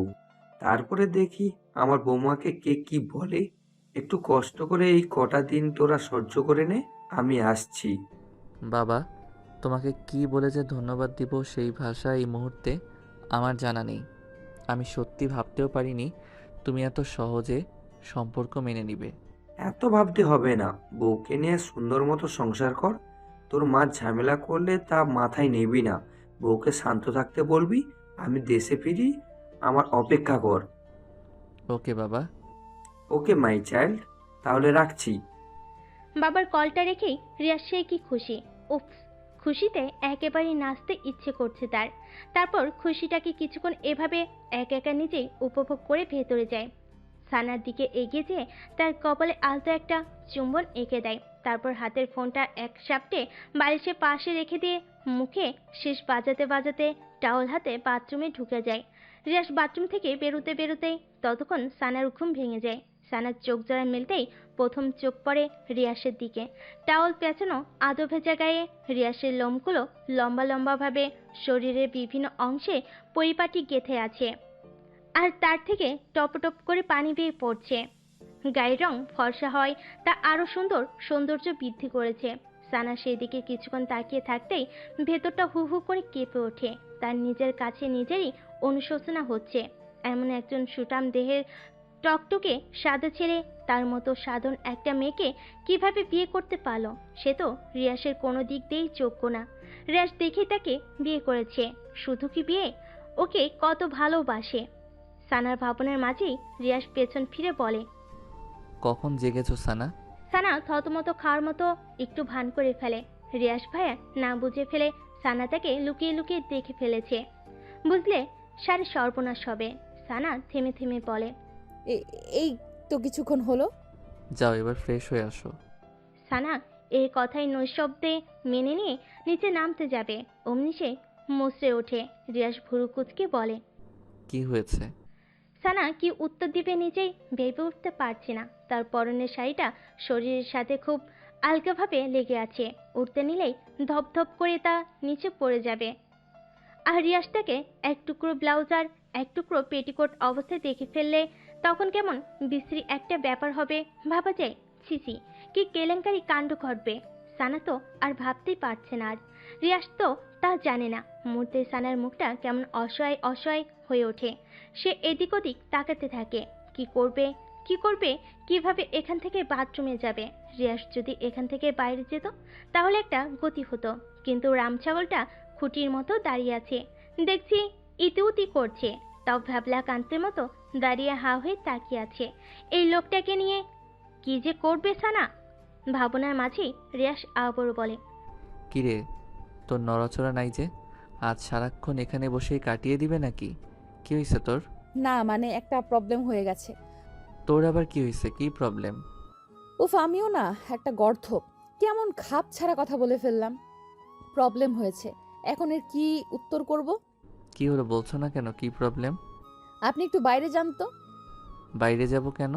তারপরে দেখি আমার বৌমাকে কে কি বলে। একটু কষ্ট করে এই কটা দিন তোরা সহ্য করে নে, আমি আসছি। বাবা, তোমাকে কি বলে যে ধন্যবাদ দিব সেই ভাষা এই মুহূর্তে আমার জানা নেই। আমি সত্যি ভাবতেও পারিনি তুমি এত সহজে সম্পর্ক মেনে নিবে। এত ভাবতে হবে না, বউকে নিয়ে সুন্দর মতো সংসার কর। তোর মা ঝামেলা করলে তা মাথায় নিবি না। বউকে শান্ত থাকতে বলবি। আমি দেশে ফিরি, আমার অপেক্ষা কর। ওকে বাবা। ওকে মাই চাইল্ড, তাহলে রাখছি। বাবার কলটা রেখেই রিয়াস সে কি খুশি। উফ, খুশিতে একেবারেই নাচতে ইচ্ছে করছে তার। তারপর খুশিটাকে কিছুক্ষণ এভাবে একা একা নিজেই উপভোগ করে ভেতরে যায়। সানার দিকে এগিয়ে যেয়ে তার কপালে আলতো একটা চুম্বন এঁকে দেয়। তারপর হাতের ফোনটা এক সাপটে বালিশের পাশে রেখে দিয়ে মুখে শেষ বাজাতে বাজাতে টাওয়াল হাতে বাথরুমে ঢুকে যায়। রিয়াস বাথরুম থেকে বেরোতে বেরোতেই ততক্ষণ সানার ঘুম ভেঙে যায়। সানার চোখ জোড়া মেলতেই প্রথম চোখ পড়ে রিয়াসের দিকে। টাওয়াল পেঁচানো আদো ভেজা গায়ে রিয়াসের লোমগুলো লম্বা লম্বাভাবে শরীরের বিভিন্ন অংশে পরিপাটি গেঁথে আছে, আর তার থেকে টপটপ করে পানি বেয়ে পড়ছে। গায়ের রং ফর্সা হয় তা আরও সৌন্দর্য বৃদ্ধি করেছে। সানা সেই দিকে কিছুক্ষণ তাকিয়ে থাকতেই ভেতরটা হু হু করে কেঁপে ওঠে। তার নিজের কাছে নিজেরই অনুশোচনা হচ্ছে। এমন একজন সুঠাম দেহের টকটকে সাদা ছেলে তার মতো সাধারণ একটা মেয়েকে কিভাবে বিয়ে করতে পারলো। সে তো রিয়াসের কোনো দিক দিয়েই যোগ্য না। রিয়াস দেখেই তাকে বিয়ে করেছে। শুধু কি বিয়ে, ওকে কত ভালোবাসে। সানার ভাবনার মাঝেই রিয়াস পেছন ফিরে বলে, কখন জেগেছো সানা? সানা থতমত খাওয়ার মতো একটু ভান করে ফেলে। রিয়াস ভাইয়া না বুঝে ফেলে সানা তাকে লুকিয়ে লুকিয়ে দেখে ফেলেছে। বুঝলে সারে সর্বনাশ হবে। সানা থেমে থেমে বলে, এই তো কিছুক্ষণ হলো। যাও এবার ফ্রেশ হয়ে আসো। সানা এই কথাই নৈশব্দে মেনে নিয়ে নিচে নামতে যাবে, অমনি সে মুচড়ে ওঠে। রিয়াস ভুরু কুচকে বলে, কি হয়েছে? সানা কি উত্তর দিবে নিজেই ভেবে উঠতে পারছে না। তার পরনের শাড়িটা শরীরের সাথে খুব আলগাভাবে লেগে আছে, উঠতে নিলেই ধপধপ করে তা নিচে পড়ে যাবে। আর রিয়াস তাকে এক টুকরো ব্লাউজ আর এক টুকরো পেটিকোট অবস্থায় দেখে ফেললে তখন কেমন বিশ্রী একটা ব্যাপার হবে ভাবা যায়। ছিছি, কি কেলেঙ্কারি কাণ্ড ঘটবে। সানা তো আর ভাবতেই পারছে না, আর রিয়াস তো তা জানে না। মুহূর্তে সানার মুখটা কেমন অসহায় অসহায় হয়ে ওঠে। সে এদিক ওদিক তাকাতে থাকে। কি করবে কি করবে, কিভাবে এখান থেকে বাথরুমে যাবে? রিয়াস যদি এখান থেকে বাইরে যেত তাহলে একটা গতি হতো, কিন্তু রামছাগলটা খুঁটির মতো দাঁড়িয়ে আছে, দেখছি ইতিউতি করছে। তাও ভ্যাবলা কান্তের মতো দাঁড়িয়ে হা হয়ে তাকিয়ে আছে। এই লোকটাকে নিয়ে কি যে করবে সানা, ভাবনার মাঝেই রিয়াস আবারও বলে, কিরে, তোর নড়াচড়া নাই যে? আজ সারাক্ষণ এখানে বসেই কাটিয়ে দিবে নাকি? কি হয়েছে তোর? না মানে একটা প্রবলেম হয়ে গেছে। তোর আবার কি হয়েছে? কি প্রবলেম? উফ, আমিও না একটা গর্ধপ, কেমন খাপ ছাড়া কথা বলে ফেললাম। প্রবলেম হয়েছে, এখন এর কি উত্তর করব? কি হলো বলছো না কেন? কি প্রবলেম? আপনি একটু বাইরে যান তো। বাইরে যাব কেন?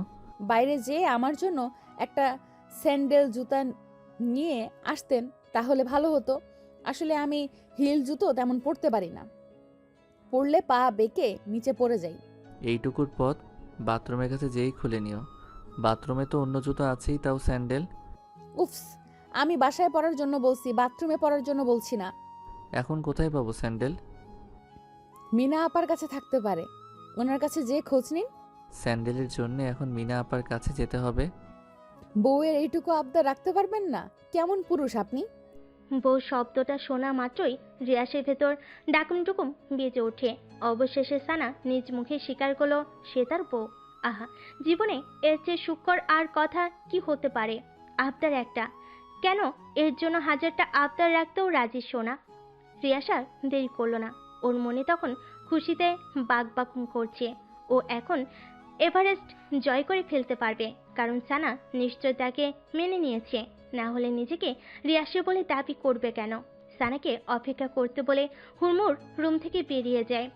বাইরে যেয়ে আমার জন্য একটা স্যান্ডেল জুতা নিয়ে আসতেন তাহলে ভালো হতো। আসলে আমি হিল জুতো তেমন পরতে পারি না, পরলে পা বেঁকে নিচে পড়ে যাই। এইটুকুর পথ বাথরুমের কাছে যেই খুলে নিও। বাথরুমে তো অন্য জুতো আছেই, তাও স্যান্ডেল। উফস, আমি বাসায় পরার জন্য বলছি, বাথরুমে পরার জন্য বলছি না। এখন কোথায় পাবো স্যান্ডেল? মিনা আপার কাছে থাকতে পারে, ওনার কাছে যে খোঁজ নিন। স্যান্ডেলের জন্য এখন মিনা আপার কাছে যেতে হবে? বউয়ের এইটুকু আবদার রাখতে পারবেন না? কেমন পুরুষ আপনি! বউ শব্দটা শোনা মাত্রই রিয়াসের ভেতর ডাকুমটুকুম বেজে ওঠে। অবশেষে সানা নিজ মুখে স্বীকার করলো সে তার বউ। আহা, জীবনে এর চেয়ে সুখকর আর কথা কি হতে পারে। আবদার একটা, কেন এর জন্য হাজারটা আবদার রাখতেও রাজি সোনা। রিয়াস আর দেরি করলো না, ওর মনে তখন খুশিতে বাকবাকুম করছে। ও এখন এভারেস্ট জয় করে ফেলতে পারবে, কারণ সানা নিশ্চয় তাকে মেনে নিয়েছে। না হলে নিজেকে রিয়াসে বলে দাবি করবে কেন? সানাকে অপেক্ষা করতে বলে হুড়মুড় রুম থেকে বেরিয়ে যায়।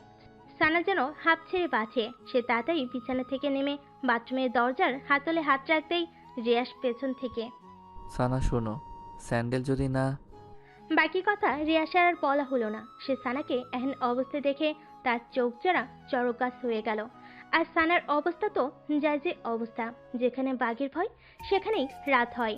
সানা যেন হাঁপ ছেড়ে বাঁচে। সে তাড়াতাড়ি বিছানা থেকে নেমে বাথরুমের দরজার হাতলে হাত রাখতেই রিয়াস পেছন থেকে, সানা শোনো, স্যান্ডেল যদি না। বাকি কথা রিয়াসের আর বলা হলো না। সে সানাকে এহেন অবস্থা দেখে তার চোখ জোড়া চরকাস হয়ে গেল। আর সানার অবস্থা তো যায় যে অবস্থা, যেখানে বাঘের ভয় সেখানেই রাত হয়।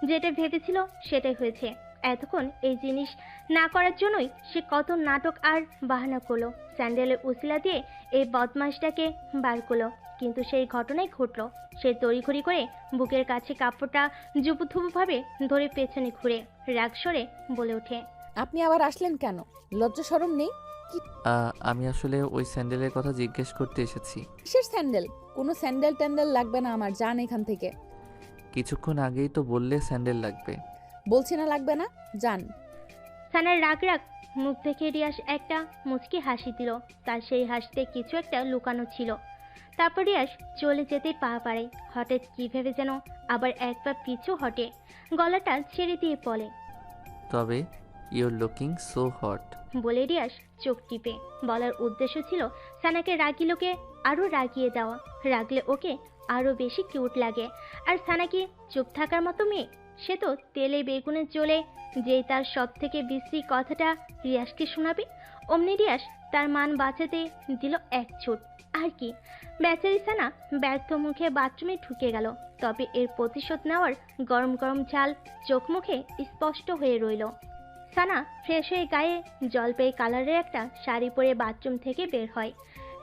যেটা ভেবেছিল সেটাই হয়েছে। এতক্ষণ এই জিনিস না করার জন্যই সে কত নাটক আর বাহানা করলো, স্যান্ডেলের উসিলা দিয়ে এই বদমাশটাকে বার করলো। কিন্তু সেই ঘটনাই ঘটলো। সে তড়িঘড়ি করে বুকের কাছে কাপড়টা জুবুথুবুভাবে ধরে পেছনে ঘুরে রাগ সরে বলে ওঠে, আপনি আবার আসলেন কেন? লজ্জা শরম নেই? আমি আসলে ওই স্যান্ডেলের কথা জিজ্ঞেস করতে এসেছি। কিসের স্যান্ডেল? কোনো স্যান্ডেল ট্যান্ডেল লাগবে না আমার, যান এখান থেকে। কিছুক্ষণ আগেই তো বললে স্যান্ডেল লাগবে। বলছি না লাগবে না, যান। সানার রাগ রাগ মুখ দেখে রিয়াস একটা মুচকি হাসি দিল। তার সেই হাসিতে কিছু একটা লুকানো ছিল। তারপর রিয়াস চলে যেতে পা বাড়ায়। হঠাৎ কি ভেবে যেন আবার এক পা পিছু হটে, গলাটা ছেড়ে দিয়ে বলে, তবে ইউর লুকিং সো হট। বলে রিয়াস চোখ টিপে বলার উদ্দেশ্য ছিল সানাকে রাগিলোকে আরো রাগিয়ে দেওয়া। রাগলে ওকে আরো বেশি কিউট লাগে। আর সানা কি চুপ থাকার মতো মেয়ে? সে তো তেলে বেগুনে জ্বলে যেই তার সব থেকে বিশ্রী কথাটা রিয়াসকে শোনাবে, অমনি রিয়াস তার মান বাঁচাতে দিল এক ছুট। আর কি, বেচারি সানা ব্যর্থ মুখে বাথরুমে ঢুকে গেল। তবে এর প্রতিশোধ নেওয়ার গরম গরম ঝাল চোখ মুখে স্পষ্ট হয়ে রইল। সানা ফ্রেশ হয়ে গায়ে জলপাই কালারের একটা শাড়ি পরে বাথরুম থেকে বের হয়।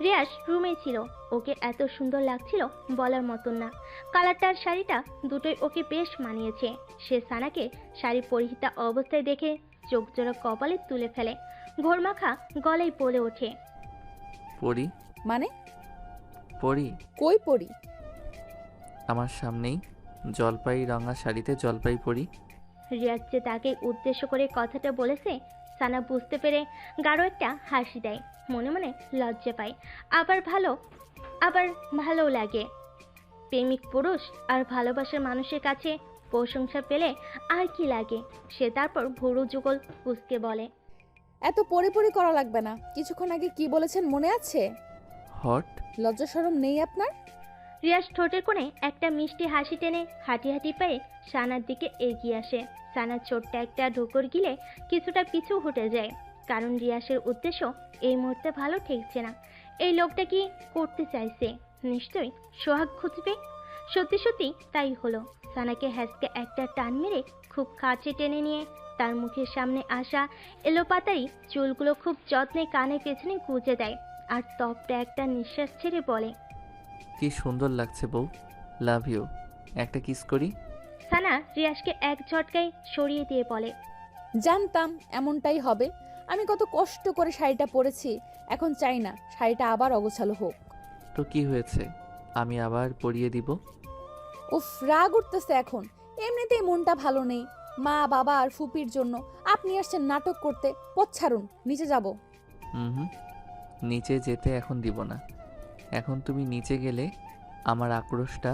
রিয়াস রুমে ছিল। ওকে এত সুন্দর লাগছিল বলার মতন না। কালারটার শাড়িটা দুটোই ওকে বেশ মানিয়েছে। সে সানাকে শাড়ি পরিহিতা অবস্থায় দেখে চোখ জোড়া কপালে তুলে ফেলে, ঘোরমাখা গলায় বলে ওঠে, পরি? মানে? পরি? কই পড়ি? আমার সামনেই জলপাই রঙা শাড়িতে জলপাই পরি। রিয়াজ যে তাকে উদ্দেশ্য করে কথাটা বলেছে সানা বুঝতে পেরে গাঢ় একটা হাসি দেয়। মনে মনে লজ্জা পায়, আবার ভালো লাগে। প্রেমিক পুরুষ আর ভালোবাসার মানুষের কাছে প্রশংসা পেলে আর কি লাগে। সে তারপর ভুরু যুগল কুসকে বলে, এত পরিপরি করা লাগবে না। কিছুক্ষণ আগে কি বলেছেন মনে আছে? হট। লজ্জা শরম নেই আপনার? রিয়াজ ঠোঁটের কোণে একটা মিষ্টি হাসি টেনে হাঁটি হাঁটি পায়ে সানার দিকে এগিয়ে আসে। সানা ছোট্ট একটা ঢোকর গিলে কিছুটা পিছু হটে যায়, কারণ রিয়াসের উদ্দেশ্য এই মুহূর্তে ভালো ঠেকছে না। এই লোকটা কি করতে চাইছে? নিশ্চয়ই সোহাগ খুঁজবে। সত্যি সত্যি তাই হলো। সানাকে হ্যাসকে একটা টান মেরে খুব কাছে টেনে নিয়ে তার মুখের সামনে আসা এলোপাতারি চুলগুলো খুব যত্নে কানের পেছনে গুঁজে দেয় আর তপটা একটা নিঃশ্বাস ছেড়ে বলে, কি সুন্দর লাগছে বউ, লাভ ইউ। একটা কিস করি। সানা রিয়াসকে এক ঝটকায় সরিয়ে দিয়ে বলে, জানতাম এমনটাই হবে। আমি কত কষ্ট করে শাড়িটা পরেছি, এখন চাই না শাড়িটা আবার অগোছালো হোক। তো কি হয়েছে, আমি আবার পরিয়ে দিব। উফ, রাগ উঠতেছে এখন। এমনিতেই মনটা ভালো নেই, মা বাবা আর ফুপির জন্য। আপনি আসছেন নাটক করতে। পথ ছাড়ুন, নিচে যাব। হুম, নিচে যেতে এখন দিব না। এখন তুমি নিচে গেলে আমার আক্রোশটা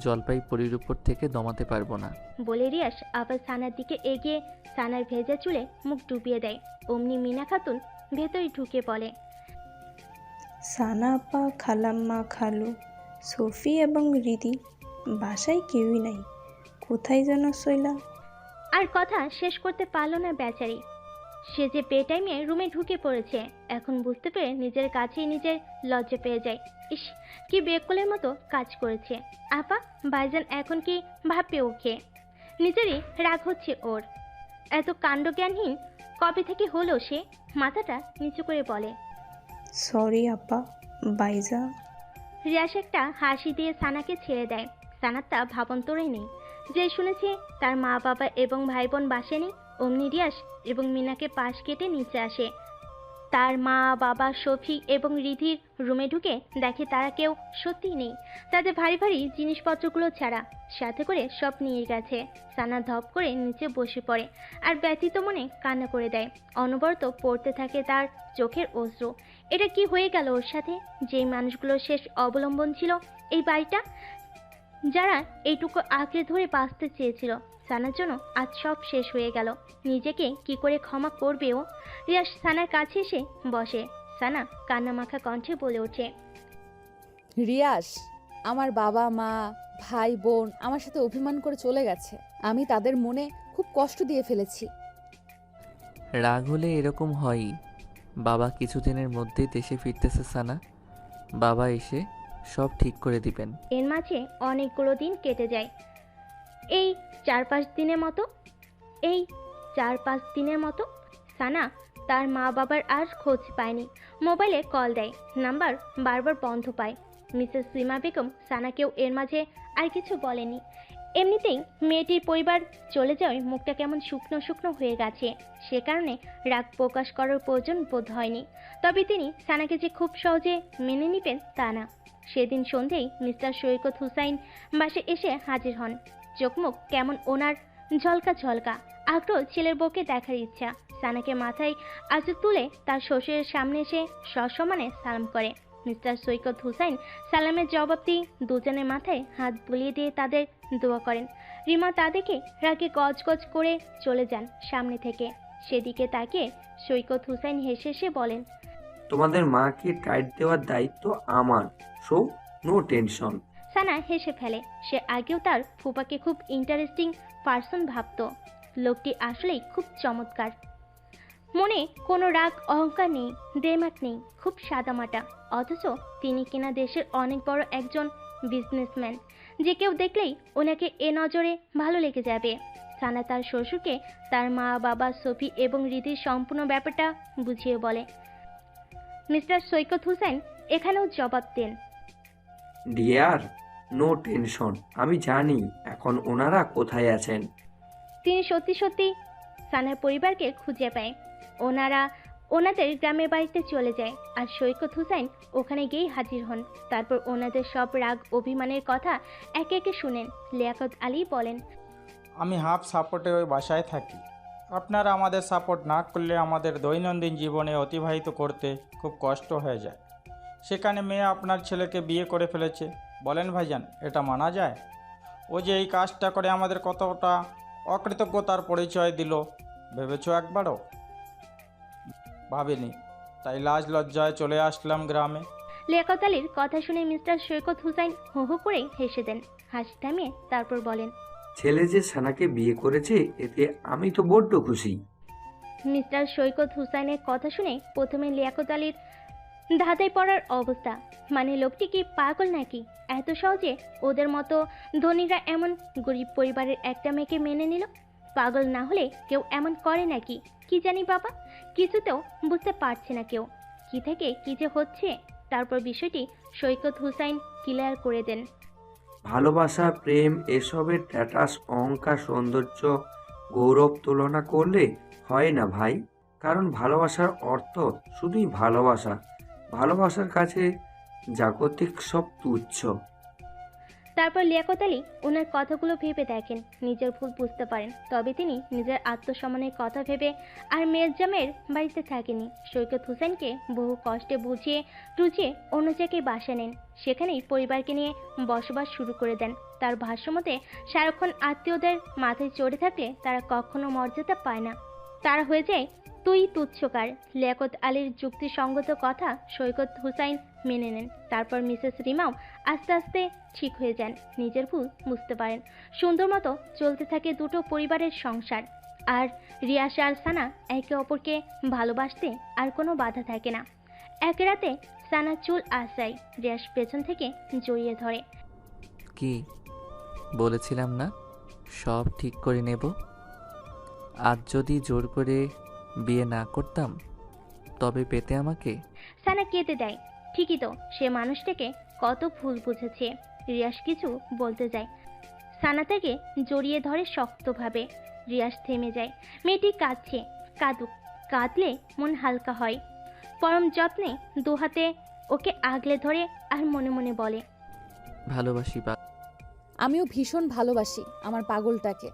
জলপাই পরির উপর থেকে দমাতে পারবো না। বলে রিয়াস আবার সানার দিকে এগিয়ে সানার ভেজা চুলে মুখ ডুবিয়ে দেয়। অমনি মিনা খাতুন ভেতরে ঢুকে বলে, সানা আপা, খালাম্মা, খালু, সফি এবং রিদি বাসায় কেউই নাই। কোথায় যেন শৈলা। আর কথা শেষ করতে পারল না বেচারি। সে যে বেটাইমে রুমে ঢুকে পড়েছে, এখন বুঝতে পেরে নিজের কাছেই নিজের লজ্জা পেয়ে যায়। ইস, কি বেকলের মতো কাজ করেছে। আপা ভাইজান এখন কি ভাববে ওকে? নিজেরই রাগ হচ্ছে ওর। এত কাণ্ডজ্ঞানহীন কবে থেকে হলো সে? মাথাটা নিচু করে বলে, সরি আপা, বাইজা। রিয়াস একটা হাসি দিয়ে সানাকে ছেড়ে দেয়। সানার তা ভাবন্তরেই নেই যে শুনেছে তার মা বাবা এবং ভাই বোন বাসে নেই। অমনি রিয়াস এবং মিনাকে পাশ কেটে নিচে আসে। তার মা বাবা, সফি এবং রিধির রুমে ঢুকে দেখে তারা কেউ সত্যিই নেই, তাদের ভারী ভারী জিনিসপত্রগুলো ছাড়া। সাথে করে সব নিয়ে গেছে। সানা ধপ করে নিচে বসে পড়ে আর ব্যথিত মনে কান্না করে দেয়। অনবরত পড়তে থাকে তার চোখের অশ্রু। এটা কি হয়ে গেল ওর সাথে? যেই মানুষগুলোর শেষ অবলম্বন ছিল এই বাড়িটা, যারা এইটুকু আঁকড়ে ধরে বাঁচতে চেয়েছিল, সানার জন্য আজ সব শেষ হয়ে গেল। নিজেকে কি করে ক্ষমা করবে ও? রিয়াস সানার কাছে এসে বসে। সানা কান্নামাখা কণ্ঠে বলে ওঠে, রিয়াস, আমার বাবা মা ভাই বোন আমার সাথে অভিমান করে চলে গেছে। আমি তাদের মনে খুব কষ্ট দিয়ে ফেলেছি। রাগ হলে এরকম হয়ই। বাবা কিছুদিনের মধ্যেই দেশে ফিরতেছে সানা। বাবা এসে সব ঠিক করে দিবেন। এর মাঝে অনেকগুলো দিন কেটে যায়। এই 4-5 দিনের মতো সানা তার মা বাবার আর খোঁজ পায়নি। মোবাইলে কল দেয়, নাম্বার বারবার বন্ধ পায়। মিসেস সীমা বেগম সানাকেও এর মাঝে আর কিছু বলেনি। এমনিতেই মেয়েটির পরিবার চলে যাওয়ায় মুখটা কেমন শুকনো শুকনো হয়ে গেছে, সে কারণে রাগ প্রকাশ করার প্রয়োজন বোধ হয়নি। তবে তিনি সানাকে যে খুব সহজে মেনে নিবেন তা না। সেদিন সন্ধেই মিস্টার সৈকত হুসাইন বাসে এসে হাজির হন। চোখমুখ কেমন ওনার ঝলকা ঝলকা, আগ্রহ ছেলের বউকে দেখার ইচ্ছা। সানাকে মাথায় আজু তুলে তার শ্বশুরের সামনে এসে সসম্মানে সালাম করে। মিস্টার সৈকত হুসাইন সালামের জবাব দিয়ে দুজনের মাথায় হাত বুলিয়ে দিয়ে তাদের দোয়া করেন। রিমা তা দেখে রাগে গজগজ করে চলে যান সামনে থেকে। সেদিকে তাকিয়ে সৈকত হুসাইন হেসে হেসে বলেন, তোমাদের মাকে টাইট দেওয়ার দায়িত্ব আমার, সো নো টেনশন। সানা হেসে ফেলে। সে আগেও তার ফুপাকে খুব ইন্টারেস্টিং পার্সন ভাবত। লোকটি আসলেই খুব চমৎকার। মনে কোনো রাগ অহংকার নেই, দেমাক নেই, খুব সাদামাটা। অথচ তিনি কিনা দেশের অনেক বড় একজন বিজনেসম্যান। যে কেউ দেখলেই ওনাকে এ নজরে ভালো লেগে যাবে। সানা তার শ্বশুরকে তার মা বাবা, সফি এবং রিদির সম্পূর্ণ ব্যাপারটা বুঝিয়ে বলে। মিস্টার সৈকত হুসাইন এখানেও জবাব দেন, ডিয়ার, নো টেনশন, আমি জানি এখন ওনারা কোথায় আছেন। তিনি সত্যি সত্যি সানার পরিবারকে খুঁজে পায়। ওনারা ওনাদের গ্রামের বাড়িতে চলে যায় আর সৈকত হুসাইন ওখানে গিয়েই হাজির হন। তারপর ওনাদের সব রাগ অভিমানের কথা একে একে শুনেন। লিয়াকত আলী বলেন, আমি হাফ সাপোর্টে ওই বাসায় থাকি। আপনারা আমাদের সাপোর্ট না করলে আমাদের দৈনন্দিন জীবনে অতিবাহিত করতে খুব কষ্ট হয়ে যায়। সেখানে মেয়ে আপনার ছেলেকে বিয়ে করে ফেলেছে, বলেন ভাইজান, এটা মানা যায়? ও যে এই কাজটা করে আমাদের কতটা অকৃতজ্ঞতার পরিচয় দিল ভেবেছো একবারও? ভাবিনি, তাই লাজ লজ্জায় চলে আসলাম গ্রামে। লিয়াকত আলীর কথা শুনে মিস্টার সৈকত হুসাইন হো হো করে হেসে দেন। হাসি থামিয়ে তারপর বলেন, ছেলে যে সানাকে বিয়ে করেছে এতে আমি তো বড্ড খুশি। মিস্টার সৈকত হুসাইনের কথা শুনে প্রথমে লিয়াকত আলীর ধাঁধায় পড়ার অবস্থা। মানে লোকটি কি পাগল নাকি? এত সহজে ওদের মতো ধনীরা এমন গরিব পরিবারের একটা মেয়েকে মেনে নিল? পাগল না হলে কেউ এমন করে নাকি? কি জানি বাবা, কিছুতেও বুঝতে পারছে না কেউ কি থেকে কি যে হচ্ছে। তারপর বিষয়টি সৈকত হুসাইন ক্লিয়ার করে দেন। ভালোবাসা, প্রেম এসবের স্ট্যাটাস, অহংকার, সৌন্দর্য, গৌরব তুলনা করলে হয় না ভাই। কারণ ভালোবাসার অর্থ শুধুই ভালোবাসা। ভালোবাসার কাছে জাগতিক সব তুচ্ছ। তারপর লিয়াকত আলী ওনার কথাগুলো ভেবে দেখেন, নিজের ভুল বুঝতে পারেন। তবে তিনি নিজের আত্মসম্মানের কথা ভেবে আর মেয়ের বাড়িতে থাকেনি। সৈকত হোসেনকে বহু কষ্টে বুঝিয়ে টুঝিয়ে অন্য জায়গায় বাসা নেন। সেখানেই পরিবারকে নিয়ে বসবাস শুরু করে দেন। তার ভাষ্যমতে সারাক্ষণ আত্মীয়দের মাথায় চড়ে থাকলে তারা কখনো মর্যাদা পায় না, তারা হয়ে যায় তুই তুচ্ছকার। লিয়াকত আলীর যুক্তিসঙ্গত কথা সৈকত হুসাইন মেনে নেন। তারপর মিসেস রিমাও আস্তে আস্তে ঠিক হয়ে যান, নিজের ভুল বুঝতে পারেন। সুন্দর মতো চলতে থাকে দুটো পরিবারের সংসার। আর রিয়াস আর সানা একে অপরকে ভালোবাসতে আর কোনো বাধা থাকে না। এক রাতে সানা চুল আসায় রিয়াস পেছন থেকে জড়িয়ে ধরে। কি বলেছিলাম না সব ঠিক করে নেব? আজ যদি জোর করে বিয়ে না করতাম তবে পেতে আমাকে? সানা কেঁদে দেয়। ঠিকই তো, সে মানুষটাকে কত ভুল বুঝেছে। রিয়াস কিছু বলতে যায়, সানা তাকে জড়িয়ে ধরে শক্তভাবে। রিয়াস থেমে যায়। মেয়েটি কাঁদছে, কাঁদুক, কাঁদলে মন হালকা হয়। পরম যত্নে দুহাতে ওকে আগলে ধরে আর মনে মনে বলে, ভালোবাসি। আমিও ভীষণ ভালোবাসি আমার পাগলটাকে।